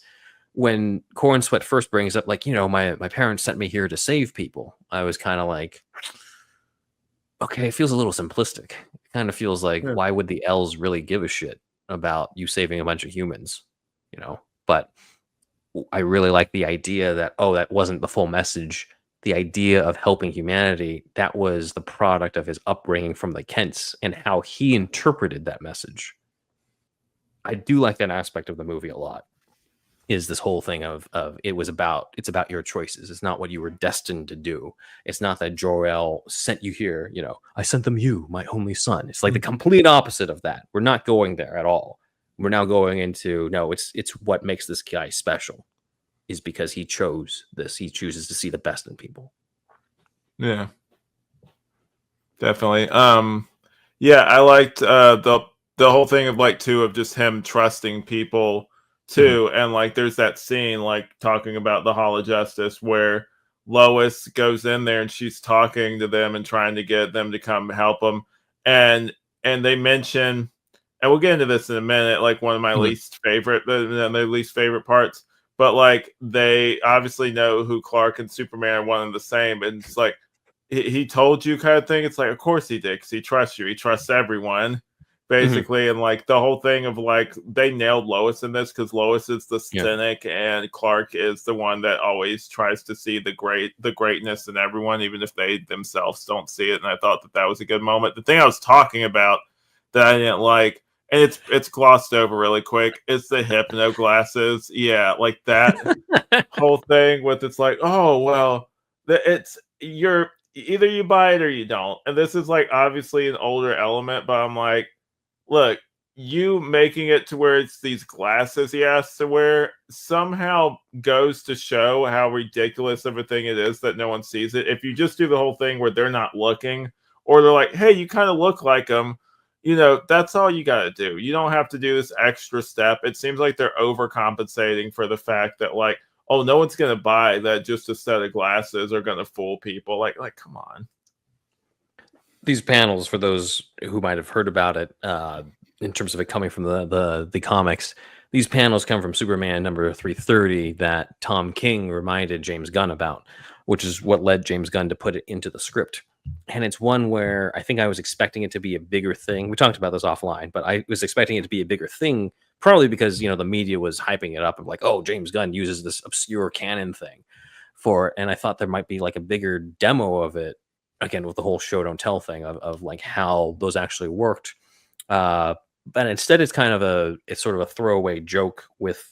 when Corn Sweat first brings up, like, my parents sent me here to save people, I was kind of like, okay, it feels a little simplistic. It kind of feels like, why would the L's really give a shit about you saving a bunch of humans? But I really like the idea that, that wasn't the full message. The idea of helping humanity, that was the product of his upbringing from the Kents and how he interpreted that message. I do like that aspect of the movie a lot, is this whole thing of it's about your choices. It's not what you were destined to do. It's not that Jor-El sent you here, I sent them you, my only son. It's like the complete opposite of that. We're not going there at all. We're now going into, no, it's what makes this guy special is because he chose this. He chooses to see the best in people. Yeah, definitely. Yeah, I liked the whole thing of like too of just him trusting people too, and like there's that scene like talking about the Hall of Justice where Lois goes in there and she's talking to them and trying to get them to come help them, and they mention, and we'll get into this in a minute, like one of my least favorite, the least favorite parts. But like they obviously know who Clark and Superman are one and the same, and it's like he told you kind of thing. It's like, of course he did, because he trusts you. He trusts everyone, basically. And like the whole thing of like they nailed Lois in this, because Lois is the cynic and Clark is the one that always tries to see the greatness in everyone, even if they themselves don't see it. And I thought that was a good moment. The thing I was talking about that I didn't like, and it's glossed over really quick, is the Hypno Glasses. Yeah, like that whole thing with, it's like, oh well, it's you're either you buy it or you don't. And this is like obviously an older element, but I'm like, look, you making it to where it's these glasses he has to wear somehow goes to show how ridiculous of a thing it is that no one sees it. If you just do the whole thing where they're not looking, or they're like, hey, you kind of look like them, that's all you got to do. You don't have to do this extra step. It seems like they're overcompensating for the fact that, like, oh, no one's going to buy that just a set of glasses are going to fool people. Like, come on. These panels, for those who might have heard about it, in terms of it coming from the comics, these panels come from Superman number 330 that Tom King reminded James Gunn about, which is what led James Gunn to put it into the script. And it's one where I think I was expecting it to be a bigger thing. We talked about this offline, but I was expecting it to be a bigger thing, probably because, the media was hyping it up and like, oh, James Gunn uses this obscure canon thing and I thought there might be like a bigger demo of it, again, with the whole show don't tell thing of like how those actually worked. But instead it's sort of a throwaway joke with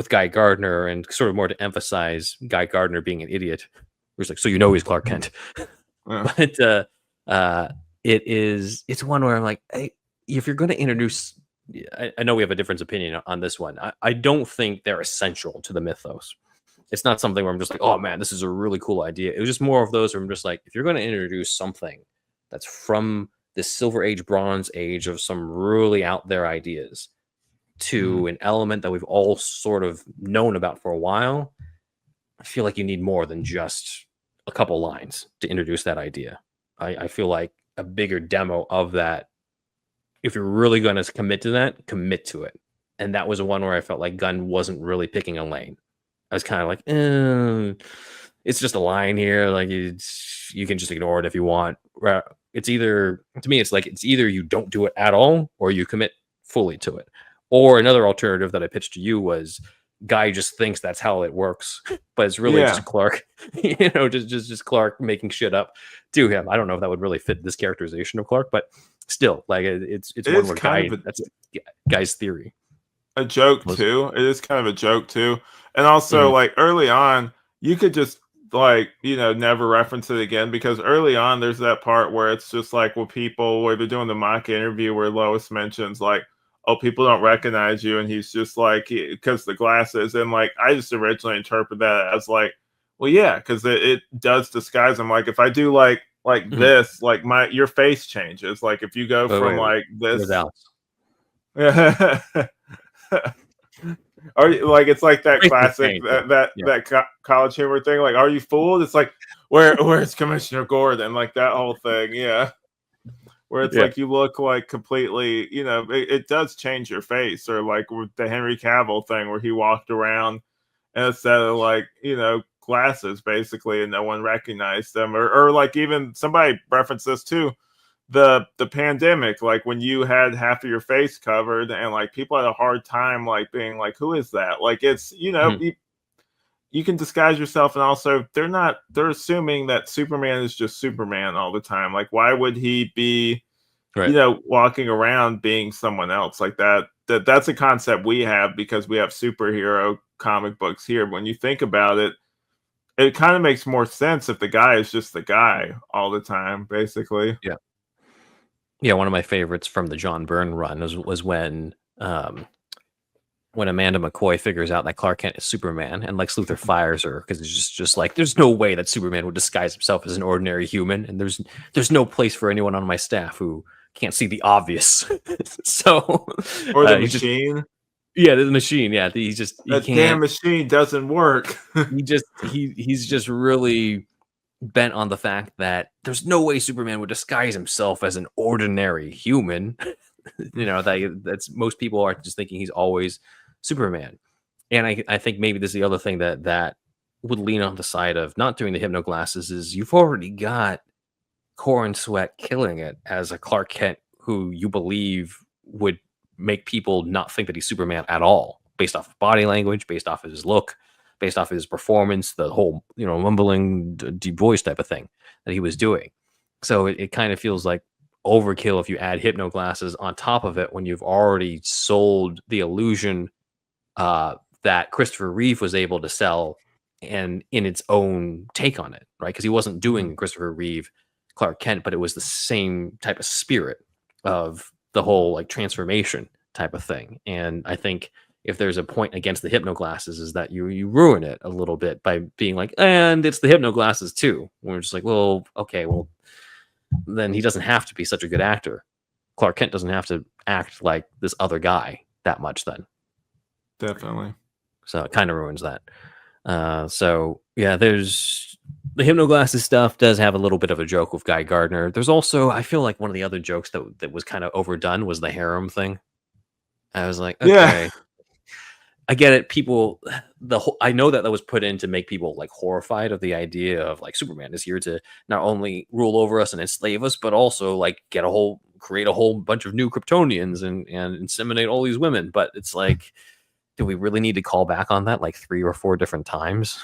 Guy Gardner, and sort of more to emphasize Guy Gardner being an idiot. It's like, so he's Clark Kent. But it's one where I'm like, hey, if you're going to introduce, I know we have a different opinion on this one. I don't think they're essential to the mythos. It's not something where I'm just like, oh man, this is a really cool idea. It was just more of those where I'm just like, if you're going to introduce something that's from the Silver Age, Bronze Age of some really out there ideas to an element that we've all sort of known about for a while, I feel like you need more than just a couple lines to introduce that idea. I feel like a bigger demo of that, if you're really going to commit to that, commit to it. And that was one where I felt like Gunn wasn't really picking a lane. I was kind of like, it's just a line here. Like, you can just ignore it if you want. It's either, to me, it's like, it's either you don't do it at all or you commit fully to it. Or another alternative that I pitched to you was Guy just thinks that's how it works, but it's really just Clark, just Clark making shit up to him. I don't know if that would really fit this characterization of Clark, but still, like, it's one where Guy, that's Guy's theory. A joke too. It is kind of a joke too. And also, like, early on, you could just, like, never reference it again, because early on there's that part where it's just like, where they're doing the mock interview where Lois mentions like, oh, people don't recognize you, and he's just like, because the glasses, and like, I just originally interpret that as like, well, yeah, because it does disguise him. Like, if I do like this, like your face changes. Like, if you go from like this, are you, like, it's like that classic that college humor thing, like, are you fooled? It's like, where's Commissioner Gordon? Like, that whole thing, where it's like, you look like completely, it does change your face. Or like with the Henry Cavill thing where he walked around and instead of like, glasses basically, and no one recognized them. Or like, even somebody referenced this too, the pandemic, like when you had half of your face covered and like people had a hard time like being like, who is that? Like, it's, you can disguise yourself, and also they're assuming that Superman is just Superman all the time. Like, why would he be walking around being someone else? Like, that's a concept we have because we have superhero comic books here. When you think about it, it kind of makes more sense if the guy is just the guy all the time, basically. Yeah, one of my favorites from the John Byrne run was when Amanda McCoy figures out that Clark Kent is Superman, and Lex Luthor fires her because it's just like, there's no way that Superman would disguise himself as an ordinary human, and there's no place for anyone on my staff who can't see the obvious. So, or the machine. The machine. Yeah, that damn machine doesn't work. he's just really bent on the fact that there's no way Superman would disguise himself as an ordinary human. That's most people are just thinking he's always Superman. And I think maybe this is the other thing that would lean on the side of not doing the Hypno Glasses is you've already got Core and Sweat killing it as a Clark Kent who you believe would make people not think that he's Superman at all, based off of body language, based off of his look, based off of his performance, the whole, mumbling deep voice type of thing that he was doing. So it kind of feels like overkill if you add Hypno Glasses on top of it when you've already sold the illusion that Christopher Reeve was able to sell and in its own take on it, right? Because he wasn't doing Christopher Reeve Clark Kent, but it was the same type of spirit of the whole like transformation type of thing. And I think if there's a point against the Hypno Glasses is that you ruin it a little bit by being like, and it's the Hypno Glasses too. We're just like, well, okay, well, then he doesn't have to be such a good actor. Clark Kent doesn't have to act like this other guy that much then. Definitely. So it kind of ruins that. So yeah, there's the Hypno Glasses stuff does have a little bit of a joke with Guy Gardner. There's also, I feel like one of the other jokes that was kind of overdone was the harem thing. I was like, okay, yeah. I get it. People, I know that was put in to make people like horrified of the idea of like Superman is here to not only rule over us and enslave us, but also like create a whole bunch of new Kryptonians and inseminate all these women. But it's like, do we really need to call back on that like 3 or 4 different times?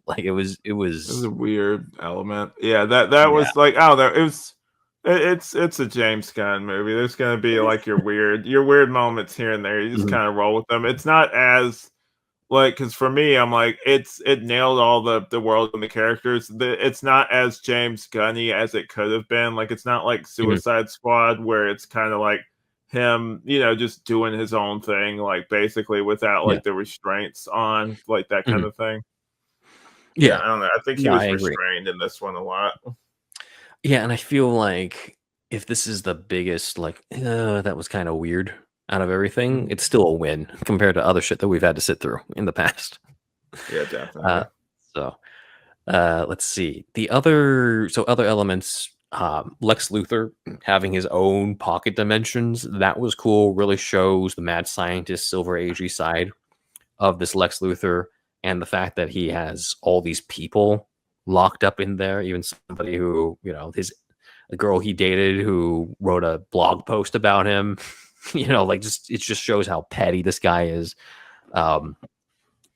Like it was a weird element. Yeah, that was like, I don't know. It's a James Gunn movie. There's gonna be like your weird moments here and there. You just kind of roll with them. It's not as like, because for me, I'm like, it nailed all the world and the characters. It's not as James Gunny as it could have been. Like, it's not like Suicide Squad where it's kind of like him, just doing his own thing, like basically without like the restraints on like that kind of thing. Yeah, I don't know. I think he was restrained in this one a lot. Yeah, and I feel like if this is the biggest, like, that was kind of weird out of everything, it's still a win compared to other shit that we've had to sit through in the past. Yeah, definitely. Let's see. Other elements, Lex Luthor having his own pocket dimensions, that was cool. Really shows the mad scientist, Silver Agey side of this Lex Luthor, and the fact that he has all these people locked up in there, even somebody who, the girl he dated who wrote a blog post about him, it just shows how petty this guy is.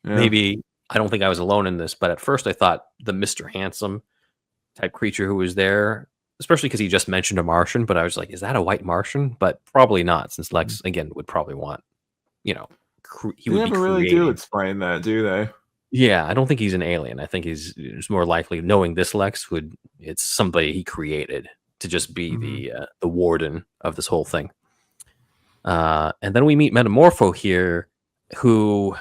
Maybe I don't think I was alone in this, but at first I thought the Mr. Handsome type creature who was there, especially because he just mentioned a Martian, but I was like, is that a white Martian? But probably not, since Lex again would probably want, he would never really do explain that, do they? Yeah, I don't think he's an alien. I think it's more likely, knowing this Lex, it's somebody he created to just be the warden of this whole thing. And then we meet Metamorpho here, who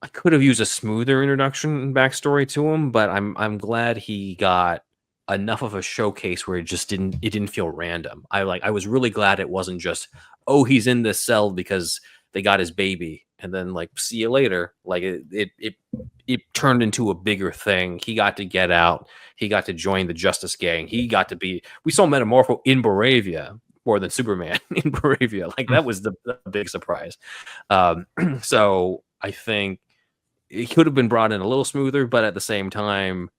I could have used a smoother introduction and backstory to him, but I'm glad he got enough of a showcase where it didn't feel random. I was really glad it wasn't just, oh, he's in this cell because they got his baby, and then like, see you later. Like it turned into a bigger thing. He got to get out. He got to join the Justice Gang. We saw Metamorpho in Baravia more than Superman in Baravia. Like, that was the big surprise. So I think it could have been brought in a little smoother, but at the same time,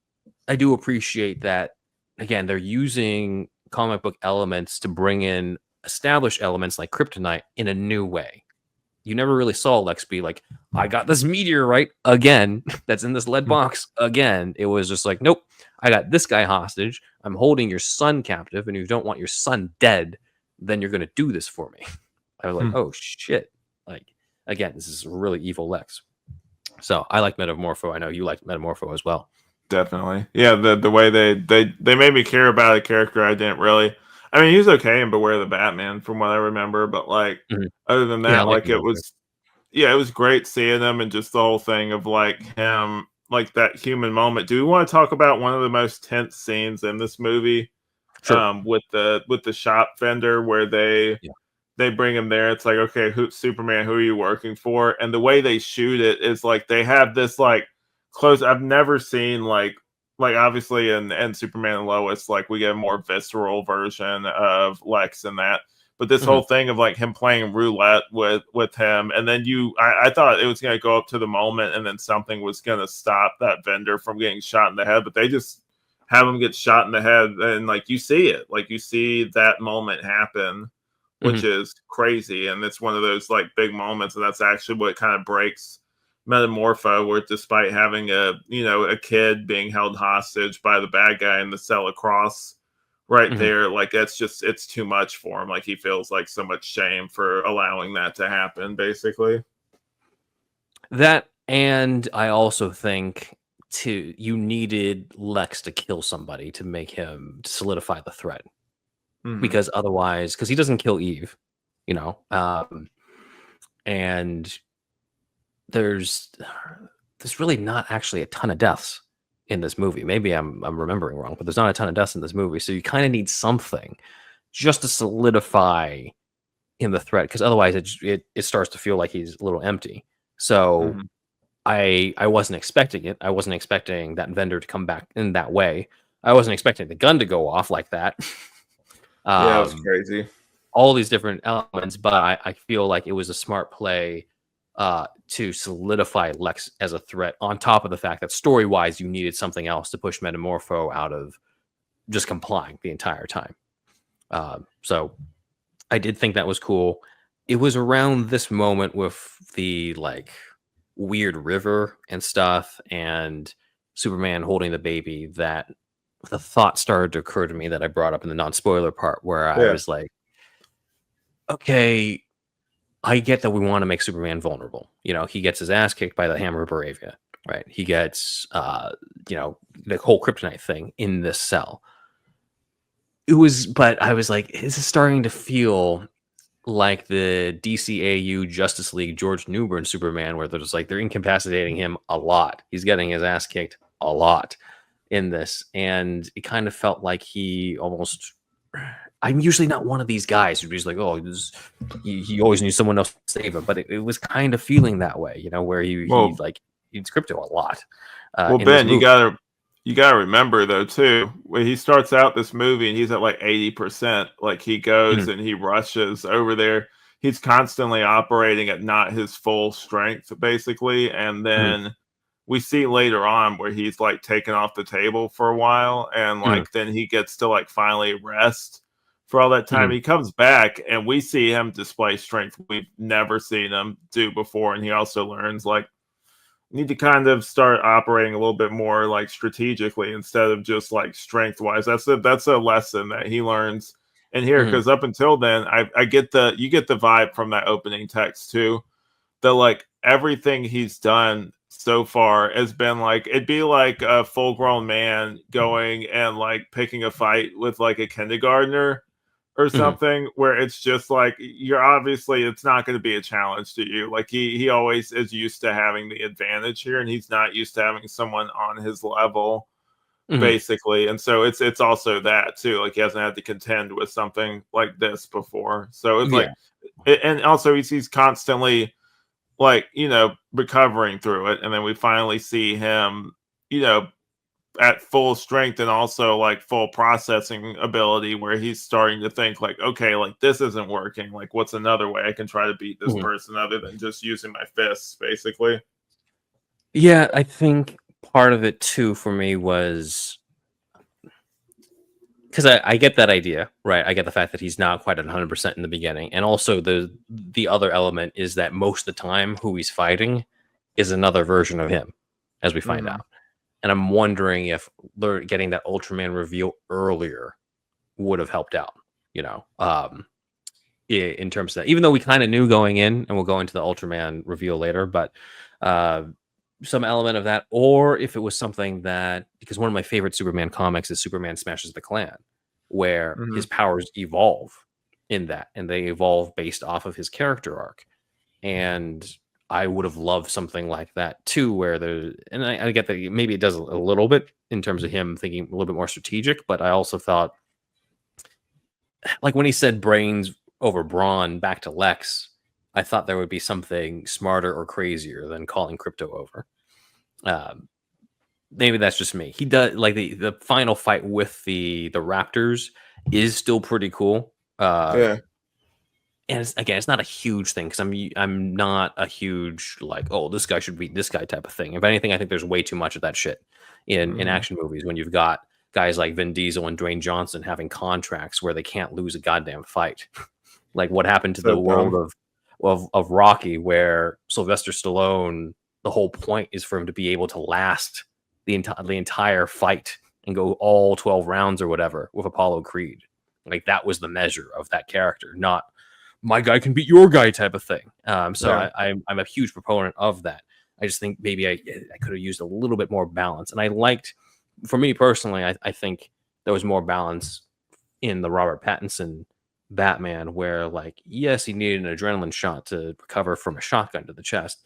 I do appreciate that, again, they're using comic book elements to bring in established elements like kryptonite in a new way. You never really saw Lex be like, I got this meteorite again that's in this lead box again. It was just like, nope, I got this guy hostage. I'm holding your son captive, and if you don't want your son dead, then you're going to do this for me. I was like, oh, shit. Like, again, this is really evil Lex. So I like Metamorpho. I know you like Metamorpho as well. Definitely. Yeah, the way they made me care about a character I didn't really. I mean, he's okay in Beware the Batman from what I remember, but like other than that, it was great seeing him and just the whole thing of like him, like that human moment. Do we want to talk about one of the most tense scenes in this movie? Sure. With the shop vendor where they bring him there. It's like, okay, Superman, who are you working for? And the way they shoot it is like they have this like close. I've never seen like obviously in Superman and Lois, like we get a more visceral version of Lex and that. But this whole thing of like him playing roulette with him, and then I thought it was going to go up to the moment, and then something was going to stop that vendor from getting shot in the head. But they just have him get shot in the head, and like you see it, like you see that moment happen, which is crazy, and it's one of those like big moments, and that's actually what kind of breaks Metamorpho, where despite having a kid being held hostage by the bad guy in the cell across right there, like it's too much for him. Like he feels like so much shame for allowing that to happen, basically. That, and I also think you needed Lex to kill somebody to make him solidify the threat, because otherwise, because he doesn't kill Eve, and there's really not actually a ton of deaths in this movie. Maybe I'm remembering wrong, but there's not a ton of deaths in this movie. So you kind of need something just to solidify in the threat, because otherwise it starts to feel like he's a little empty. So I wasn't expecting it. I wasn't expecting that vendor to come back in that way. I wasn't expecting the gun to go off like that. Yeah, it was crazy. All these different elements, but I feel like it was a smart play to solidify Lex as a threat, on top of the fact that story-wise you needed something else to push Metamorpho out of just complying the entire time. So I did think that was cool. It was around this moment with the like weird river and stuff and Superman holding the baby that the thought started to occur to me that I brought up in the non-spoiler part, where I was like, okay, I get that we want to make Superman vulnerable. He gets his ass kicked by the Hammer of Baravia, right? He gets, the whole kryptonite thing in this cell. But I was like, this is starting to feel like the DCAU Justice League George Newbern Superman, where they're just like, they're incapacitating him a lot. He's getting his ass kicked a lot in this. And it kind of felt like he almost... I'm usually not one of these guys who's like, oh, he always needs someone else to save him. But it was kind of feeling that way, where he needs Crypto a lot. Well, Ben, you gotta remember though too, when he starts out this movie and he's at like 80%, like he goes and he rushes over there. He's constantly operating at not his full strength, basically, and then we see later on where he's like taken off the table for a while, and like then he gets to like finally rest for all that time. He comes back and we see him display strength we've never seen him do before, and he also learns like need to kind of start operating a little bit more like strategically instead of just like strength wise. That's a lesson that he learns in here, because up until then you get the vibe from that opening text too, that like everything he's done so far has been like, it'd be like a full grown man going and like picking a fight with like a kindergartner or something, where it's just like, you're obviously, it's not going to be a challenge to you. Like he always is used to having the advantage here, and he's not used to having someone on his level, basically. And so it's also that too, like he hasn't had to contend with something like this before. So it's like, and also he's constantly like, recovering through it. And then we finally see him, at full strength and also like full processing ability, where he's starting to think like, okay, like this isn't working. Like, what's another way I can try to beat this person other than just using my fists, basically? Yeah, I think part of it too for me was because I get that idea, right? I get the fact that he's not quite at 100% in the beginning, and also the other element is that most of the time who he's fighting is another version of him, as we find out. And I'm wondering if getting that Ultraman reveal earlier would have helped out, in terms of that. Even though we kind of knew going in, and we'll go into the Ultraman reveal later, but some element of that, or if it was something that, because one of my favorite Superman comics is Superman Smashes the Klan, where his powers evolve in that, and they evolve based off of his character arc. And I would have loved something like that too, where and I get that maybe it does a little bit in terms of him thinking a little bit more strategic, but I also thought, like when he said brains over brawn back to Lex, I thought there would be something smarter or crazier than calling Crypto over. Maybe that's just me. He does like the final fight with the Raptors is still pretty cool. And it's not a huge thing, because I'm not a huge like, oh, this guy should beat this guy type of thing. If anything, I think there's way too much of that shit in action movies, when you've got guys like Vin Diesel and Dwayne Johnson having contracts where they can't lose a goddamn fight. Like what happened to the world of Rocky, where Sylvester Stallone, the whole point is for him to be able to last the entire fight and go all 12 rounds or whatever with Apollo Creed. Like that was the measure of that character, not my guy can beat your guy type of thing. So I'm a huge proponent of that. I just think maybe I could have used a little bit more balance. And I liked, for me personally, I think there was more balance in the Robert Pattinson Batman, where like, yes, he needed an adrenaline shot to recover from a shotgun to the chest,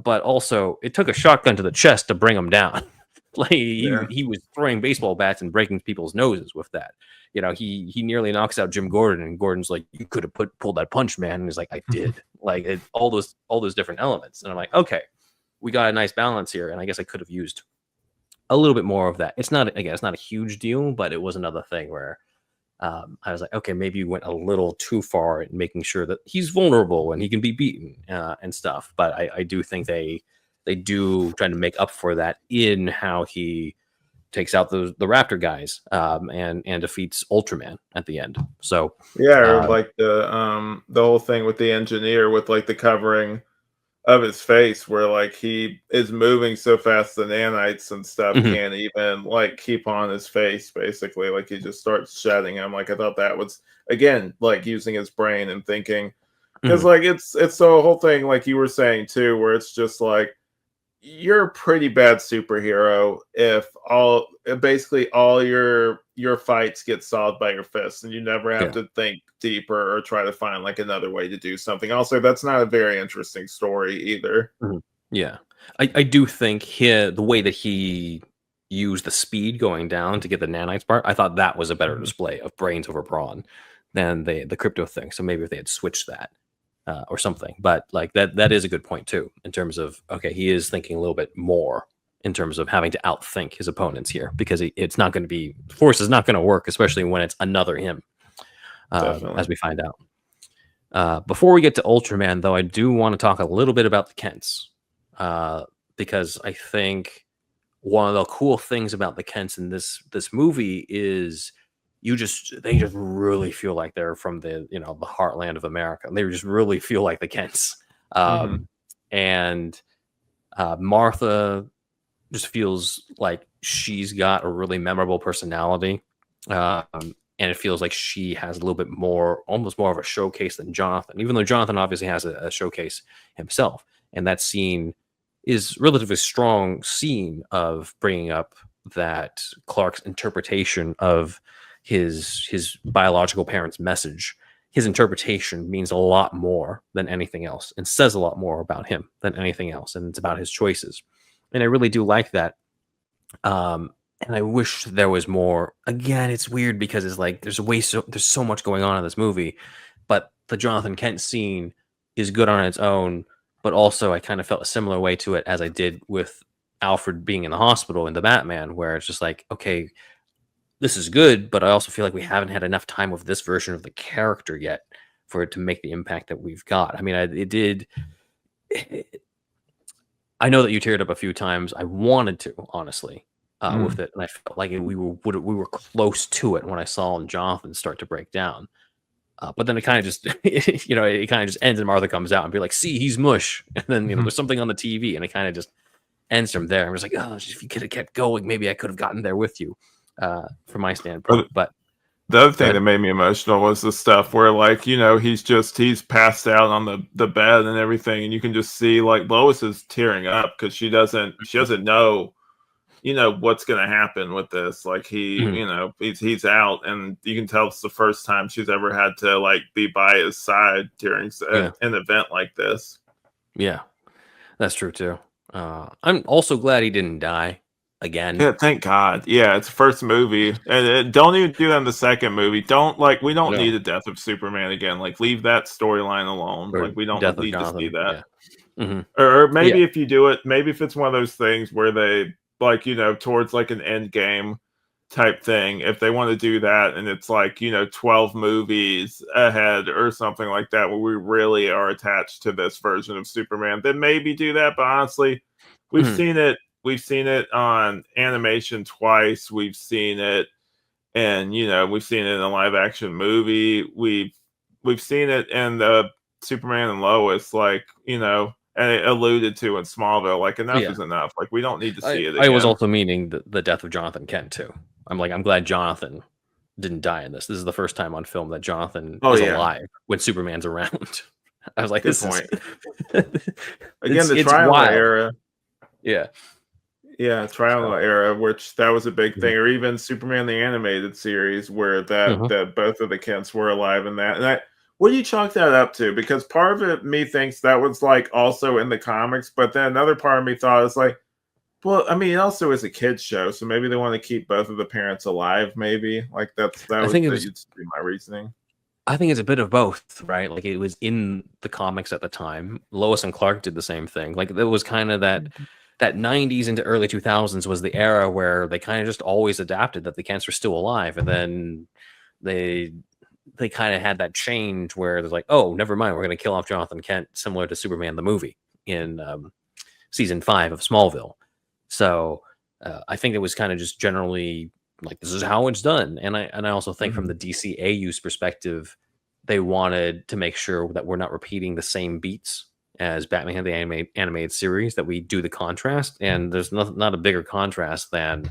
but also it took a shotgun to the chest to bring him down. Like he was throwing baseball bats and breaking people's noses with that. You know, he nearly knocks out Jim Gordon, and Gordon's like, "You could have pulled that punch, man." And he's like, "I did." Like all those different elements, and I'm like, okay, we got a nice balance here, and I guess I could have used a little bit more of that. It's not a huge deal, but it was another thing where I was like, okay, maybe you went a little too far in making sure that he's vulnerable and he can be beaten and stuff. But I do think they do try to make up for that in how he takes out the Raptor guys and defeats Ultraman at the end. So like the whole thing with the engineer with like the covering of his face, where like he is moving so fast the nanites and stuff can't even like keep on his face, basically. Like he just starts shedding him. Like I thought that was, again, like using his brain and thinking, because like it's the whole thing, like you were saying too, where it's just like, you're a pretty bad superhero if basically all your fights get solved by your fists, and you never have to think deeper or try to find like another way to do something. Also, that's not a very interesting story either. Yeah, I do think the way that he used the speed going down to get the nanites part, I thought that was a better display of brains over brawn than the crypto thing. So maybe if they had switched that or something, but like that is a good point too, in terms of, okay, he is thinking a little bit more in terms of having to outthink his opponents here, because it's not going to be, force is not going to work, especially when it's another him, as we find out. Before we get to Ultraman, though, I do want to talk a little bit about the Kents, because I think one of the cool things about the Kents in this movie is they just really feel like they're from the heartland of America. They just really feel like the Kents. And Martha just feels like she's got a really memorable personality. And it feels like she has a little bit more, almost more of a showcase than Jonathan, even though Jonathan obviously has a showcase himself. And that scene is relatively strong scene of bringing up that Clark's interpretation of his biological parents' message. His interpretation means a lot more than anything else, and says a lot more about him than anything else. And it's about his choices. And I really do like that. And I wish there was more. Again, it's weird because it's like there's so much going on in this movie, but the Jonathan Kent scene is good on its own. But also, I kind of felt a similar way to it as I did with Alfred being in the hospital in the Batman, where it's just like, okay, this is good, but I also feel like we haven't had enough time with this version of the character yet for it to make the impact that we've got. I mean, it did. I know that you teared up a few times. I wanted to, honestly, with it, and I felt like we were close to it when I saw Jonathan start to break down. But then it kind of just, it kind of just ends, and Martha comes out and be like, "See, he's mush," and then there's something on the TV, and it kind of just ends from there. I was like, "Oh, if you could have kept going, maybe I could have gotten there with you." From my standpoint, but the other thing that made me emotional was the stuff where, like, he's passed out on the bed and everything, and you can just see like Lois is tearing up because she doesn't know, what's going to happen with this. Like he's out, and you can tell it's the first time she's ever had to like be by his side during an event like this. Yeah, that's true too. I'm also glad he didn't die again. Yeah, thank God. Yeah, it's the first movie, and don't even do that in the second movie. We don't need a death of Superman again. Like, leave that storyline alone. Like, we don't need to see that. Yeah. Or maybe if you do it, maybe if it's one of those things where they like, towards like an end game type thing, if they want to do that, and it's like 12 movies ahead or something like that, where we really are attached to this version of Superman, then maybe do that. But honestly, we've seen it we've seen it on animation twice. We've seen it, and we've seen it in a live action movie. We've seen it in the Superman and Lois, like, and it alluded to in Smallville. Like, enough is enough. Like, we don't need to see it again. I was also meaning the death of Jonathan Kent too. I'm glad Jonathan didn't die in this. This is the first time on film that Jonathan is alive when Superman's around. I was like, Good this point. Is again, the Triangle era. Yeah. Yeah, Triangle era, which that was a big thing, or even Superman the Animated Series, where that both of the Kents were alive in that. And what do you chalk that up to? Because part of it, me thinks that was like also in the comics, but then another part of me thought it's like, well, I mean, it also is a kids show, so maybe they want to keep both of the parents alive. Maybe like that used to be my reasoning. I think it's a bit of both, right? Like it was in the comics at the time. Lois and Clark did the same thing. Like there was kind of that 90s into early 2000s was the era where they kind of just always adapted that the Kents were still alive, and then they kind of had that change where they're like, oh, never mind, we're going to kill off Jonathan Kent, similar to Superman the movie in season 5 of Smallville. So I think it was kind of just generally like, this is how it's done. And I also think from the DCAU's perspective, they wanted to make sure that we're not repeating the same beats as Batman had the animated series, that we do the contrast. And there's not a bigger contrast than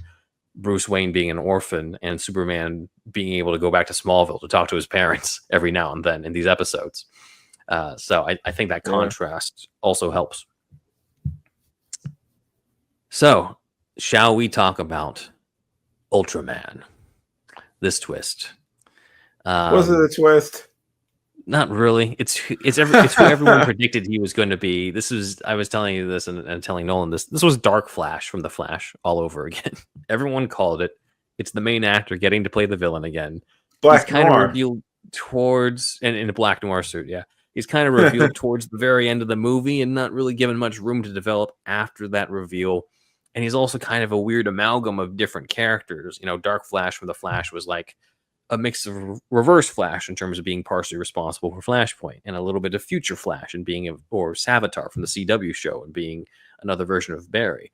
Bruce Wayne being an orphan and Superman being able to go back to Smallville to talk to his parents every now and then in these episodes. So I think that contrast also helps. So, shall we talk about Ultraman? This twist. Was it a twist? Not really. It's who everyone predicted he was going to be. I was telling you this and telling Nolan this. This was Dark Flash from The Flash all over again. Everyone called it. It's the main actor getting to play the villain again. Black He's kind Noir. of revealed towards, and in a Black Noir suit, yeah. He's kind of revealed towards the very end of the movie and not really given much room to develop after that reveal. And he's also kind of a weird amalgam of different characters. Dark Flash from The Flash was like a mix of Reverse Flash in terms of being partially responsible for Flashpoint, and a little bit of Future Flash and or Savitar from the CW show and being another version of Barry.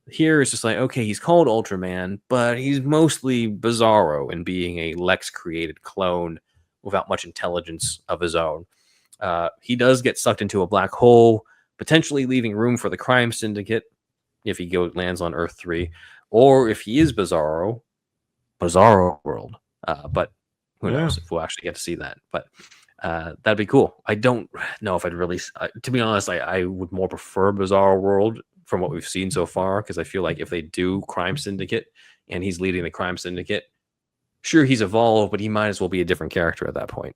Here it's just like, okay, he's called Ultraman, but he's mostly Bizarro and being a Lex-created clone without much intelligence of his own. He does get sucked into a black hole, potentially leaving room for the crime syndicate if he lands on Earth 3, or if he is Bizarro world. But who knows if we'll actually get to see that. But that'd be cool. I don't know if I'd really... to be honest, I would more prefer Bizarro World from what we've seen so far, because I feel like if they do Crime Syndicate and he's leading the Crime Syndicate, sure, he's evolved, but he might as well be a different character at that point.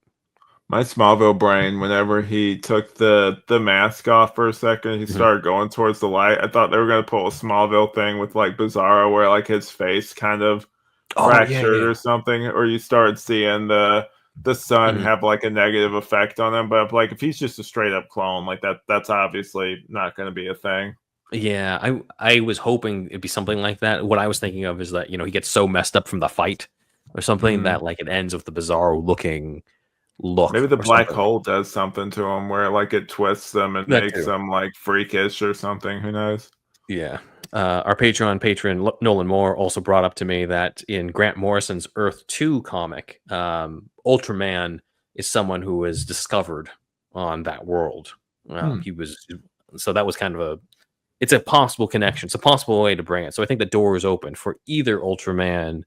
My Smallville brain, whenever he took the mask off for a second, he started going towards the light. I thought they were going to pull a Smallville thing with like Bizarro, where like his face kind of fractured or something, or you started seeing the sun have like a negative effect on him. But like, if he's just a straight up clone, like that's obviously not going to be a thing. Yeah, I was hoping it'd be something like that. What I was thinking of is that he gets so messed up from the fight or something that like it ends with the Bizarro looking look. Maybe the black hole does something to him where like it twists them and makes them like freakish or something. Who knows? Yeah. Our patron Nolan Moore also brought up to me that in Grant Morrison's Earth 2 comic, Ultraman is someone who was discovered on that world. So that was kind of it's a possible connection. It's a possible way to bring it. So I think the door is open for either Ultraman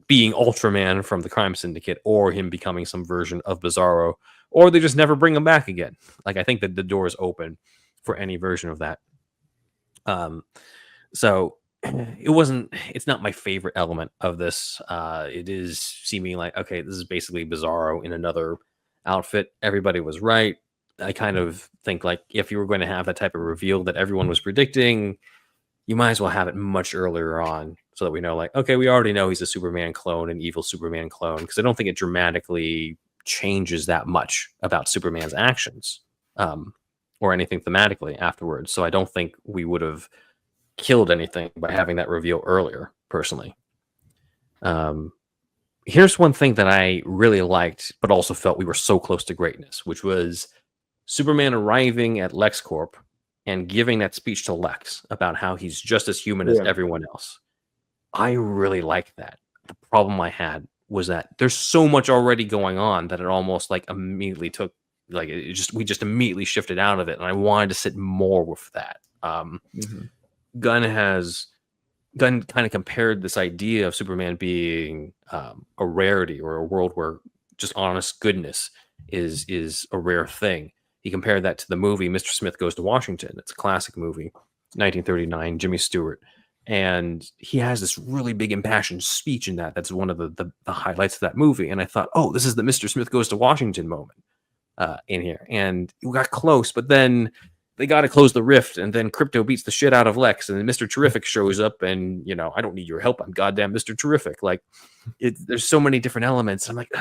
being Ultraman from the Crime Syndicate, or him becoming some version of Bizarro, or they just never bring him back again. Like, I think that the door is open for any version of that. So it's not my favorite element of this. It is seeming like, okay, this is basically Bizarro in another outfit. Everybody was right. I kind of think like, if you were going to have that type of reveal that everyone was predicting, you might as well have it much earlier on, so that we know, like, okay, we already know he's a Superman clone, an evil Superman clone, because I don't think it dramatically changes that much about Superman's actions or anything thematically afterwards. So I don't think we would have killed anything by having that reveal earlier, personally. Here's one thing that I really liked, but also felt we were so close to greatness, which was Superman arriving at LexCorp and giving that speech to Lex about how he's just as human as everyone else. I really like that. The problem I had was that there's so much already going on that it almost like immediately took like we just immediately shifted out of it, and I wanted to sit more with that. Gunn kind of compared this idea of Superman being a rarity, or a world where just honest goodness is a rare thing. He compared that to the movie Mr. Smith Goes to Washington. It's a classic movie, 1939, Jimmy Stewart. And he has this really big impassioned speech in that. That's one of the highlights of that movie. And I thought, oh, this is the Mr. Smith Goes to Washington moment in here. And we got close, but then they got to close the rift, and then Krypto beats the shit out of Lex, and then Mr. Terrific shows up, and, you know, I don't need your help. I'm goddamn Mr. Terrific. Like, there's so many different elements. I'm like,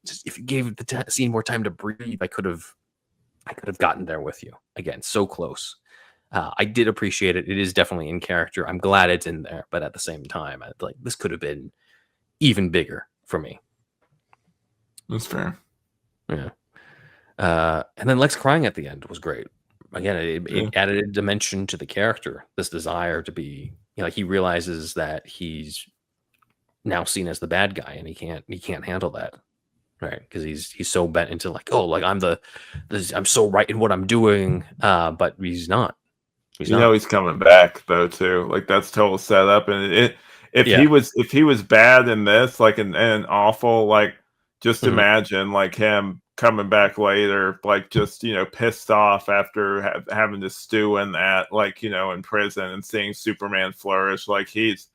just if you gave the scene more time to breathe, I could have gotten there with you. Again, so close. I did appreciate it. It is definitely in character. I'm glad it's in there, but at the same time, this could have been even bigger for me. That's fair. Yeah. And then Lex crying at the end was great. Again, it added a dimension to the character. This desire to be, you know, like he realizes that he's now seen as the bad guy, and he can't handle that, right? Because he's so bent into like, oh, like I'm so right in what I'm doing, but he's not. You know he's coming back though too. Like that's total setup, and if he was bad in this, like an awful, like just imagine like him coming back later, like just, you know, pissed off after having to stew in that, like, you know, in prison, and seeing Superman flourish. Like it's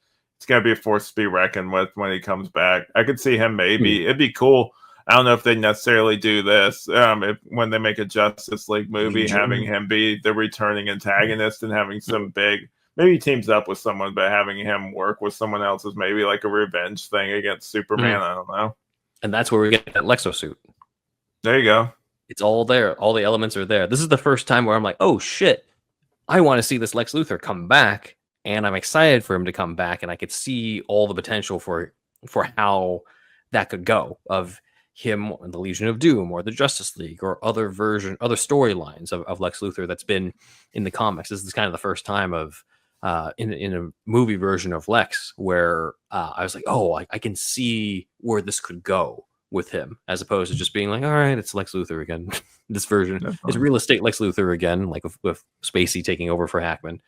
gonna be a force to be reckoned with when he comes back. I could see him maybe. It'd be cool. I don't know if they necessarily do this when they make a Justice League movie, having him be the returning antagonist and having some big, maybe teams up with someone, but having him work with someone else is maybe like a revenge thing against Superman. I don't know. And that's where we get that Lexo suit. There you go. It's all there. All the elements are there. This is the first time where I'm like, oh shit, I want to see this Lex Luthor come back, and I'm excited for him to come back, and I could see all the potential for how that could go, of him in the Legion of Doom or the Justice League or other storylines of Lex Luthor that's been in the comics. This is kind of the first time of in a movie version of Lex where I was like, oh, I can see where this could go with him, as opposed to just being like, all right, it's Lex Luthor again. This version is real estate Lex Luthor again, like with Spacey taking over for Hackman.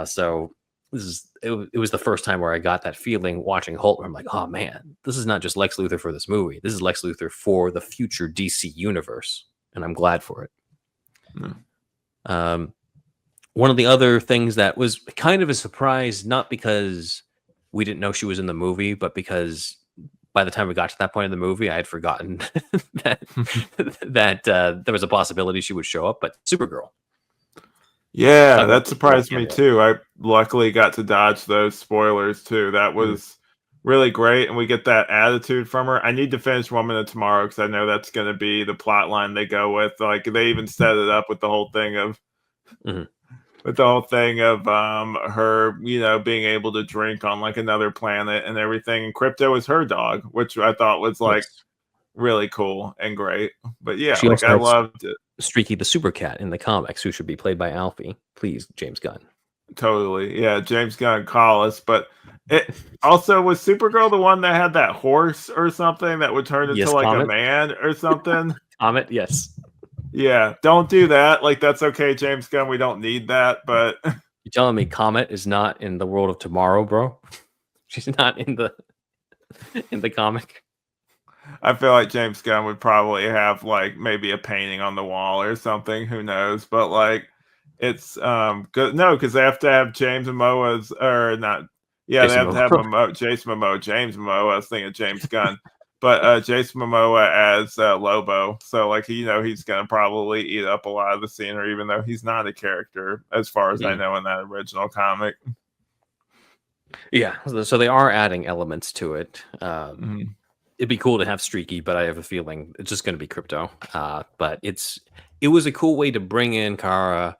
So it was the first time where I got that feeling watching Hulk, where I'm like, oh man, this is not just Lex Luthor for this movie. This is Lex Luthor for the future DC universe, and I'm glad for it. One of the other things that was kind of a surprise, not because we didn't know she was in the movie, but because by the time we got to that point in the movie, I had forgotten that there was a possibility she would show up, but Supergirl. Yeah, that surprised me too. I luckily got to dodge those spoilers too. That was really great, and we get that attitude from her. I need to finish Woman of Tomorrow because I know that's going to be the plot line they go with. Like they even set it up with the whole thing of her, you know, being able to drink on like another planet and everything. And Krypto is her dog, which I thought was like really cool and great. But yeah, like I loved it. Streaky the Super Cat in the comics, who should be played by Alfie. Please, James Gunn. Totally. Yeah, James Gunn, call us. But it also, was Supergirl the one that had that horse or something that would turn into like Comet? A man or something? Comet, yes. Yeah, don't do that. Like, that's okay, James Gunn. We don't need that. But you're telling me Comet is not in the world of tomorrow, bro? She's not in the comic. I feel like James Gunn would probably have like maybe a painting on the wall or something. Who knows? But like, it's good. No, because they have to have James Momoa's or not. Yeah, Jason they have to have Jason Momoa. James Momoa. I was thinking James Gunn, but Jason Momoa as Lobo. So like, you know, he's gonna probably eat up a lot of the scenery, even though he's not a character as far as I know in that original comic. Yeah, so they are adding elements to it. It'd be cool to have Streaky, but I have a feeling it's just going to be Krypto. But it was a cool way to bring in Kara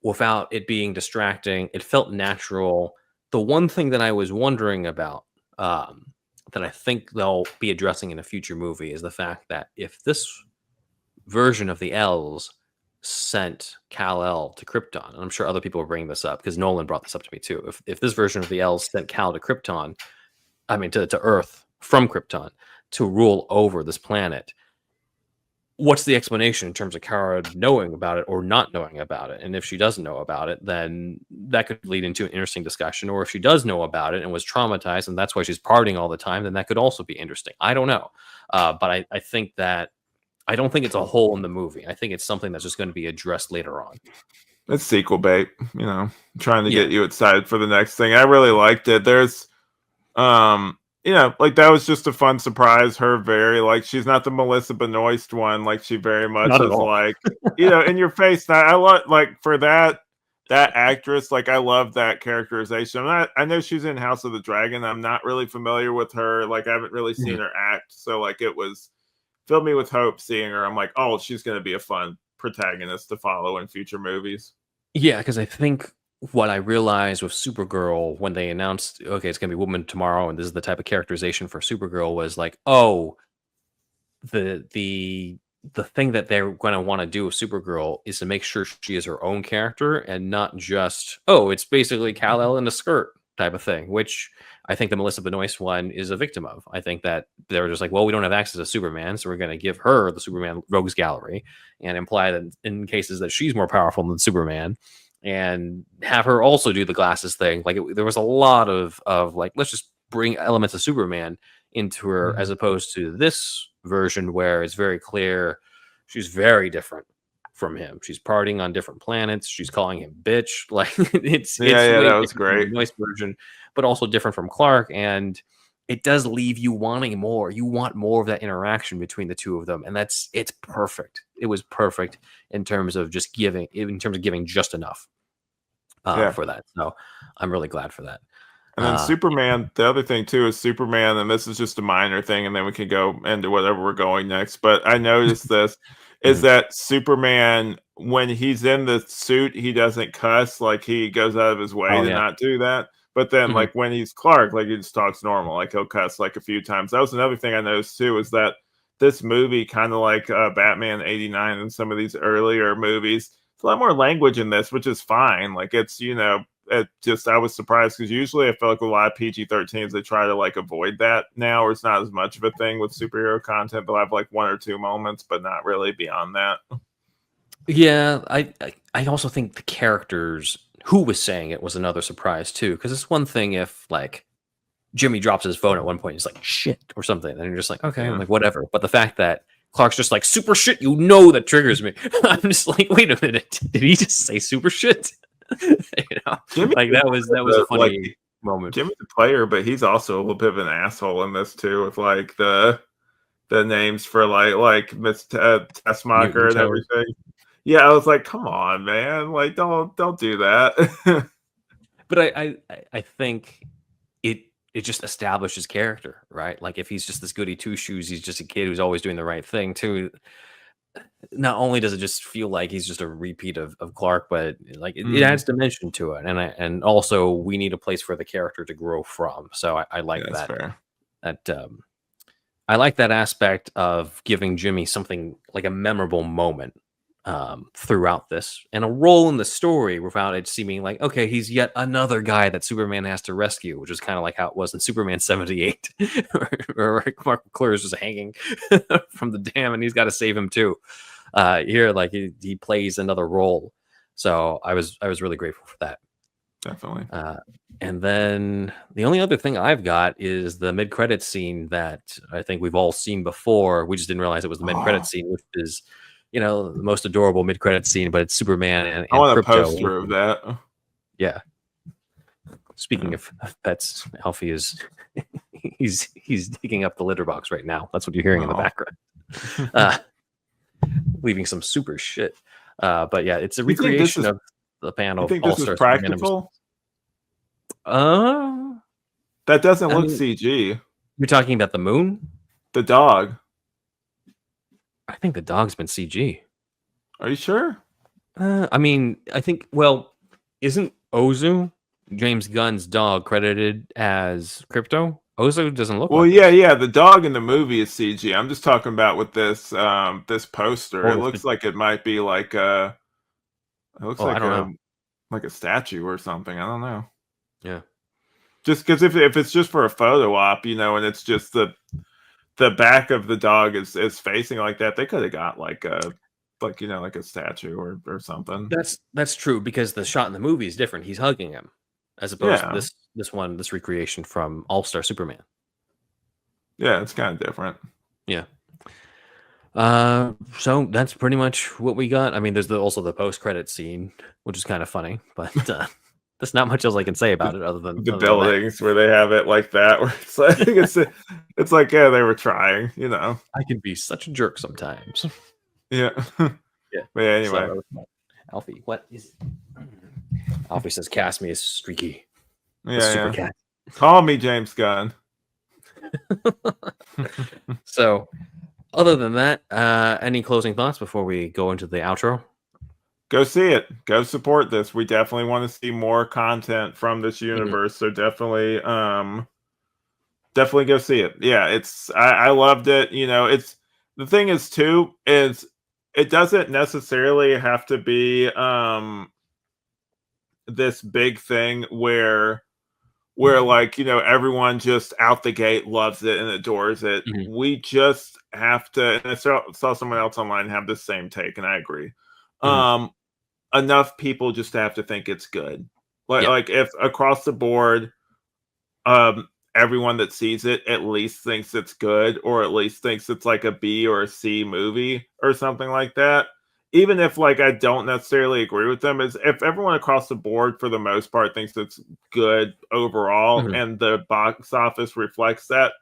without it being distracting. It felt natural. The one thing that I was wondering about that I think they'll be addressing in a future movie is the fact that if this version of the L's sent Kal-El to Krypton, and I'm sure other people are bringing this up because Nolan brought this up to me too. If this version of the Els sent Kal to Krypton, I mean to Earth from Krypton to rule over this planet, what's the explanation in terms of Kara knowing about it or not knowing about it? And if she doesn't know about it, then that could lead into an interesting discussion. Or if she does know about it and was traumatized and that's why she's partying all the time, then that could also be interesting. I don't know. But I think that I don't think it's a hole in the movie. I think it's something that's just going to be addressed later on. It's sequel bait, trying to get you excited for the next thing. I really liked it. There's like that was just a fun surprise. Her very like she's not the Melissa Benoist one. Like she very much is like in your face. Now I love like for that actress. Like I love that characterization. I know she's in House of the Dragon. I'm not really familiar with her. Like I haven't really seen her act. So like it was filled me with hope seeing her. I'm like, oh, she's going to be a fun protagonist to follow in future movies. Yeah, because I think what I realized with Supergirl when they announced, okay, it's going to be Woman Tomorrow, and this is the type of characterization for Supergirl, was like, oh, the thing that they're going to want to do with Supergirl is to make sure she is her own character and not just, oh, it's basically Kal-El in a skirt type of thing, which I think the Melissa Benoist one is a victim of. I think that they're just like, well, we don't have access to Superman, so we're going to give her the Superman Rogues Gallery and imply that in cases that she's more powerful than Superman, and have her also do the glasses thing. Like there was a lot of like, let's just bring elements of Superman into her, as opposed to this version where it's very clear she's very different from him. She's partying on different planets. She's calling him bitch. Like it's that was great. Nice version, but also different from Clark. And it does leave you wanting more. You want more of that interaction between the two of them, and it's perfect. It was perfect in terms of just giving just enough for that. So I'm really glad for that. And then Superman, the other thing too is Superman, and this is just a minor thing, and then we can go into whatever we're going next. But I noticed this is that Superman, when he's in the suit, he doesn't cuss. Like he goes out of his way to not do that. But then, like when he's Clark, like he just talks normal. Like he'll cuss like a few times. That was another thing I noticed too, is that this movie, kind of like Batman '89 and some of these earlier movies, it's a lot more language in this, which is fine. Like it's I was surprised because usually I feel like with a lot of PG-13s they try to like avoid that now, or it's not as much of a thing with superhero content. They'll have like one or two moments, but not really beyond that. Yeah, I also think the characters who was saying it was another surprise too, because it's one thing if like Jimmy drops his phone at one point, he's like shit or something, and you're just like, okay, I'm like whatever. But the fact that Clark's just like super shit, that triggers me. I'm just like, wait a minute, did he just say super shit? Jimmy, like that was a funny moment. Jimmy's a player, but he's also a little bit of an asshole in this too, with like the names for like Miss Tessmacher and everything. Yeah, I was like, come on, man, like don't do that. But I think it just established his character, right? Like if he's just this goody two shoes, he's just a kid who's always doing the right thing too. Not only does it just feel like he's just a repeat of Clark, but like it adds dimension to it, and also we need a place for the character to grow from. So I like that. I like that aspect of giving Jimmy something like a memorable moment throughout this, and a role in the story without it seeming like, okay, he's yet another guy that Superman has to rescue, which is kind of like how it was in Superman 78, where Mark McClure is just hanging from the dam and he's got to save him too. Here, like he plays another role, so I was really grateful for that. Definitely. And then the only other thing I've got is the mid-credits scene that I think we've all seen before. We just didn't realize it was the mid-credits scene, which is the most adorable mid-credits scene, but it's Superman and I want Krypto. A poster of that. Yeah. Speaking of pets, Alfie is he's digging up the litter box right now. That's what you're hearing in the background. Leaving some super shit. But yeah, it's a recreation of the panel. You think this is practical? That doesn't look CG. You're talking about the moon? The dog. I think the dog's been CG. Are you sure? I think, isn't Ozu, James Gunn's dog, credited as Krypto? Ozu doesn't look Well, like yeah, this. yeah. The dog in the movie is CG. I'm just talking about with this this poster. It Or looks like it might be like a. It looks I don't know. like a statue or something. I don't know. Yeah. Just because if it's just for a photo op, you know, and it's just the back of the dog is facing like that, they could have got like a like you know like a statue or something. That's true because the shot in the movie is different. He's hugging him, as opposed to Yeah, this recreation from All Star Superman. yeah, it's kind of different. Yeah. So that's pretty much what we got. I mean, there's also the post credit scene, which is kind of funny, but there's not much else I can say about it other than The that. buildings where they have it like that, where it's like it's like yeah, they were trying, you know. I can be such a jerk sometimes. Yeah. Yeah. But yeah, anyway. So, Alfie, what is? Alfie says, "Cast me as Streaky, the Yeah, super yeah. cat." Call me James Gunn. So, other than that, any closing thoughts before we go into the outro? Go see it. Go support this. We definitely want to see more content from this universe. So definitely definitely go see it. Yeah, it's I loved it. You know, it's the thing is too is it doesn't necessarily have to be this big thing where like you know everyone just out the gate loves it and adores it. We just have to, and I saw someone else online have the same take, and I agree. Enough people just have to think it's good. Like if across the board, everyone that sees it at least thinks it's good, or at least thinks it's like a B or a C movie or something like that. Even if like I don't necessarily agree with them, is if everyone across the board for the most part thinks it's good overall, and the box office reflects that,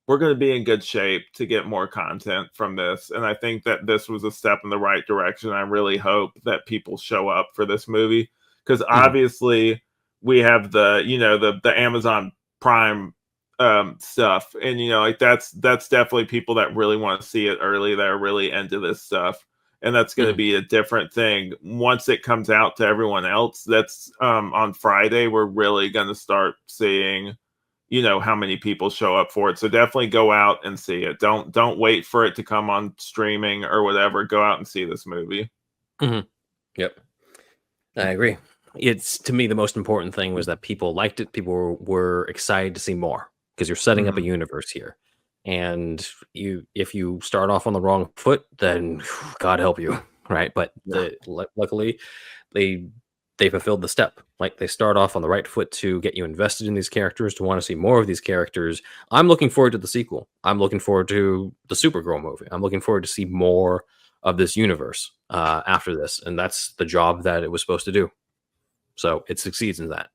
we're going to be in good shape to get more content from this. And I think that this was a step in the right direction. I really hope that people show up for this movie because obviously we have the, you know, the Amazon Prime stuff. And, you know, like that's definitely people that really want to see it early, that are really into this stuff. And that's going to be a different thing. Once it comes out to everyone else, that's on Friday, we're really going to start seeing, you know, how many people show up for it. So definitely go out and see it. Don't wait for it to come on streaming or whatever. Go out and see this movie. Yep, I agree. It's, to me, the most important thing was that people liked it. People were excited to see more because you're setting up a universe here. And if you start off on the wrong foot, then God help you, right? But luckily, they fulfilled the step. Like they start off on the right foot to get you invested in these characters, to want to see more of these characters. I'm looking forward to the sequel. I'm looking forward to the Supergirl movie. I'm looking forward to see more of this universe after this, and that's the job that it was supposed to do. So it succeeds in that.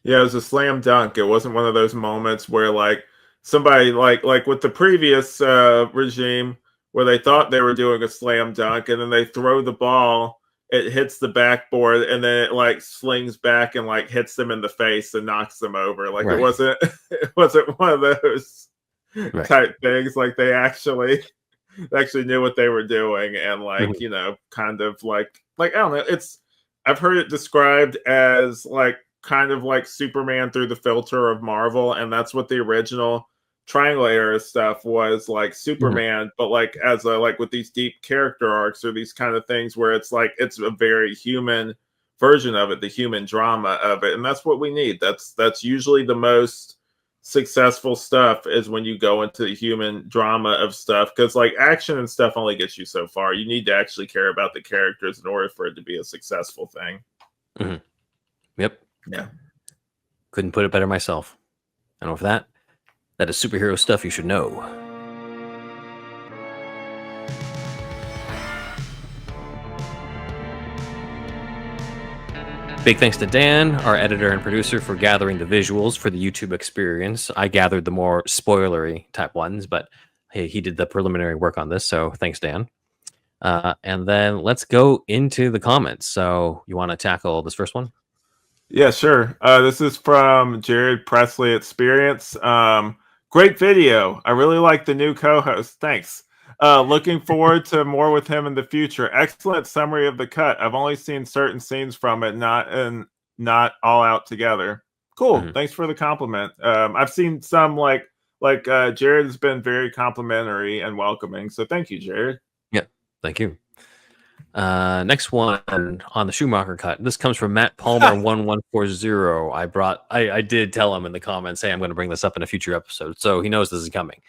Yeah, it was a slam dunk. It wasn't one of those moments where like somebody like with the previous regime where they thought they were doing a slam dunk and then they throw the ball, it hits the backboard and then it like slings back and like hits them in the face and knocks them over. Like it wasn't one of those type things. Like they actually knew what they were doing and like you know kind of like I don't know, it's I've heard it described as like kind of like Superman through the filter of Marvel, and that's what the original Triangle era stuff was like Superman, but like as a like with these deep character arcs or these kind of things where it's like it's a very human version of it, the human drama of it, and that's what we need. That's usually the most successful stuff is when you go into the human drama of stuff, because like action and stuff only gets you so far. You need to actually care about the characters in order for it to be a successful thing. Yep. Yeah. Couldn't put it better myself. And with that, that is superhero stuff you should know. Big thanks to Dan, our editor and producer, for gathering the visuals for the YouTube experience. I gathered the more spoilery type ones, but hey, he did the preliminary work on this, so thanks, Dan. And then let's go into the comments. So you want to tackle this first one? Yeah, sure. This is from Jared Presley Experience. Great video. I really like the new co-host. Thanks. Looking forward to more with him in the future. Excellent summary of the cut. I've only seen certain scenes from it, not all out together. Cool. Thanks for the compliment. I've seen some like Jared has been very complimentary and welcoming. So thank you, Jared. Yeah, thank you. Next one on the Schumacher cut. This comes from Matt Palmer 1140. I did tell him in the comments, hey, I'm going to bring this up in a future episode, so he knows this is coming.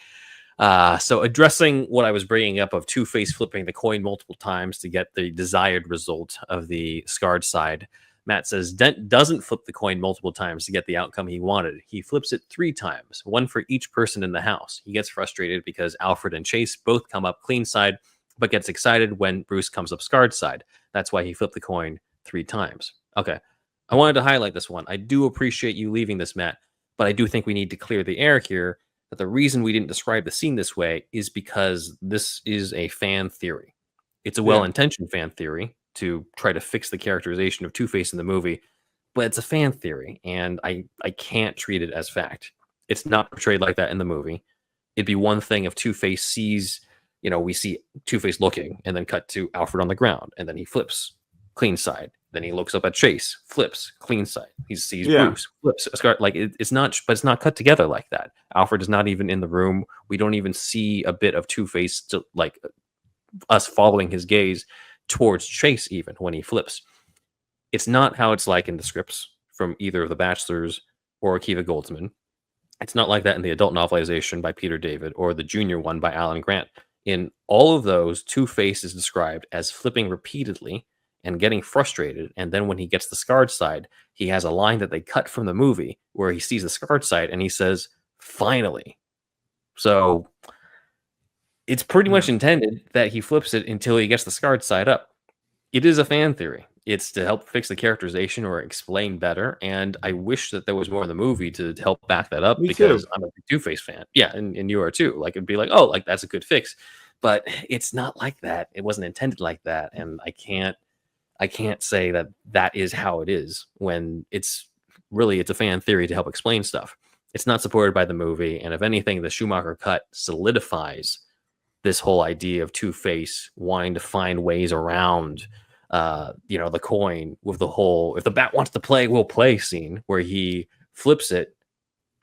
So addressing what I was bringing up of Two-Face flipping the coin multiple times to get the desired result of the scarred side, Matt says Dent doesn't flip the coin multiple times to get the outcome he wanted. He flips it 3 times, one for each person in the house. He gets frustrated because Alfred and Chase both come up clean side, but gets excited when Bruce comes up scarred side. That's why he flipped the coin 3 times. Okay. I wanted to highlight this one. I do appreciate you leaving this, Matt, but I do think we need to clear the air here that the reason we didn't describe the scene this way is because this is a fan theory. It's a well-intentioned fan theory to try to fix the characterization of Two-Face in the movie, but it's a fan theory, and I can't treat it as fact. It's not portrayed like that in the movie. It'd be one thing if Two-Face sees, we see Two-Face looking, and then cut to Alfred on the ground, and then he flips clean side. Then he looks up at Chase, flips clean side. He sees Bruce, flips. It's not, but it's not cut together like that. Alfred is not even in the room. We don't even see a bit of Two-Face to like us following his gaze towards Chase even when he flips. It's not how it's like in the scripts from either of the Bachelors or Akiva Goldsman. It's not like that in the adult novelization by Peter David or the junior one by Alan Grant. In all of those, Two-Face is described as flipping repeatedly and getting frustrated, and then when he gets the scarred side, he has a line that they cut from the movie where he sees the scarred side and he says, "Finally." So it's pretty much intended that he flips it until he gets the scarred side up. It is a fan theory. It's to help fix the characterization or explain better, and I wish that there was more in the movie to help back that up. Me because too. I'm a Two-Face fan. Yeah, and you are too. Like, it'd be like, oh, like that's a good fix. But it's not like that. It wasn't intended like that, and I can't say that that is how it is when it's a fan theory to help explain stuff. It's not supported by the movie, and if anything, the Schumacher cut solidifies this whole idea of Two-Face wanting to find ways around, the coin with the whole, if the bat wants to play, we'll play scene where he flips it,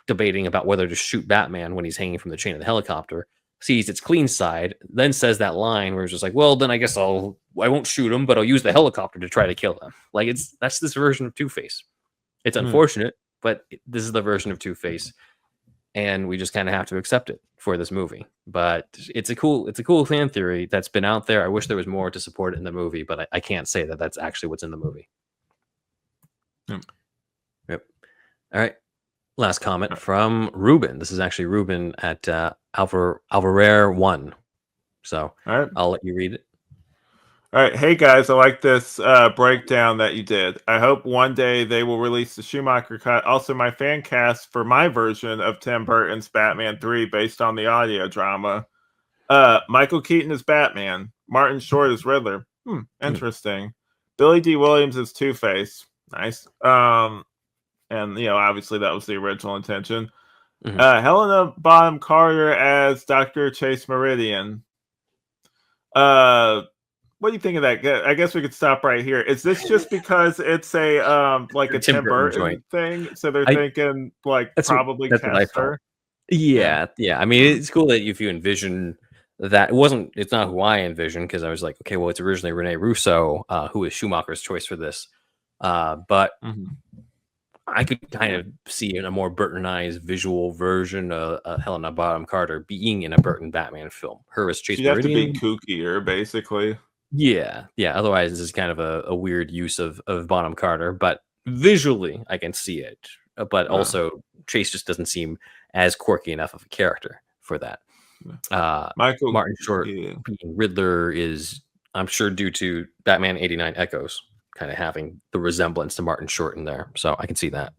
debating about whether to shoot Batman when he's hanging from the chain of the helicopter, sees its clean side, then says that line where it's just like, well, then I guess I won't shoot him, but I'll use the helicopter to try to kill him. Like, that's this version of Two-Face. It's unfortunate, but this is the version of Two-Face, and we just kind of have to accept it for this movie. But it's a cool fan theory that's been out there. I wish there was more to support it in the movie, but I can't say that that's actually what's in the movie. Yep. All right. Last comment from Ruben. This is actually Ruben at Alvarere1. So I'll let you read it. All right. Hey, guys, I like this breakdown that you did. I hope one day they will release the Schumacher cut. Also, my fan cast for my version of Tim Burton's Batman 3 based on the audio drama. Michael Keaton is Batman. Martin Short is Riddler. Interesting. Billy D. Williams is Two-Face. Nice. And, obviously that was the original intention. Helena Bonham Carter as Dr. Chase Meridian. What do you think of that? I guess we could stop right here. Is this just because it's a like a Tim Burton thing? So they're thinking probably cast her? Yeah. I mean, it's cool that if you envision that it's not who I envisioned, because I was like, okay, well, it's originally Rene Russo, who is Schumacher's choice for this. But I could kind of see in a more Burtonized visual version of Helena Bonham Carter being in a Burton Batman film. Her as Chase Meridian. You have to be kookier, basically. Yeah. Otherwise, this is kind of a weird use of Bonham Carter, but visually, I can see it. But also, Chase just doesn't seem as quirky enough of a character for that. Martin Short being Riddler is, I'm sure, due to Batman 89 Echoes kind of having the resemblance to Martin Short in there, so I can see that.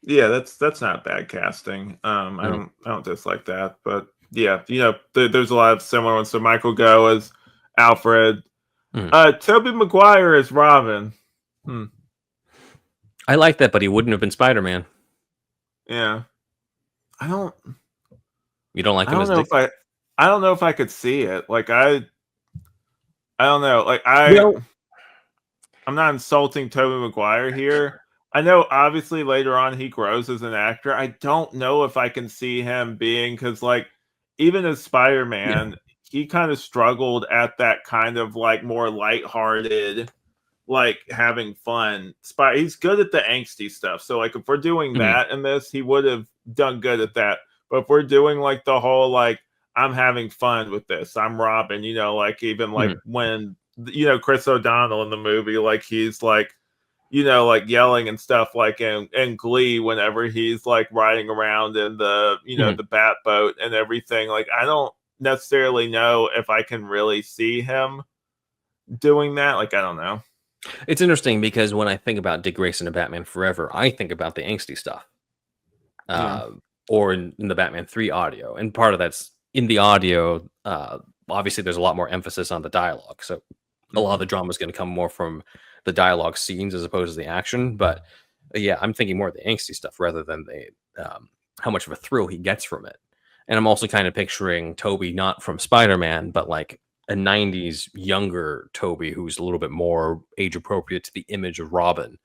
Yeah, that's not bad casting. I don't dislike that, but yeah, there's a lot of similar ones. So Michael Gough as Alfred. Tobey Maguire is Robin. I like that, but he wouldn't have been Spider-Man. Yeah, You don't like him as Dick? I don't know if I could see it. Like I don't know. Like I'm not insulting Tobey Maguire here. I know obviously later on he grows as an actor. I don't know if I can see him being, because like even as Spider-Man, he kind of struggled at that kind of like more lighthearted, like having fun. He's good at the angsty stuff. So like if we're doing that in this, he would have done good at that. But if we're doing like the whole like I'm having fun with this, I'm Robin, like even like when Chris O'Donnell in the movie, like he's like like yelling and stuff like in Glee whenever he's like riding around in the, the bat boat and everything. Like, I don't necessarily know if I can really see him doing that. Like, I don't know. It's interesting because when I think about Dick Grayson and Batman Forever, I think about the angsty stuff. Or in the Batman 3 audio. And part of that's in the audio. Obviously, there's a lot more emphasis on the dialogue. So a lot of the drama is going to come more from the dialogue scenes as opposed to the action. But yeah, I'm thinking more of the angsty stuff rather than the how much of a thrill he gets from it. And I'm also kind of picturing Toby not from Spider-Man, but like a 90s younger Toby who's a little bit more age appropriate to the image of Robin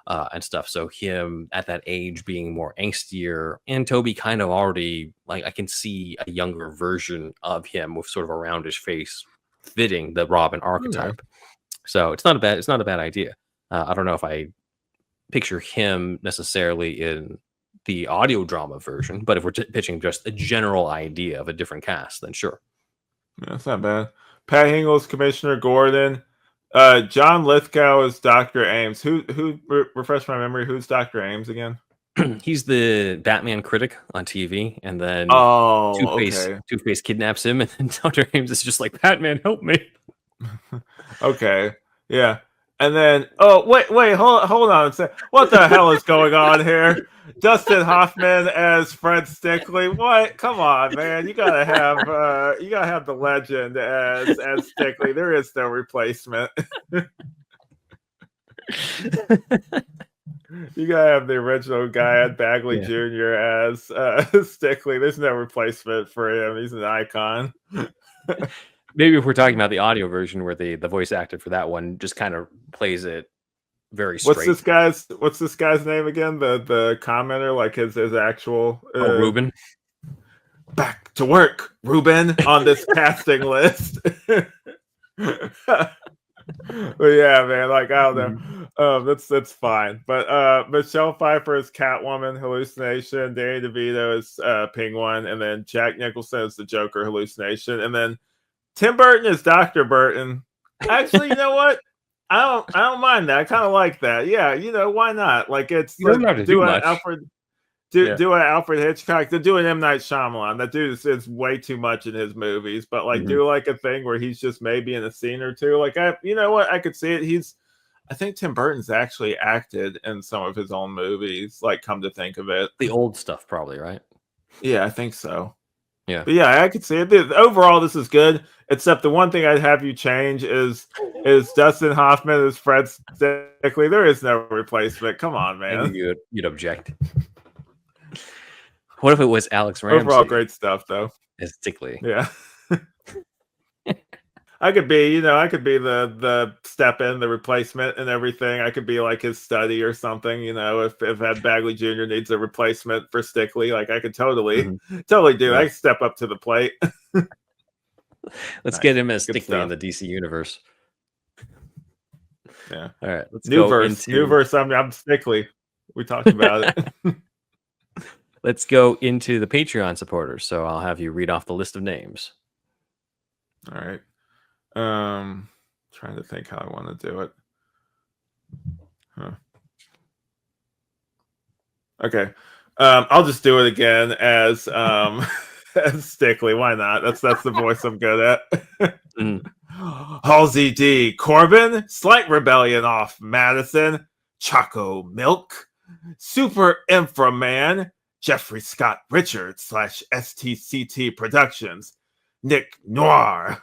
and stuff. So him at that age being more angstier, and Toby kind of already, like, I can see a younger version of him with sort of a roundish face fitting the Robin archetype. So it's not a bad idea. I don't know if I picture him necessarily in the audio drama version, but if we're pitching just a general idea of a different cast, then sure. Yeah, that's not bad. Pat Hingle's Commissioner Gordon. John Lithgow is Dr. Ames. Who refresh my memory, who's Dr. Ames again? He's the Batman critic on TV, and then Two-Face kidnaps him, and then Dr. Ames is just like, Batman, help me. Okay, yeah. And then, wait, hold on a second. What the hell is going on here? Dustin Hoffman as Fred Stickley. What? Come on, man! You gotta have the legend as Stickley. There is no replacement. You gotta have the original guy, Ed Bagley Jr. as Stickley. There's no replacement for him. He's an icon. Maybe if we're talking about the audio version where the voice actor for that one just kind of plays it very straight. What's this guy's name again? The commenter, like his actual Ruben. Back to work, Ruben, on this casting list. But yeah, man, like I don't know. That's fine. But Michelle Pfeiffer is Catwoman hallucination, Danny DeVito is Penguin, and then Jack Nicholson is the Joker hallucination, and then Tim Burton is Dr. Burton. Actually, you know what? I don't mind that. I kind of like that. Yeah, why not? Like it's you don't have to do much. Do an Alfred Hitchcock, to do an M. Night Shyamalan. That dude is way too much in his movies, but like do like a thing where he's just maybe in a scene or two. Like you know what? I could see it. I think Tim Burton's actually acted in some of his own movies. Like, come to think of it, the old stuff probably, right? Yeah, I think so. Yeah, but yeah, I could see it. Overall, this is good. Except the one thing I'd have you change is Dustin Hoffman as Fred Stickley. There is no replacement. Come on, man. I think you'd object. What if it was Alex Ramsey? Overall, great stuff though. As Stickley. Yeah. I could be the step in, the replacement and everything. I could be like his study or something, if Ed Bagley Jr. needs a replacement for Stickley, like I could totally do. I step up to the plate. Let's get him as Stickley in the DC universe. Yeah. All right. Let's New verse. I'm Stickley. We talked about it. Let's go into the Patreon supporters. So I'll have you read off the list of names. All right. Trying to think how I want to do it. Okay. I'll just do it again as as Stickley. Why not? That's the voice I'm good at. Halsey D. Corbin, Slight Rebellion off Madison, Choco Milk, Super Inframan, Jeffrey Scott Richards / STCT Productions, Nick Noir,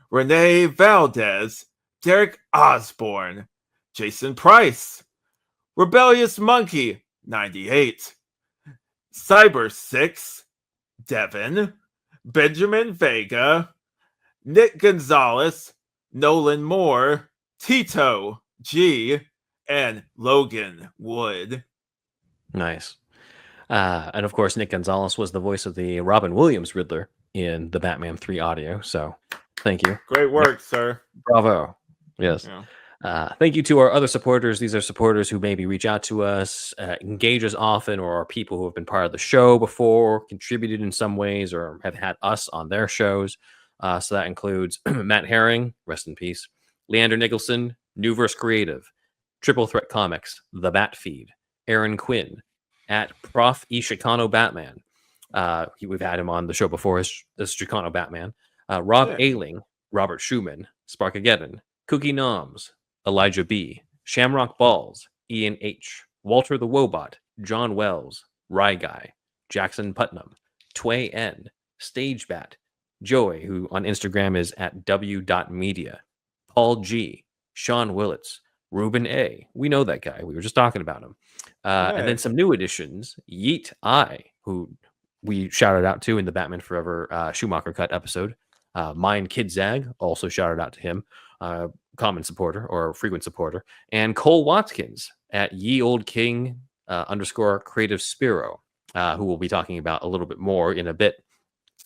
Renee Valdez, Derek Osborne, Jason Price, Rebellious Monkey 98, Cyber 6, Devin, Benjamin Vega, Nick Gonzalez, Nolan Moore, Tito G, and Logan Wood. Nice. And of course, Nick Gonzalez was the voice of the Robin Williams Riddler in the Batman 3 audio. So thank you. Great work, sir. Bravo. Yes. Yeah. Thank you to our other supporters. These are supporters who maybe reach out to us, engage us often, or are people who have been part of the show before, contributed in some ways, or have had us on their shows. So that includes Matt Herring, rest in peace, Leander Nicholson, Newverse Creative, Triple Threat Comics, The Bat Feed, Aaron Quinn, at Prof. Ishikano Batman. We've had him on the show before as Chicano Batman. Rob Ailing, Robert Schumann, Sparkageddon, Cookie Noms, Elijah B, Shamrock Balls, Ian H, Walter the Wobot, John Wells, Rye Guy, Jackson Putnam, Tway N, Stage Bat, Joey, who on Instagram is at w.media, Paul G, Sean Willits, Ruben A. We know that guy. We were just talking about him. And then some new additions, Yeet I, who we shouted out to in the Batman Forever Schumacher Cut episode. Mind Kid Zag, also shouted out to him. Common supporter or frequent supporter. And Cole Watkins at Ye Old King _ Creative Spiro, who we'll be talking about a little bit more in a bit,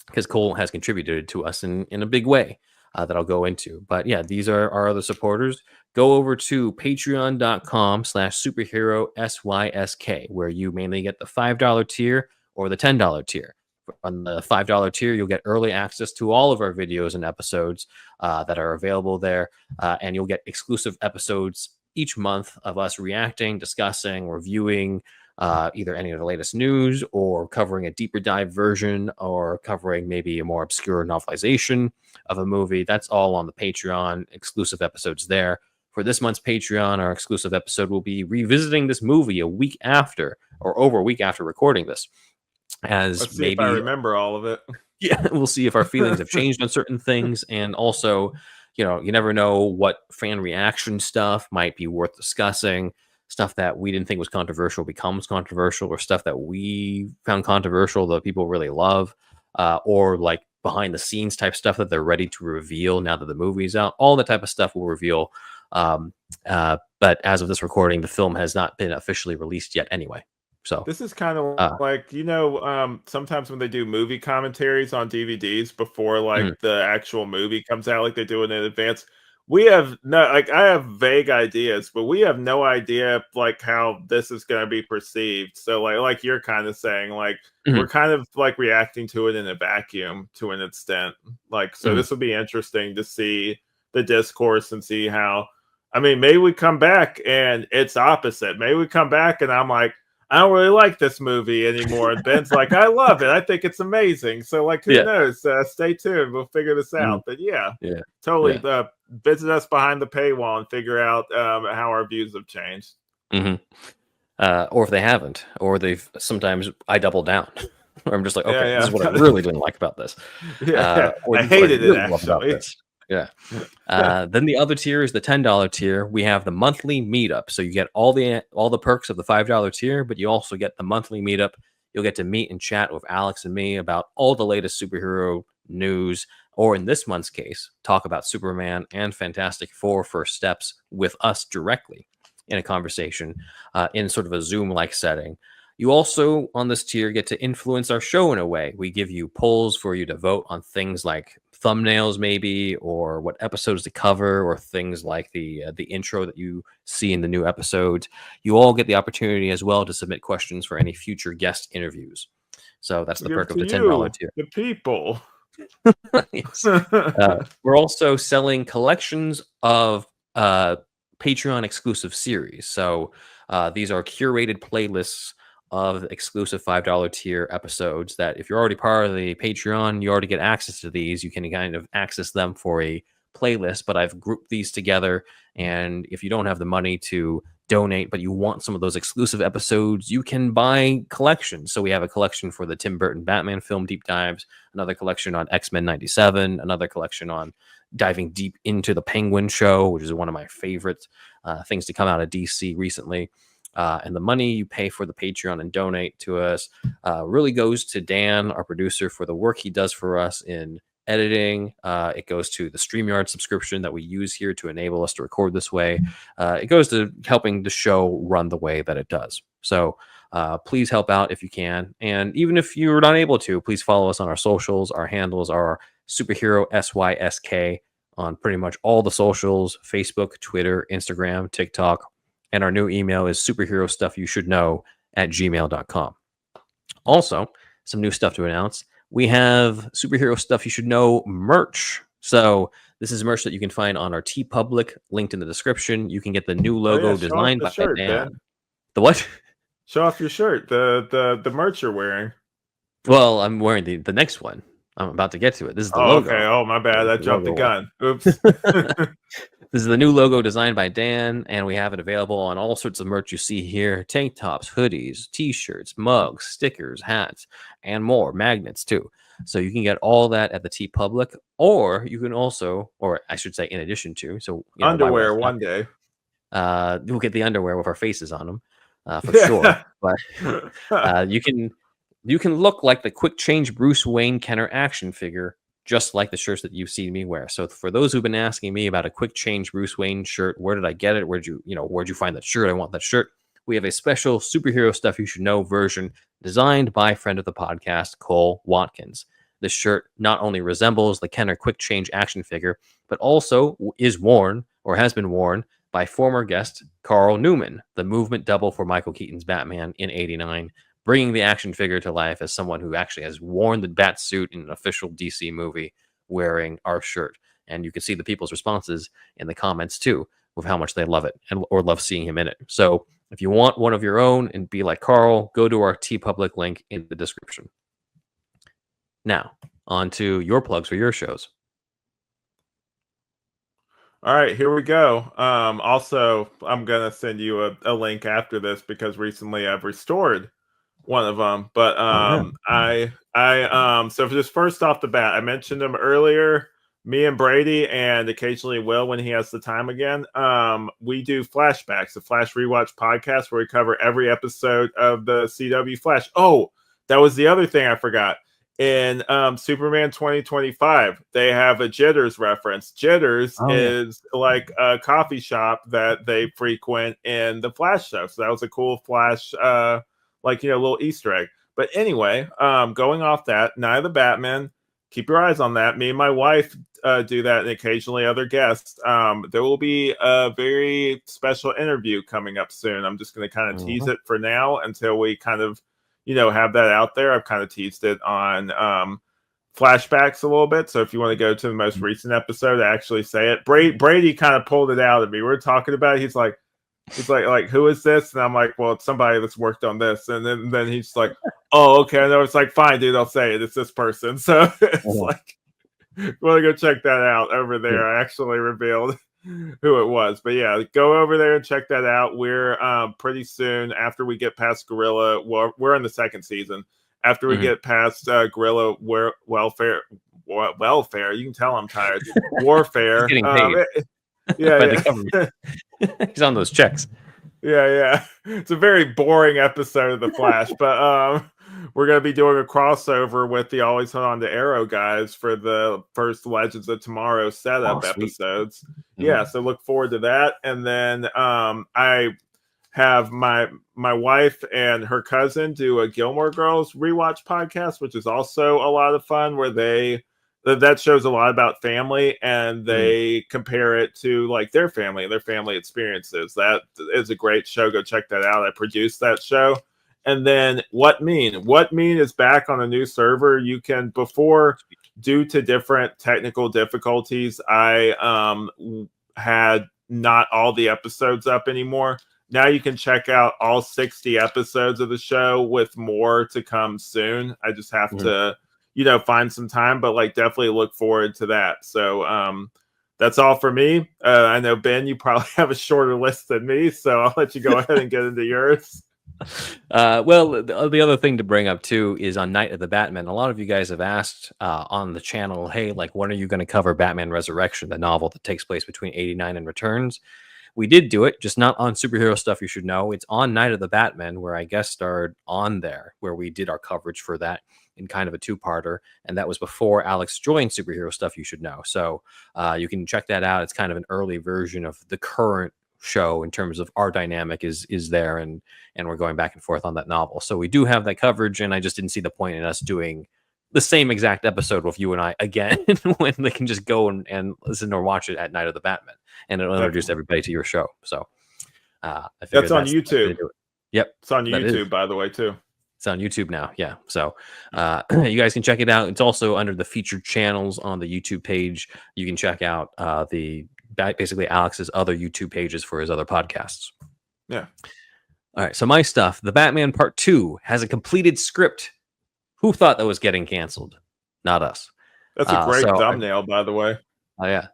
because Cole has contributed to us in a big way that I'll go into. But yeah, these are our other supporters. Go over to patreon.com/superheroSYSK, where you mainly get the $5 tier or the $10 tier. On the $5 tier, you'll get early access to all of our videos and episodes that are available there. And you'll get exclusive episodes each month of us reacting, discussing, reviewing either any of the latest news, or covering a deeper dive version, or covering maybe a more obscure novelization of a movie. That's all on the Patreon, exclusive episodes there. For this month's Patreon, our exclusive episode will be revisiting this movie a week after, or over a week after recording this. Let's see if I remember all of it. Yeah, we'll see if our feelings have changed on certain things. And also, you never know what fan reaction stuff might be worth discussing. Stuff that we didn't think was controversial becomes controversial, or stuff that we found controversial that people really love, or like behind the scenes type stuff that they're ready to reveal now that the movie's out. All that type of stuff we'll reveal. But as of this recording, the film has not been officially released yet anyway. So this is kind of like, sometimes when they do movie commentaries on DVDs before the actual movie comes out, like they do it in advance, we have I have vague ideas, but we have no idea how this is going to be perceived. So like you're kind of saying, we're kind of reacting to it in a vacuum to an extent. This will be interesting to see the discourse and see how, maybe we come back and it's opposite. Maybe we come back and I'm like, I don't really like this movie anymore. And Ben's like, I love it. I think it's amazing. So who knows? Stay tuned. We'll figure this out. But totally. Visit us behind the paywall and figure out how our views have changed. Or if they haven't, or sometimes I double down. Or I'm just like, okay, this is what I really didn't like about this. I hated it actually. Yeah. Then the other tier is the $10 tier. We have the monthly meetup. So you get all the perks of the $5 tier, but you also get the monthly meetup. You'll get to meet and chat with Alex and me about all the latest superhero news, or in this month's case, talk about Superman and Fantastic Four First Steps with us directly in a conversation in sort of a Zoom-like setting. You also, on this tier, get to influence our show in a way. We give you polls for you to vote on things like thumbnails, maybe, or what episodes to cover, or things like the intro that you see in the new episodes. You all get the opportunity as well to submit questions for any future guest interviews. So that's the perk of the $10 tier. The people. We're also selling collections of Patreon exclusive series. So these are curated playlists of exclusive $5 tier episodes that if you're already part of the Patreon, you already get access to these. You can kind of access them for a playlist, but I've grouped these together. And if you don't have the money to donate, but you want some of those exclusive episodes, you can buy collections. So we have a collection for the Tim Burton Batman film deep dives, another collection on X-Men 97, another collection on diving deep into the Penguin show, which is one of my favorite things to come out of DC recently. And the money you pay for the Patreon and donate to us really goes to Dan, our producer, for the work he does for us in editing. It goes to the StreamYard subscription that we use here to enable us to record this way. It goes to helping the show run the way that it does. So please help out if you can. And even if you're not able to, please follow us on our socials. Our handles are Superhero SYSK on pretty much all the socials: Facebook, Twitter, Instagram, TikTok. And our new email is superherostuffyoushouldknow@gmail.com. Also, some new stuff to announce. We have Superhero Stuff You Should Know merch. So this is merch that you can find on our TeePublic, linked in the description. You can get the new logo designed by shirt, Dan. The what? Show off your shirt, the merch you're wearing. Well, I'm wearing the next one. I'm about to get to it. This is the logo. Okay. Oh, my bad. I jumped the gun. Oops. This is the new logo designed by Dan, and we have it available on all sorts of merch you see here: tank tops, hoodies, t-shirts, mugs, stickers, hats, and more. Magnets, too. So you can get all that at the TeePublic, or you can also, or I should say in addition to, so underwear one day. We'll get the underwear with our faces on them, for sure. But you can look like the quick change Bruce Wayne Kenner action figure, just like the shirts that you've seen me wear. So for those who've been asking me about a quick change Bruce Wayne shirt, where did I get it? Where'd you find that shirt? I want that shirt. We have a special Superhero Stuff You Should Know version designed by friend of the podcast, Cole Watkins. This shirt not only resembles the Kenner quick change action figure, but also is worn, or has been worn, by former guest Carl Newman, the movement double for Michael Keaton's Batman in '89, bringing the action figure to life as someone who actually has worn the bat suit in an official DC movie wearing our shirt. And you can see the people's responses in the comments too, with how much they love it or love seeing him in it. So if you want one of your own and be like Carl, go to our TeePublic link in the description. Now, on to your plugs for your shows. All right, here we go. Also, I'm gonna send you a link after this because recently I've restored one of them. But so just first off the bat, I mentioned him earlier. Me and Brady, and occasionally Will when he has the time again. We do flashbacks, the Flash Rewatch podcast, where we cover every episode of the CW Flash. Oh, that was the other thing I forgot. In Superman 2025, they have a Jitters reference. Jitters is like a coffee shop that they frequent in the Flash show. So that was a cool Flash, little Easter egg. But anyway, going off that, Night of the Batman, keep your eyes on that. Me and my wife do that, and occasionally other guests. There will be a very special interview coming up soon. I'm just going to kind of tease it for now until we kind of have that out there. I've kind of teased it on flashbacks a little bit. So if you want to go to the most recent episode, I actually say it. Brady kind of pulled it out of me. We were talking about it. He's like, who is this? And I'm like, well, it's somebody that's worked on this. And then he's like, oh, okay. I know. It's like, fine, dude, I'll say it. It's this person. So it's like, you want to go check that out over there. I actually revealed who it was. But yeah, go over there and check that out. We're pretty soon after we get past Guerrilla. Well, we're in the second season. After we get past Guerrilla Welfare, you can tell I'm tired. Warfare. He's getting paid. Yeah. He's on those checks. Yeah. It's a very boring episode of The Flash, but we're going to be doing a crossover with the Always Hold On to Arrow guys for the first Legends of Tomorrow setup episodes. Yeah, so look forward to that. And then I have my wife and her cousin do a Gilmore Girls rewatch podcast, which is also a lot of fun, where that shows a lot about family, and they compare it to like their family and their family experiences. That is a great show. Go check that out. I produced that show. And then What Mean is back on a new server. You can, before, due to different technical difficulties, I had not all the episodes up anymore. Now you can check out all 60 episodes of the show, with more to come soon. I just have to find some time, but definitely look forward to that. So that's all for me. I know, Ben, you probably have a shorter list than me, so I'll let you go ahead and get into yours. Well, the other thing to bring up too is on Night of the Batman. A lot of you guys have asked on the channel, hey, when are you going to cover Batman Resurrection, the novel that takes place between '89 and Returns? We did do it, just not on Superhero Stuff You Should Know. It's on Night of the Batman, where I guest starred on there, where we did our coverage for that. in kind of a two-parter, and that was before Alex joined Superhero Stuff You Should Know. So you can check that out. It's kind of an early version of the current show in terms of our dynamic is there, and we're going back and forth on that novel. So we do have that coverage, and I just didn't see the point in us doing the same exact episode with you and I again when they can just go and listen or watch it at Night of the Batman, and it'll introduce everybody to your show. So I that's on YouTube. Yep, it's on YouTube, by the way, too. It's on YouTube now. Yeah, so you guys can check it out. It's also under the featured channels on the YouTube page. You can check out basically Alex's other YouTube pages for his other podcasts. Yeah. All right, so my stuff, The Batman Part 2 has a completed script. Who thought that was getting canceled? Not us. That's a great thumbnail, by the way. Oh, yeah.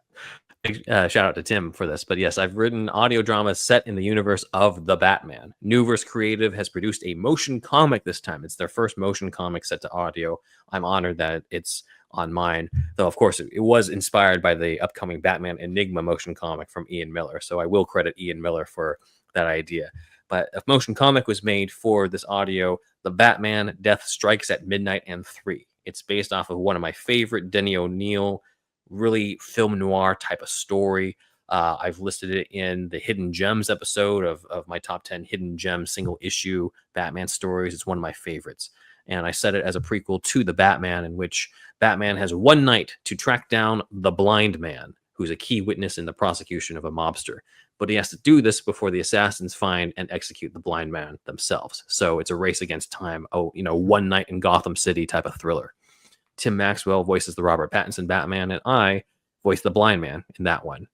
Shout out to Tim for this. But yes, I've written audio dramas set in the universe of The Batman. Newverse Creative has produced a motion comic this time. It's their first motion comic set to audio. I'm honored that it's on mine, though of course it was inspired by the upcoming Batman Enigma motion comic from Ian Miller. So I will credit Ian Miller for that idea. But a motion comic was made for this audio, The Batman Death Strikes at Midnight and 3. It's based off of one of my favorite Denny O'Neil, really film noir type of story. I've listed it in the Hidden Gems episode of my top 10 Hidden Gems single issue Batman stories. It's one of my favorites. And I set it as a prequel to The Batman, in which Batman has one night to track down the blind man, who's a key witness in the prosecution of a mobster. But he has to do this before the assassins find and execute the blind man themselves. So it's a race against time. One night in Gotham City type of thriller. Tim Maxwell voices the Robert Pattinson Batman, and I voice the blind man in that one.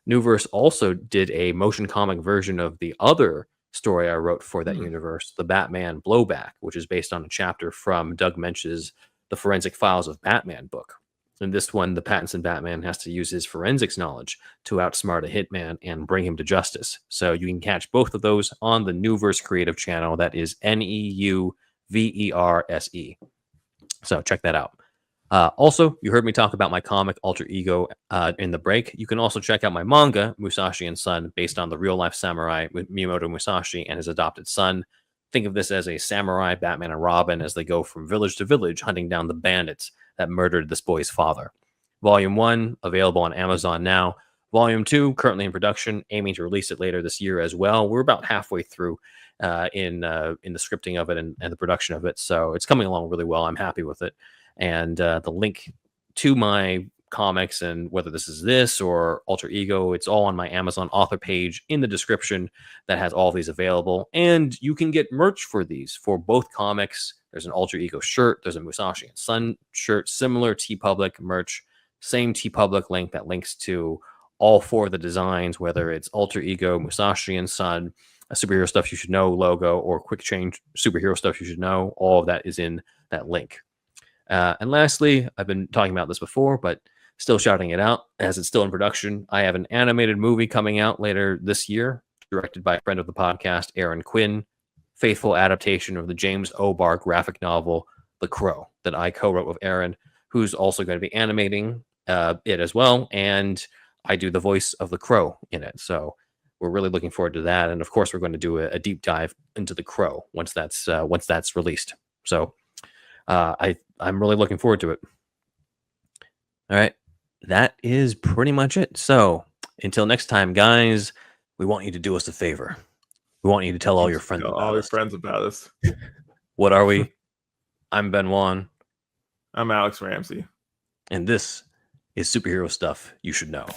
Newverse also did a motion comic version of the other story I wrote for that universe, The Batman Blowback, which is based on a chapter from Doug Mensch's The Forensic Files of Batman book. In this one, the Pattinson Batman has to use his forensics knowledge to outsmart a hitman and bring him to justice. So you can catch both of those on the Newverse Creative channel. That is Neuverse. So check that out. Also, you heard me talk about my comic Alter Ego in the break. You can also check out my manga, Musashi and Son, based on the real-life samurai Miyamoto Musashi and his adopted son. Think of this as a samurai Batman and Robin as they go from village to village hunting down the bandits that murdered this boy's father. Volume 1, available on Amazon now. Volume 2, currently in production, aiming to release it later this year as well. We're about halfway through in the scripting of it and the production of it, so it's coming along really well. I'm happy with it. And the link to my comics, and whether this or Alter Ego, it's all on my Amazon author page in the description that has all of these available. And you can get merch for these for both comics. There's an Alter Ego shirt. There's a Musashi and Son shirt, similar TeePublic merch, same TeePublic link that links to all four of the designs, whether it's Alter Ego, Musashi and Son, a Superhero Stuff You Should Know logo, or Quick Change Superhero Stuff You Should Know. All of that is in that link. And lastly, I've been talking about this before, but still shouting it out as it's still in production. I have an animated movie coming out later this year, directed by a friend of the podcast, Aaron Quinn, faithful adaptation of the James O'Barr graphic novel, The Crow, that I co-wrote with Aaron, who's also going to be animating it as well. And I do the voice of the Crow in it. So we're really looking forward to that. And of course, we're going to do a deep dive into the Crow once that's released. So I'm really looking forward to it. All right. That is pretty much it. So until next time, guys, we want you to do us a favor. We want you to tell all your friends about us. What are we? I'm Ben Wan. I'm Alex Ramsey. And this is Superhero Stuff You Should Know.